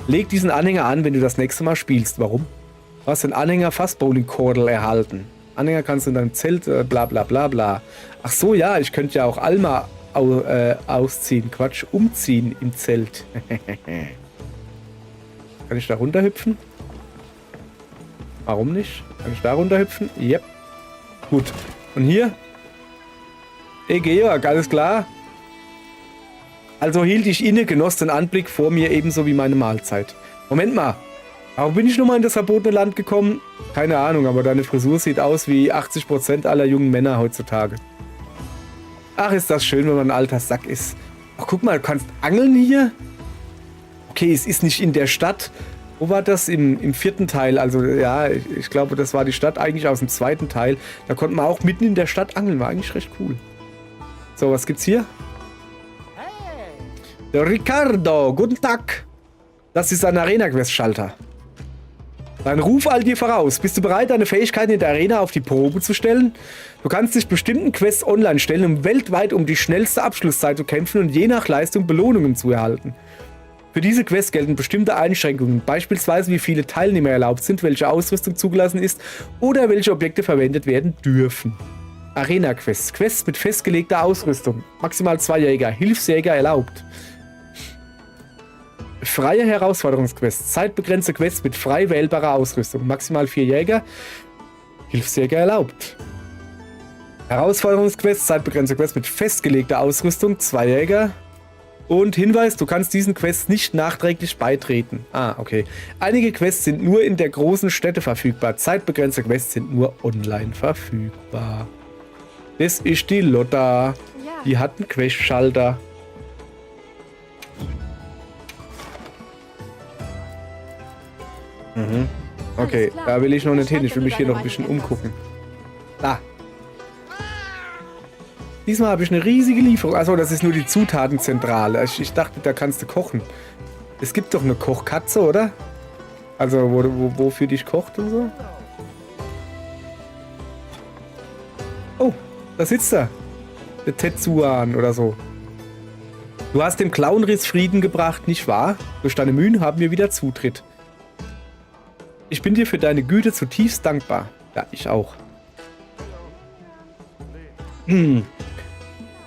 Leg diesen Anhänger an, wenn du das nächste Mal spielst. Warum? Du hast den Anhänger Fassbowling-Kordel erhalten. Anhänger kannst du in deinem Zelt, bla bla bla bla. Ach so, ja, ich könnte ja auch Alma ausziehen. Quatsch, umziehen im Zelt. Kann ich da runterhüpfen? Warum nicht? Kann ich da runterhüpfen? Yep. Gut. Und hier? Hey Georg, alles klar? Also hielt ich inne, genoss den Anblick vor mir ebenso wie meine Mahlzeit. Moment mal. Warum bin ich nochmal in das verbotene Land gekommen? Keine Ahnung, aber deine Frisur sieht aus wie 80% aller jungen Männer heutzutage. Ach, ist das schön, wenn man ein alter Sack ist. Ach, guck mal, du kannst angeln hier? Okay, es ist nicht in der Stadt. Wo war das? Im vierten Teil. Also, ja, ich glaube, das war die Stadt eigentlich aus dem zweiten Teil. Da konnte man auch mitten in der Stadt angeln. War eigentlich recht cool. So, was gibt's hier? Der Ricardo, guten Tag. Das ist ein Arena-Quest-Schalter. Dann ruf all dir voraus. Bist du bereit, deine Fähigkeiten in der Arena auf die Probe zu stellen? Du kannst dich bestimmten Quests online stellen, um weltweit um die schnellste Abschlusszeit zu kämpfen und je nach Leistung Belohnungen zu erhalten. Für diese Quests gelten bestimmte Einschränkungen, beispielsweise wie viele Teilnehmer erlaubt sind, welche Ausrüstung zugelassen ist oder welche Objekte verwendet werden dürfen. Arena-Quests. Quests mit festgelegter Ausrüstung. Maximal 2 Jäger. Hilfsjäger erlaubt. Freie Herausforderungsquests. Zeitbegrenzte Quests mit frei wählbarer Ausrüstung. Maximal 4 Jäger. Hilfsjäger erlaubt. Herausforderungsquests. Zeitbegrenzte Quests mit festgelegter Ausrüstung. 2 Jäger. Und Hinweis, du kannst diesen Quests nicht nachträglich beitreten. Ah, okay. Einige Quests sind nur in der großen Städte verfügbar. Zeitbegrenzte Quests sind nur online verfügbar. Das ist die Lotta. Die hat einen Questschalter. Mhm. Okay, da will ich noch nicht hin. Ich will mich hier noch ein bisschen umgucken. Da. Diesmal habe ich eine riesige Lieferung. Achso, das ist nur die Zutatenzentrale. Ich dachte, da kannst du kochen. Es gibt doch eine Kochkatze, oder? Also, wo für dich kocht und so. Oh, da sitzt er. Der Tetsuan oder so. Du hast dem Clownriss Frieden gebracht, nicht wahr? Durch deine Mühen haben wir wieder Zutritt. Ich bin dir für deine Güte zutiefst dankbar. Ja, ich auch.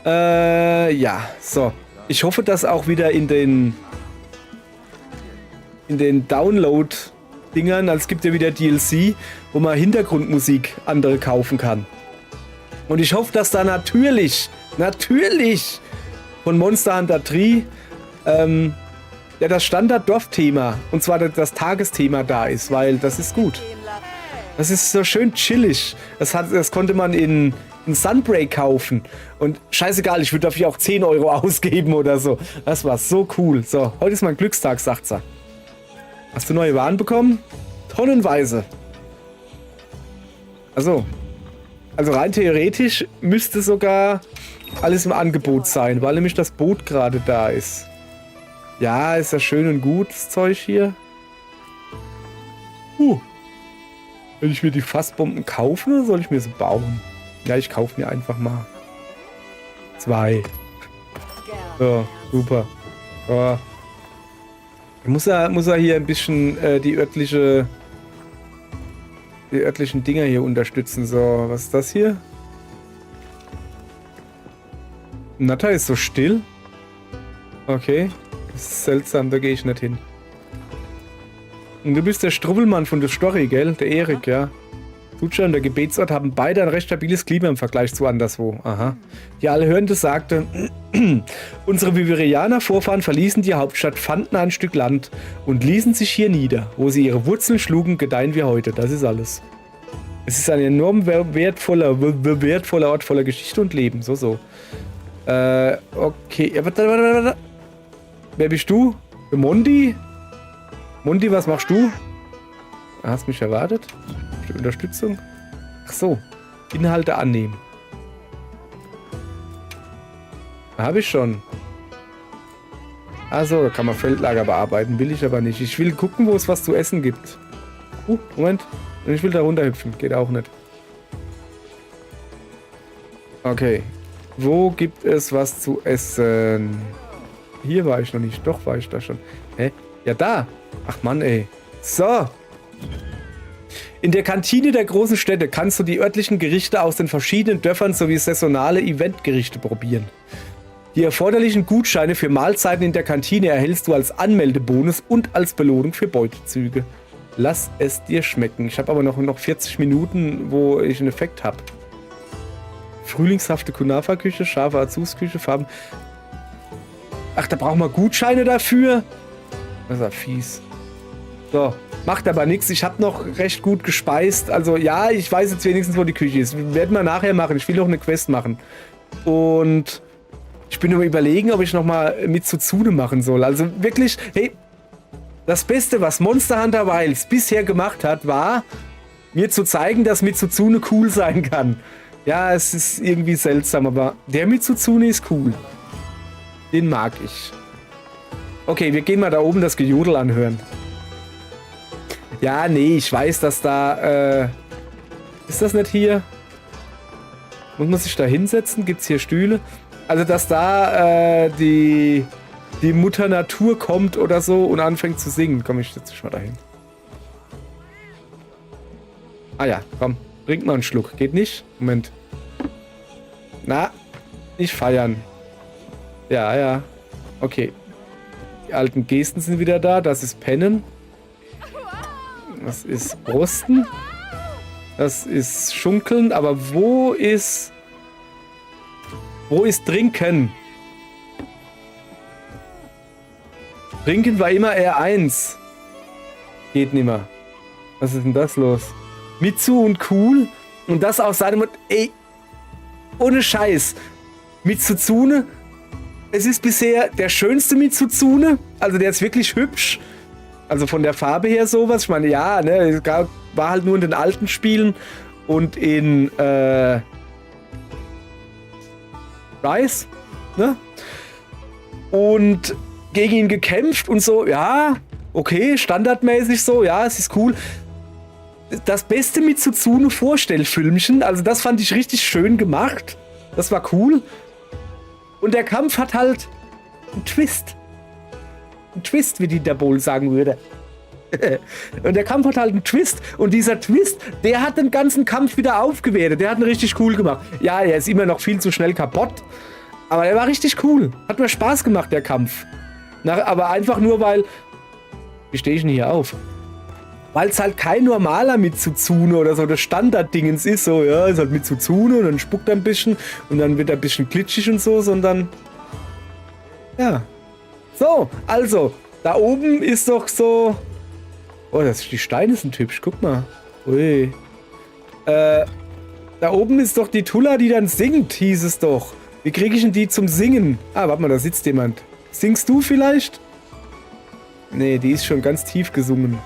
Ja, so. Ich hoffe, dass auch wieder in den Download-Dingern, also es gibt ja wieder DLC, wo man Hintergrundmusik andere kaufen kann. Und ich hoffe, dass da natürlich von Monster Hunter 3 ja, das Standard-Dorf-Thema, und zwar das Tagesthema da ist, weil das ist gut. Das ist so schön chillig. Das konnte man in Sunbreak kaufen. Und scheißegal, ich würde dafür auch 10 Euro ausgeben oder so. Das war so cool. So, heute ist mein Glückstag, sagt sie. Hast du neue Waren bekommen? Tonnenweise. Also rein theoretisch müsste sogar alles im Angebot sein, weil nämlich das Boot gerade da ist. Ja, ist ja schön und gut, das Zeug hier. Will ich mir die Fassbomben kaufen oder soll ich mir sie bauen? Ja, ich kaufe mir einfach mal 2. So, super. So. Muss er hier ein bisschen die örtlichen Dinger hier unterstützen. So, was ist das hier? Natta ist so still. Okay. Das ist seltsam, da gehe ich nicht hin. Und du bist der Strubbelmann von der Story, gell? Der Erik, ja. Sucha und der Gebetsort haben beide ein recht stabiles Klima im Vergleich zu anderswo. Aha. Die Allhörende sagte, unsere Vivirianer-Vorfahren verließen die Hauptstadt, fanden ein Stück Land und ließen sich hier nieder. Wo sie ihre Wurzeln schlugen, gedeihen wir heute. Das ist alles. Es ist ein enorm wertvoller Ort voller Geschichte und Leben. So. Okay. Warte. Wer bist du? Mondi? Mondi, was machst du? Hast mich erwartet? Unterstützung? Ach so. Inhalte annehmen. Habe ich schon. Also, da kann man Feldlager bearbeiten. Will ich aber nicht. Ich will gucken, wo es was zu essen gibt. Moment. Und ich will da runterhüpfen. Geht auch nicht. Okay. Wo gibt es was zu essen? Hier war ich noch nicht. Doch, war ich da schon. Hä? Ja, da. Ach Mann, ey. So. In der Kantine der großen Städte kannst du die örtlichen Gerichte aus den verschiedenen Dörfern sowie saisonale Eventgerichte probieren. Die erforderlichen Gutscheine für Mahlzeiten in der Kantine erhältst du als Anmeldebonus und als Belohnung für Beutezüge. Lass es dir schmecken. Ich habe aber noch 40 Minuten, wo ich einen Effekt habe. Frühlingshafte Kunafa-Küche, scharfe Azus-Küche, Farben. Ach, da brauchen wir Gutscheine dafür? Das ist ja fies. So, macht aber nichts. Ich habe noch recht gut gespeist. Also ja, ich weiß jetzt wenigstens, wo die Küche ist. Werden wir nachher machen. Ich will noch eine Quest machen. Und ich bin nur überlegen, ob ich nochmal mit Tsuzune machen soll. Also wirklich, hey, das Beste, was Monster Hunter Wilds bisher gemacht hat, war, mir zu zeigen, dass mit Tsuzune cool sein kann. Ja, es ist irgendwie seltsam, aber der mit Tsuzune ist cool. Den mag ich. Okay, wir gehen mal da oben das Gejodel anhören. Ja, nee, ich weiß, dass da, ist das nicht hier? Muss man sich da hinsetzen? Gibt's hier Stühle? Also, dass da, die Mutter Natur kommt oder so und anfängt zu singen. Komm, ich setze mich mal dahin. Ah ja, komm, trink mal einen Schluck. Geht nicht? Moment. Na, nicht feiern. Ja. Okay. Die alten Gesten sind wieder da. Das ist Pennen. Das ist Brusten. Das ist Schunkeln. Aber wo ist Trinken? Trinken war immer R1. Geht nimmer. Was ist denn das los? Mitsu und cool. Und das aus seinem... Ey, ohne Scheiß. Mitsuzune. Es ist bisher der schönste Mitsuzune. Also der ist wirklich hübsch. Also von der Farbe her sowas. Ich meine, ja, ne, es war halt nur in den alten Spielen und in Rise, ne? Und gegen ihn gekämpft und so, ja, okay, standardmäßig so, ja, es ist cool. Das beste Mitsuzune Vorstellfilmchen, also das fand ich richtig schön gemacht. Das war cool. Und der Kampf hat halt einen Twist. Ein Twist, wie Dieter Bohlen sagen würde. Und der Kampf hat halt einen Twist. Und dieser Twist, der hat den ganzen Kampf wieder aufgewertet. Der hat ihn richtig cool gemacht. Ja, er ist immer noch viel zu schnell kaputt. Aber er war richtig cool. Hat mir Spaß gemacht, der Kampf. Aber einfach nur, weil... Wie stehe ich denn hier auf? Weil es halt kein normaler Mitsuzune oder so das Standarddingens ist. So, ja, ist halt Mitsuzune und dann spuckt er ein bisschen. Und dann wird er ein bisschen glitschig und so, sondern... Ja... So, also, da oben ist doch so... Oh, die Steine sind hübsch, guck mal. Ui. Da oben ist doch die Tulla, die dann singt, hieß es doch. Wie kriege ich denn die zum Singen? Ah, warte mal, da sitzt jemand. Singst du vielleicht? Nee, die ist schon ganz tief gesungen.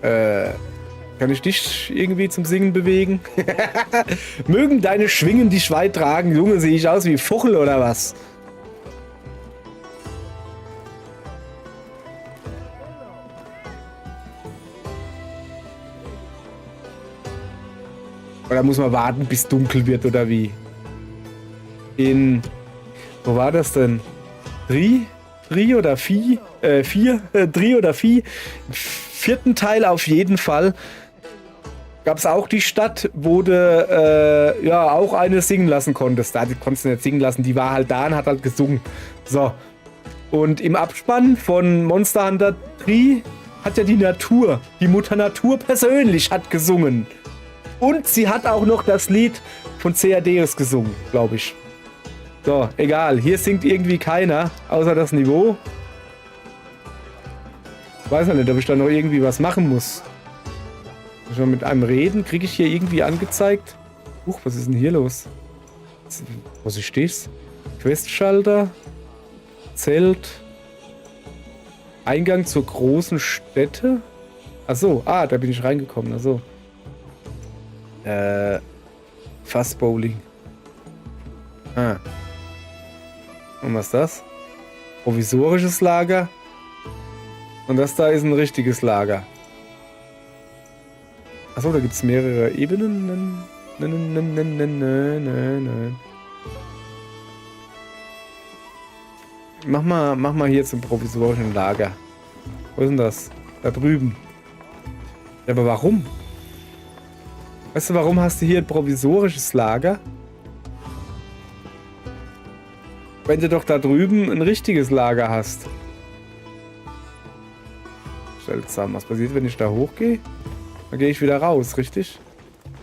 Kann ich dich irgendwie zum Singen bewegen? Mögen deine Schwingen dich weit tragen. Junge, sehe ich aus wie Fuchel oder was? Oder muss man warten, bis dunkel wird, oder wie? Wo war das denn? Dri oder Vieh? 4? Dri oder Vieh? Im 4. Teil auf jeden Fall. Gab es auch die Stadt, wo du ja auch eine singen lassen konntest. Da konntest du nicht singen lassen, die war halt da und hat halt gesungen. So. Und im Abspann von Monster Hunter 3 hat ja die Natur, die Mutter Natur persönlich hat gesungen. Und sie hat auch noch das Lied von CADs gesungen, glaube ich. So, egal. Hier singt irgendwie keiner, außer das Niveau. Ich weiß ja nicht, ob ich da noch irgendwie was machen muss. Schon mit einem reden, kriege ich hier irgendwie angezeigt. Huch, was ist denn hier los? Wo stehst? Questschalter. Zelt. Eingang zur großen Stätte. Achso, da bin ich reingekommen. Achso. Fassbowling. Und was ist das? Provisorisches Lager. Und das da ist ein richtiges Lager. Achso, da gibt es mehrere Ebenen. Mach mal hier zum provisorischen Lager. Wo ist denn das? Da drüben. Ja, aber warum? Weißt du, warum hast du hier ein provisorisches Lager? Wenn du doch da drüben ein richtiges Lager hast. Seltsam. Was passiert, wenn ich da hochgehe? Dann gehe ich wieder raus, richtig?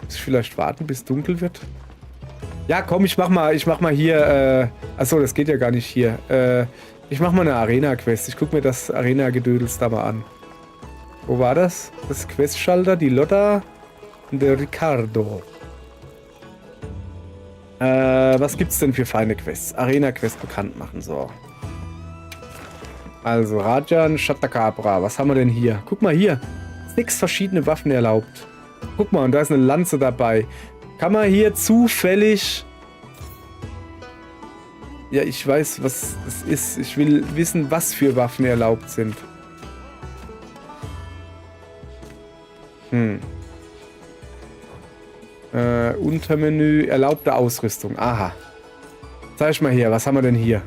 Muss ich vielleicht warten, bis dunkel wird? Ja, komm, ich mach mal hier, achso, das geht ja gar nicht hier. Ich mach mal eine Arena-Quest. Ich guck mir das Arena-Gedödels da mal an. Wo war das? Das Questschalter, die Lotta und der Ricardo. Was gibt's denn für feine Quests? Arena-Quest bekannt machen, so. Also, Rajan, Shatakabra. Was haben wir denn hier? Guck mal hier. 6 verschiedene Waffen erlaubt. Guck mal, und da ist eine Lanze dabei. Kann man hier zufällig... Ja, ich weiß, was das ist. Ich will wissen, was für Waffen erlaubt sind. Untermenü, erlaubte Ausrüstung. Aha. Zeig mal hier, was haben wir denn hier?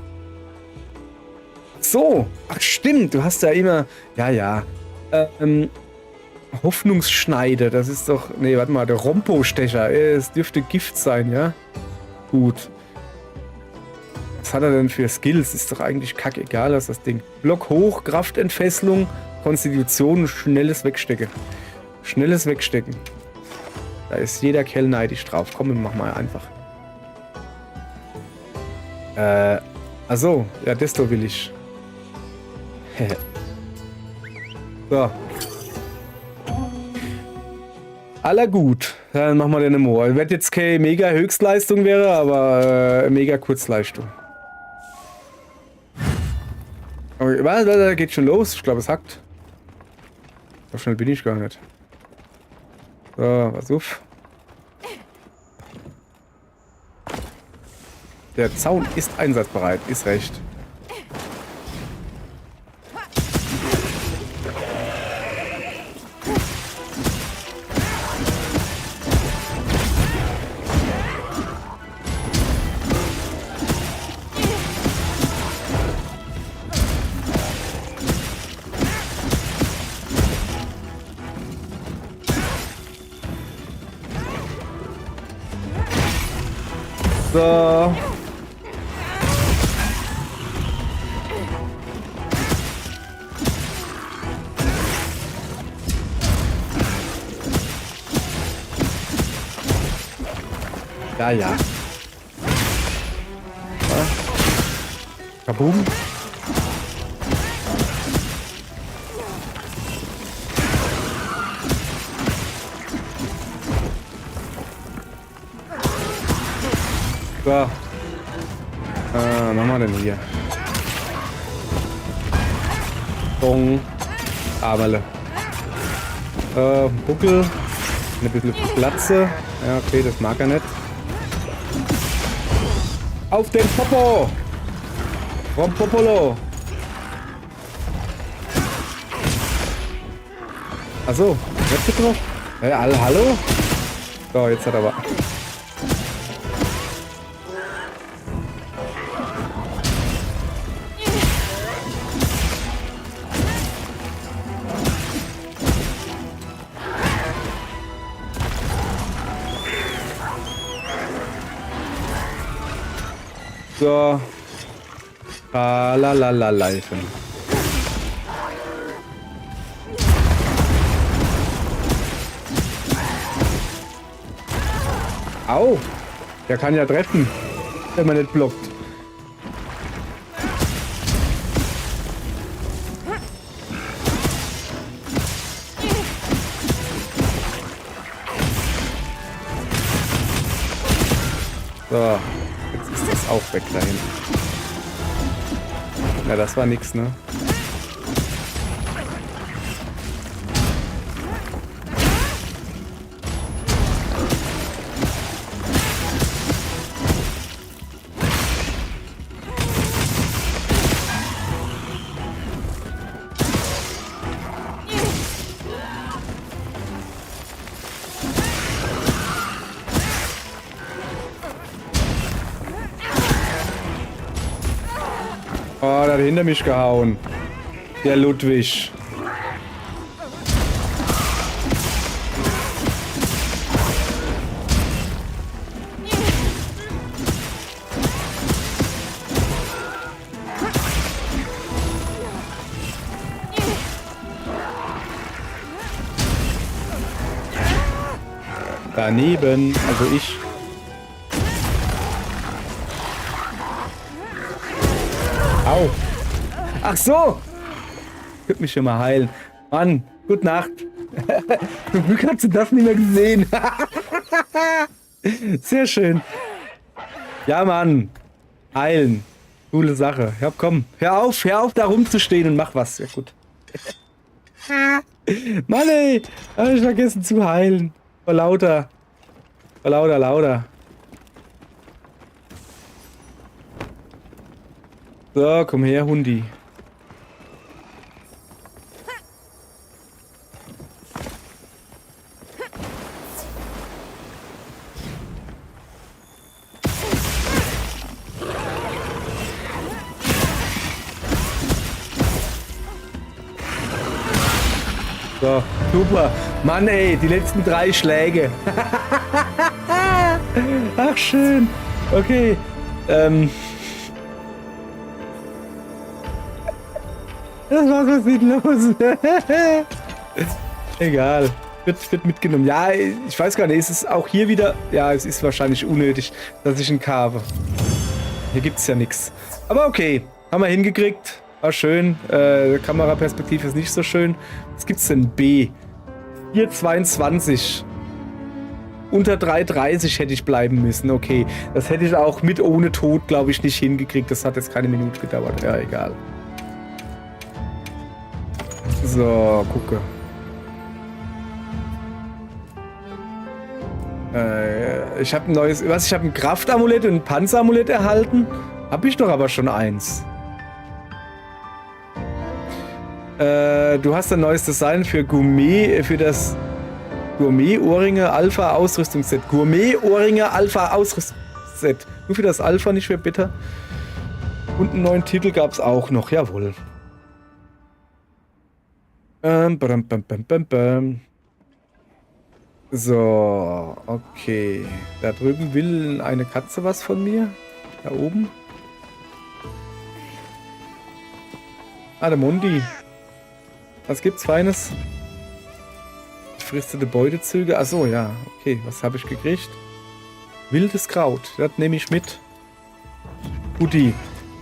So. Ach, stimmt. Du hast ja immer... Ja. Hoffnungsschneide. Das ist doch... Nee, warte mal. Der Rompo-Stecher. Es dürfte Gift sein, ja? Gut. Was hat er denn für Skills? Ist doch eigentlich kackegal, was das Ding. Block hoch, Kraftentfesselung, Konstitution, schnelles Wegstecken. Schnelles Wegstecken. Da ist jeder Kerl neidisch drauf. Komm, mach mal einfach. Achso. Ja, desto will ich. So. Aller gut. Dann machen wir den Mo. Wird jetzt keine mega Höchstleistung wäre, aber mega Kurzleistung. Okay, da geht schon los. Ich glaube, es hackt. So schnell bin ich gar nicht. So, was auf. Der Zaun ist einsatzbereit, ist recht. So. Ja. Kaboom. So. Was haben wir denn hier? Bong. Aberle. Buckel. Ein bisschen Platze. Ja, okay, das mag er nicht. Auf den Popo! Rompopolo! Achso, jetzt bitte noch? Ja, hallo? So, jetzt hat er aber. So. Lalalala-Leifen. Au! Der kann ja treffen, wenn man nicht blockt. So, jetzt ist das auch weg dahin. Na, das war nix, ne? Oh, der hat hinter mich gehauen. Der Ludwig. Daneben, also ich. Au. Ach so. Ich könnte mich schon mal heilen. Mann, gute Nacht. Zum Glück hat sie das nicht mehr gesehen. Sehr schön. Ja, Mann. Heilen. Coole Sache. Ja, komm. Hör auf da rumzustehen und mach was. Ja, gut. Mann, ey. Hab ich vergessen zu heilen. Vor lauter. So, komm her, Hundi. So, super. Mann, ey, die letzten 3 Schläge. Ach, schön. Okay. Was ist los? Egal. Wird mitgenommen. Ja, ich weiß gar nicht, ist es auch hier wieder... Ja, es ist wahrscheinlich unnötig, dass ich ihn carve. Hier gibt es ja nichts. Aber okay, haben wir hingekriegt. War schön. Kameraperspektive ist nicht so schön. Was gibt's denn? B. 4,22. Unter 3,30 hätte ich bleiben müssen. Okay, das hätte ich auch mit ohne Tod, glaube ich, nicht hingekriegt. Das hat jetzt keine Minute gedauert. Ja, egal. So, gucke. Ich habe ein neues... Was? Ich habe ein Kraftamulett und ein Panzeramulett erhalten? Habe ich doch aber schon eins. Du hast ein neues Design für Gourmet... Für das Gourmet-Ohrringe Alpha Ausrüstungsset. Gourmet-Ohrringe Alpha Ausrüstungsset. Nur für das Alpha, nicht für Beta. Und einen neuen Titel gab es auch noch. Jawohl. So, okay. Da drüben will eine Katze was von mir. Da oben. Ah, der Mundi. Was gibt's Feines? Fristete Beutezüge. Achso, ja. Okay, was habe ich gekriegt? Wildes Kraut. Das nehme ich mit. Guti.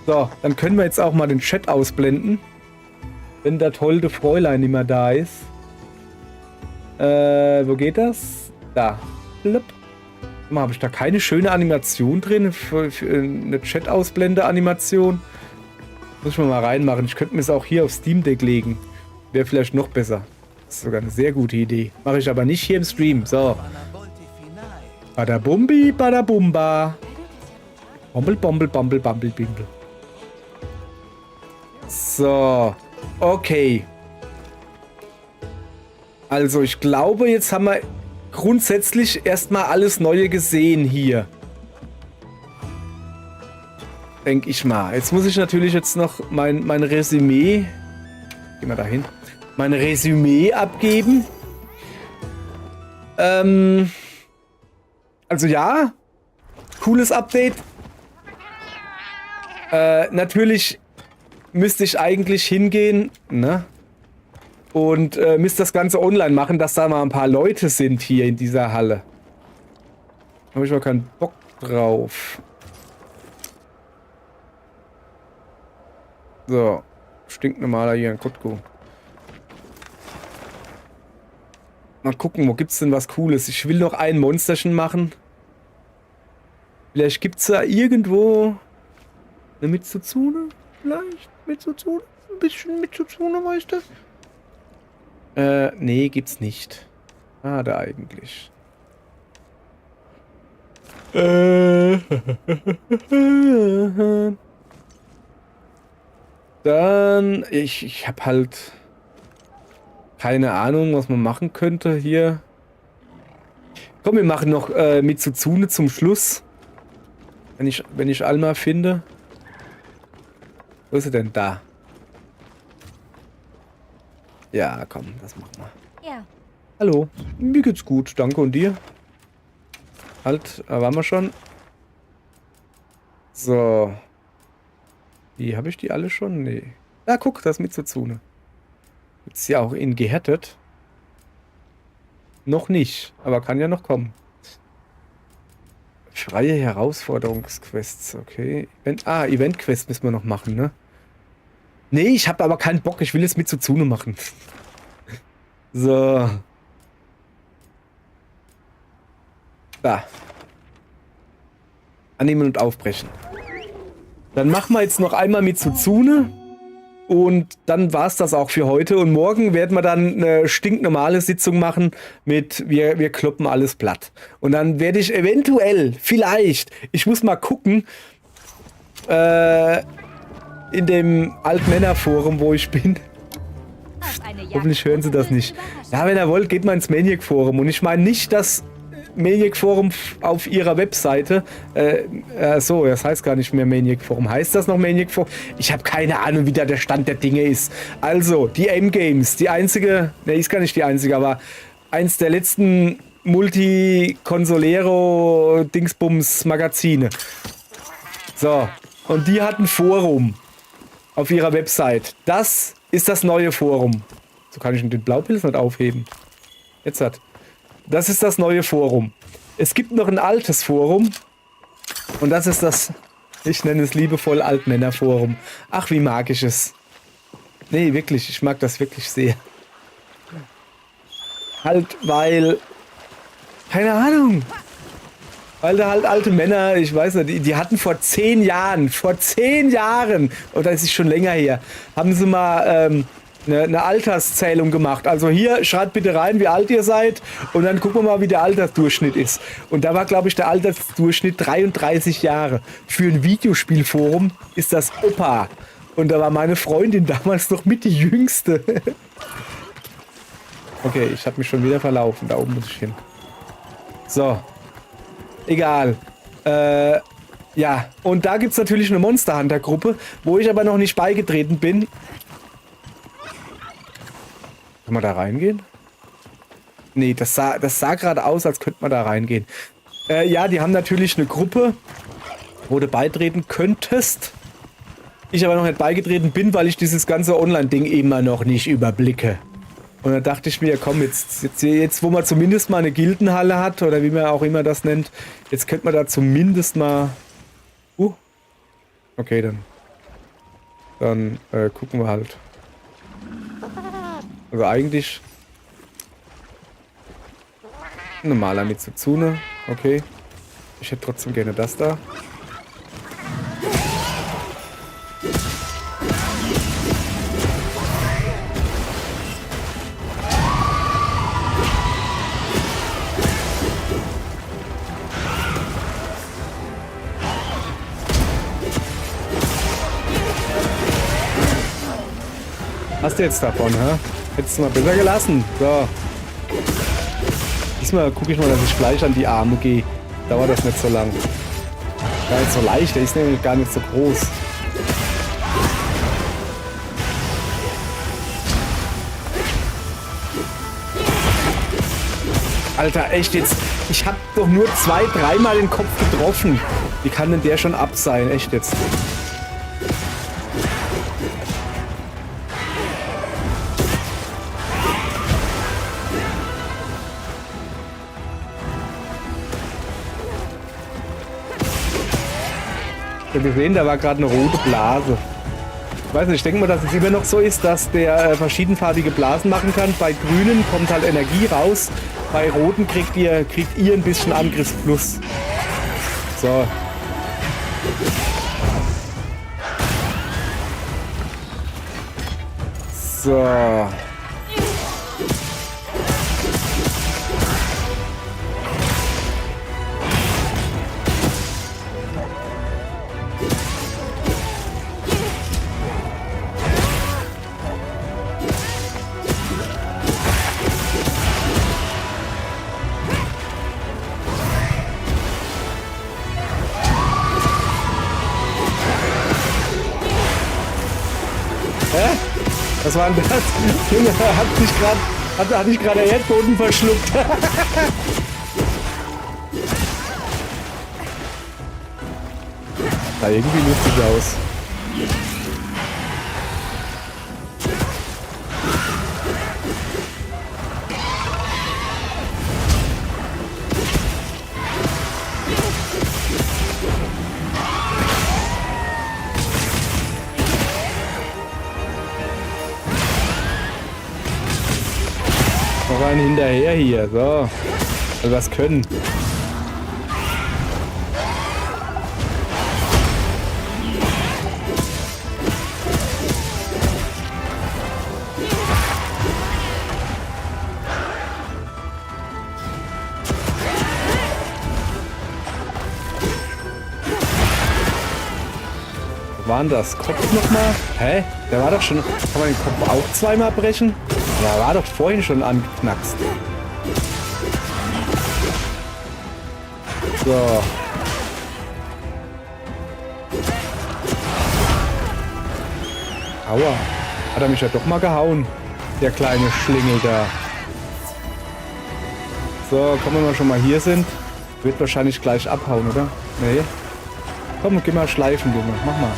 So, dann können wir jetzt auch mal den Chat ausblenden. Wenn das holde Fräulein nicht mehr da ist. Wo geht das? Da. Blub. Habe ich da keine schöne Animation drin? Für eine Chat-Ausblende-Animation? Muss ich mal reinmachen. Ich könnte mir es auch hier auf Steam Deck legen. Wäre vielleicht noch besser. Das ist sogar eine sehr gute Idee. Mache ich aber nicht hier im Stream. So. Badabumbi, badabumba. Bombel, bombel, bombel, bombel, bimbel. So. Okay. Also ich glaube, jetzt haben wir grundsätzlich erstmal alles Neue gesehen hier. Denke ich mal. Jetzt muss ich natürlich jetzt noch mein Resümee... Gehen wir dahin. Mein Resümee abgeben. Also ja. Cooles Update. Natürlich müsste ich eigentlich hingehen, ne? Und müsste das Ganze online machen, dass da mal ein paar Leute sind hier in dieser Halle. Habe ich aber keinen Bock drauf. So. Stinknormaler hier in Kutku. Mal gucken, wo gibt's denn was Cooles? Ich will noch ein Monsterchen machen. Vielleicht gibt's da irgendwo eine Mitsuzune? Vielleicht Mitsuzune? Ein bisschen Mitsuzune, weißt du? Nee, gibt's nicht. Schade eigentlich. Dann, ich hab halt keine Ahnung, was man machen könnte hier. Komm, wir machen noch Mitsuzune zum Schluss. Wenn ich Alma finde. Wo ist sie denn? Da. Ja, komm, das machen wir. Ja. Hallo. Mir geht's gut, danke. Und dir? Halt, da waren wir schon. So. Habe ich die alle schon? Nee. Ja, guck, das Mitsuzune. Gibt's ja auch in gehärtet. Noch nicht, aber kann ja noch kommen. Freie Herausforderungsquests, okay. Eventquest müssen wir noch machen, ne? Nee, ich habe aber keinen Bock, ich will jetzt Mitsuzune machen. So. Da. Annehmen und aufbrechen. Dann machen wir jetzt noch einmal Mitsuzune. Und dann war es das auch für heute. Und morgen werden wir dann eine stinknormale Sitzung machen mit wir kloppen alles platt. Und dann werde ich eventuell, vielleicht, ich muss mal gucken, in dem Altmännerforum, wo ich bin. Hoffentlich hören sie das nicht. Ja, wenn ihr wollt, geht mal ins Maniac-Forum. Und ich meine nicht das Maniac-Forum auf ihrer Webseite. So, das heißt gar nicht mehr Maniac-Forum. Heißt das noch Maniac-Forum? Ich habe keine Ahnung, wie da der Stand der Dinge ist. Also, die M-Games, die einzige, ne, ist gar nicht die einzige, aber eins der letzten Multi-Consolero-Dingsbums-Magazine. So, und die hat ein Forum auf ihrer Website. Das ist das neue Forum. So kann ich den Blaupilz nicht aufheben. Jetzt hat. Das ist das neue Forum. Es gibt noch ein altes Forum. Und das ist das, ich nenne es liebevoll Altmännerforum. Ach, wie mag ich es. Nee, wirklich, ich mag das wirklich sehr. Halt, weil, keine Ahnung. Weil da halt alte Männer, ich weiß nicht, die hatten vor 10 Jahren, oder ist es schon länger her, haben sie mal eine Alterszählung gemacht. Also hier, schreibt bitte rein, wie alt ihr seid und dann gucken wir mal, wie der Altersdurchschnitt ist. Und da war, glaube ich, der Altersdurchschnitt 33 Jahre. Für ein Videospielforum ist das Opa. Und da war meine Freundin damals noch mit die Jüngste. Okay, ich habe mich schon wieder verlaufen. Da oben muss ich hin. So. Egal. Ja, und da gibt es natürlich eine Monster Hunter Gruppe, wo ich aber noch nicht beigetreten bin. Kann man da reingehen? Nee, das sah gerade aus, als könnte man da reingehen. Ja, die haben natürlich eine Gruppe, wo du beitreten könntest. Ich aber noch nicht beigetreten bin, weil ich dieses ganze Online-Ding immer noch nicht überblicke. Und dann dachte ich mir, komm, jetzt wo man zumindest mal eine Gildenhalle hat, oder wie man auch immer das nennt, jetzt könnte man da zumindest mal... Okay, dann gucken wir halt. Also eigentlich... Normaler Mitsuzune, okay. Ich hätte trotzdem gerne das da. Hast du jetzt davon, hä? Hättest du mal besser gelassen. So. Diesmal gucke ich mal, dass ich gleich an die Arme gehe. Dauert das nicht so lang. Gar nicht so leicht, der ist nämlich gar nicht so groß. Alter, echt jetzt. Ich hab doch nur 2-3 Mal den Kopf getroffen. Wie kann denn der schon ab sein? Echt jetzt. Ich habe gesehen, da war gerade eine rote Blase. Ich weiß nicht, ich denke mal, dass es immer noch so ist, dass der verschiedenfarbige Blasen machen kann. Bei grünen kommt halt Energie raus. Bei roten kriegt ihr ein bisschen Angriffsplus. So. So. Was war denn das? Junge, hatte ich gerade Erdboden verschluckt. Sah irgendwie lustig aus. Noch einen hinterher hier, so. Also was können. Was war denn das? Kopf nochmal? Hä? Der war doch schon... Kann man den Kopf auch zweimal brechen? Ja, war doch vorhin schon angeknackst. So. Aua. Hat er mich ja doch mal gehauen. Der kleine Schlingel da. So, komm, wenn wir schon mal hier sind. Wird wahrscheinlich gleich abhauen, oder? Nee. Komm, geh mal schleifen, Junge. Mach mal.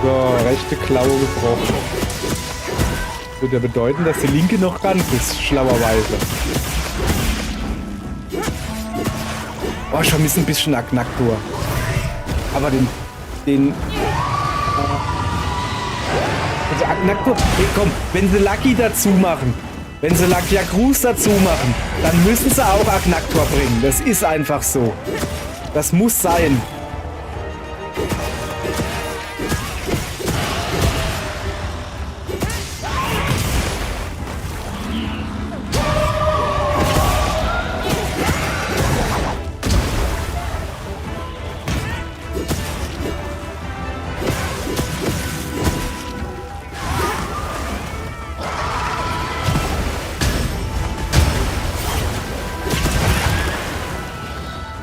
So, rechte Klaue gebrochen. Würde ja bedeuten, dass die linke noch ran ist, schlauerweise. Oh, ich vermisse ein bisschen Agnaktor. Aber also Agnaktor, hey, komm, wenn sie Lucky dazu machen, wenn sie Lucky Cruz dazu machen, dann müssen sie auch Agnaktor bringen. Das ist einfach so. Das muss sein.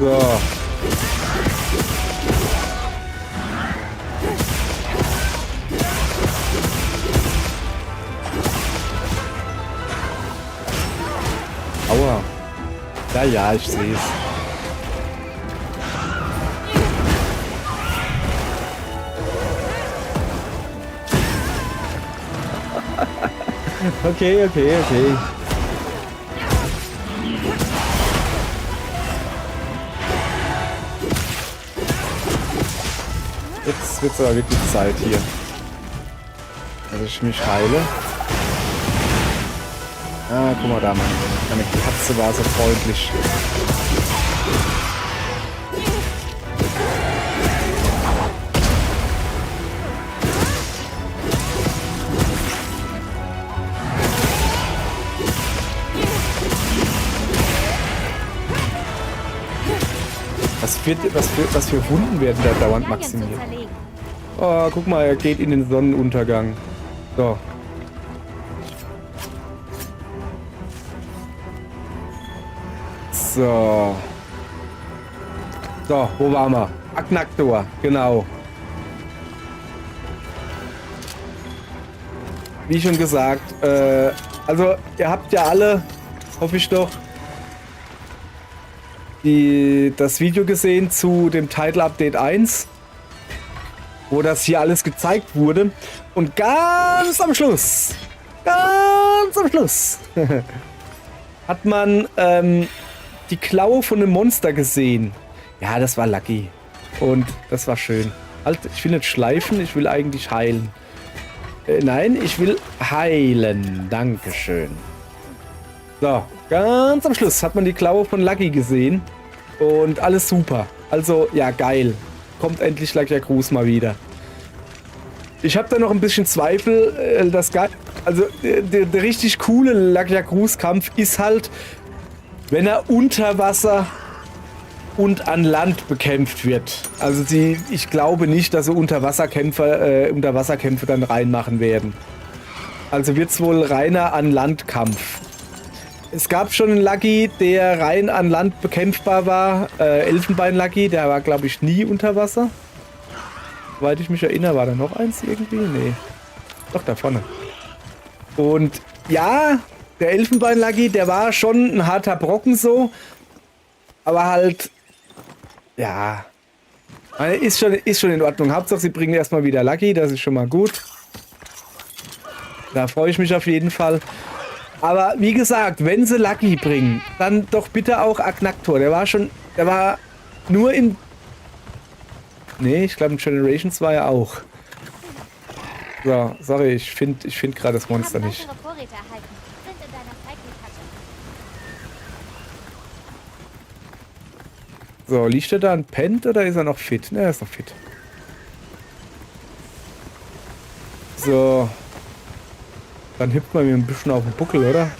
So. Aua. Ja, ja, ich sehe es. Okay. Jetzt wird es aber wirklich Zeit hier. Also ich mich heile. Ah, guck mal da, meine Katze war so freundlich. Was für Wunden werden da dauernd maximiert? Oh, guck mal, er geht in den Sonnenuntergang. So. So. So, wo waren wir? Agnaktor, genau. Wie schon gesagt, also ihr habt ja alle, hoffe ich doch, das Video gesehen zu dem Title Update 1, wo das hier alles gezeigt wurde. Und ganz am Schluss, hat man die Klaue von einem Monster gesehen. Ja, das war Lucky. Und das war schön. Halt, ich will nicht schleifen, ich will eigentlich heilen. Nein, ich will heilen. Dankeschön. So, ganz am Schluss hat man die Klaue von Lucky gesehen. Und alles super. Also, ja, geil. Kommt endlich Lakia Cruz mal wieder. Ich habe da noch ein bisschen Zweifel, also der richtig coole Lakia Cruz Kampf ist halt, wenn er unter Wasser und an Land bekämpft wird. Also ich glaube nicht, dass sie Unterwasserkämpfe dann reinmachen werden. Also wird es wohl reiner an Land Kampf. Es gab schon einen Lucky, der rein an Land bekämpfbar war. Elfenbein Lucky, der war glaube ich nie unter Wasser. Soweit ich mich erinnere, war da noch eins irgendwie? Nee. Doch, da vorne. Und ja, der Elfenbein Lucky, der war schon ein harter Brocken so. Aber halt, ja, ist schon in Ordnung. Hauptsache, sie bringen erstmal wieder Lucky, das ist schon mal gut. Da freue ich mich auf jeden Fall. Aber wie gesagt, wenn sie Lucky bringen, dann doch bitte auch Agnaktor. Der war nur in... Nee, ich glaube in Generations war er auch. So, sorry, ich find gerade das Monster nicht. So, liegt er da und pennt oder ist er noch fit? Ne, er ist noch fit. So. Dann hüpft man mir ein bisschen auf den Buckel, oder?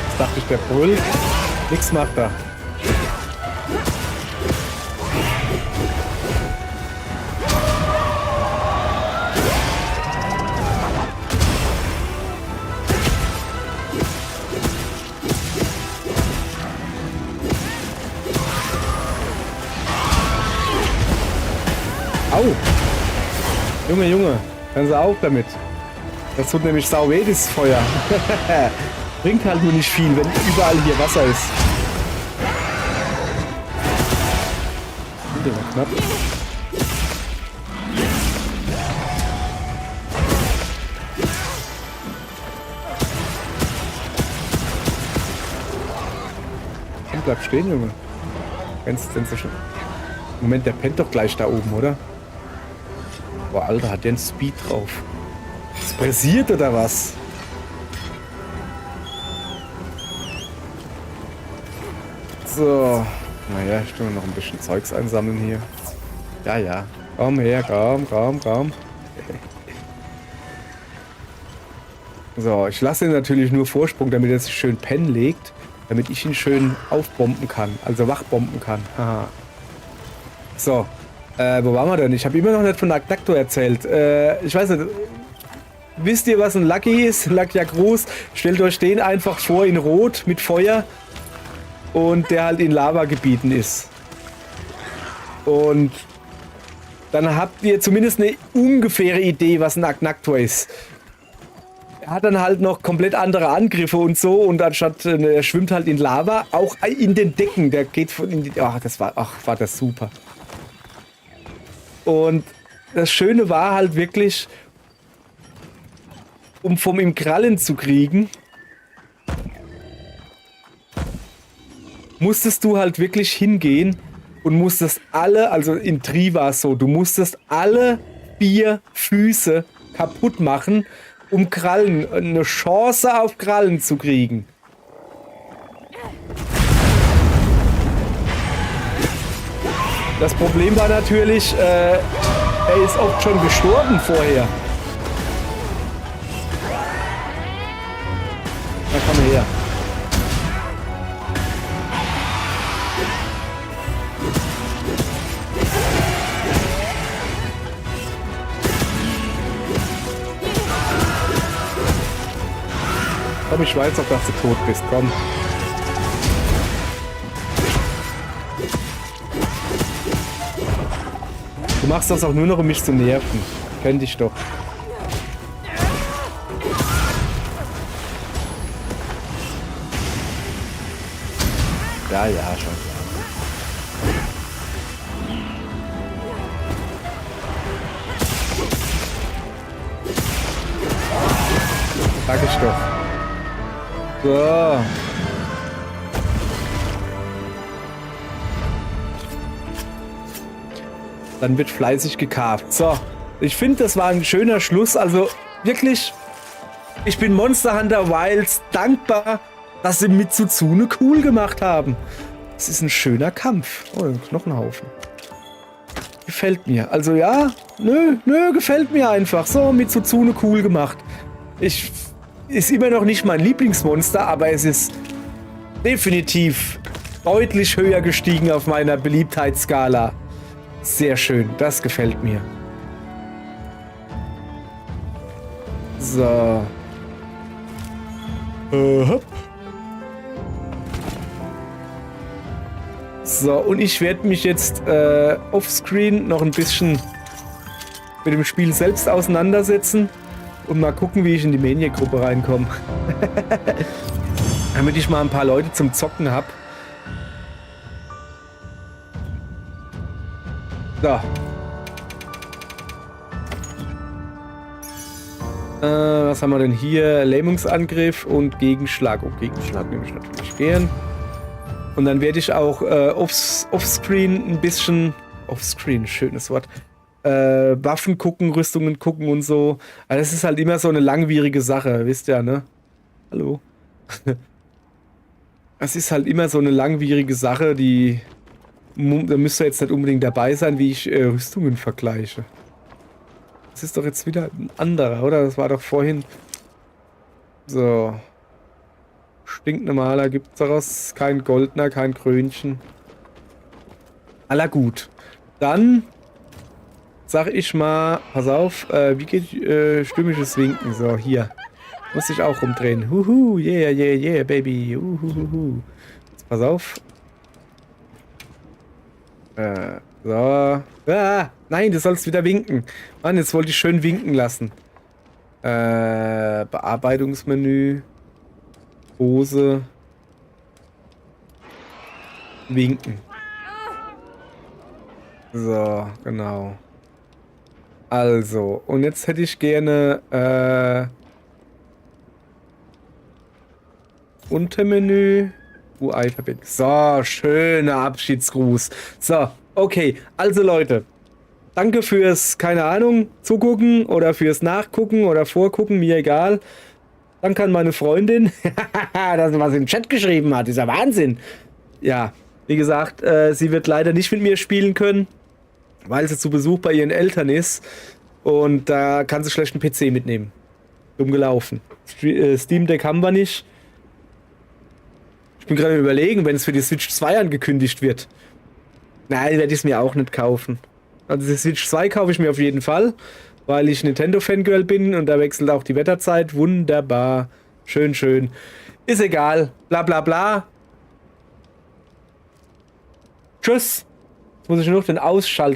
Jetzt dachte ich, der brüllt. Nix macht er. Au! Junge, Junge, hören Sie auf damit. Das tut nämlich sau weh, das Feuer. Bringt halt nur nicht viel, wenn überall hier Wasser ist. Der war knapp. Komm, bleib stehen, Junge. Rennst denn so schon? Moment, der pennt doch gleich da oben, oder? Boah, Alter, hat der einen Speed drauf. Ist passiert oder was? So. Naja, ich tue noch ein bisschen Zeugs einsammeln hier. Ja, ja. Komm her, komm. So, ich lasse ihn natürlich nur Vorsprung, damit er sich schön pennen legt. Damit ich ihn schön aufbomben kann. Also wachbomben kann. Haha. So. Wo waren wir denn? Ich habe immer noch nicht von Agnaktor erzählt. Ich weiß nicht. Wisst ihr, was ein Lucky ist? Lakia Cruz. Stellt euch den einfach vor in Rot mit Feuer. Und der halt in Lavagebieten ist. Und dann habt ihr zumindest eine ungefähre Idee, was ein Agnaktor ist. Er hat dann halt noch komplett andere Angriffe und so. Und anstatt, er schwimmt halt in Lava. Auch in den Decken. Der geht von in die... war das super. Und das Schöne war halt wirklich, um von ihm Krallen zu kriegen, musstest du halt wirklich hingehen und musstest alle, also in Tri war es so, du musstest alle 4 Füße kaputt machen, um Krallen, eine Chance auf Krallen zu kriegen. Das Problem war natürlich, Er ist oft schon gestorben vorher. Da komm her. Komm, ich weiß doch, dass du tot bist. Komm. Du machst das auch nur noch, um mich zu nerven. Kenn dich doch. Ja, ja, schon klar. Sag ich doch. So. Dann wird fleißig gekarft. So, ich finde, das war ein schöner Schluss. Also wirklich, ich bin Monster Hunter Wilds dankbar, dass sie mit Tsuzune cool gemacht haben. Es ist ein schöner Kampf. Oh, ein Knochenhaufen. Gefällt mir. Also ja, gefällt mir einfach. So, mit Tsuzune cool gemacht. Ist immer noch nicht mein Lieblingsmonster, aber es ist definitiv deutlich höher gestiegen auf meiner Beliebtheitsskala. Sehr schön, das gefällt mir. So. Hopp. So, und ich werde mich jetzt offscreen noch ein bisschen mit dem Spiel selbst auseinandersetzen und mal gucken, wie ich in die Maniac-Gruppe reinkomme. Damit ich mal ein paar Leute zum Zocken habe. So. Was haben wir denn hier? Lähmungsangriff und Gegenschlag. Oh, Gegenschlag nehme ich natürlich gern. Und dann werde ich auch offscreen ein bisschen... Offscreen, schönes Wort. Waffen gucken, Rüstungen gucken und so. Also das ist halt immer so eine langwierige Sache, wisst ihr, ne? Hallo? Es ist halt immer so eine langwierige Sache, die... Da müsst ihr jetzt nicht unbedingt dabei sein, wie ich Rüstungen vergleiche. Das ist doch jetzt wieder ein anderer, oder? Das war doch vorhin... So. Stinknormaler gibt's daraus. Kein Goldner, kein Krönchen. Aller gut. Dann sag ich mal, pass auf, wie geht stürmisches Winken? So, hier. Muss ich auch rumdrehen. Huhu, yeah, yeah, yeah, baby. Uhuhuhu. Jetzt pass auf. So. Ah, nein, du sollst wieder winken. Mann, jetzt wollte ich schön winken lassen. Bearbeitungsmenü. Pose. Winken. So, genau. Also, und jetzt hätte ich gerne Untermenü. UI verbinden. So, schöner Abschiedsgruß. So, okay. Also Leute, danke fürs, keine Ahnung, zugucken oder fürs Nachgucken oder Vorgucken, mir egal. Danke an meine Freundin, dass sie was im Chat geschrieben hat. Dieser Wahnsinn. Ja, wie gesagt, sie wird leider nicht mit mir spielen können, weil sie zu Besuch bei ihren Eltern ist. Und da kann sie schlecht einen PC mitnehmen. Dumm gelaufen. Steam Deck haben wir nicht. Ich bin gerade überlegen, wenn es für die Switch 2 angekündigt wird. Nein, werde ich es mir auch nicht kaufen. Also die Switch 2 kaufe ich mir auf jeden Fall, weil ich Nintendo-Fangirl bin und da wechselt auch die Wetterzeit. Wunderbar. Schön, schön. Ist egal. Bla bla bla. Tschüss. Jetzt muss ich nur noch den Ausschalt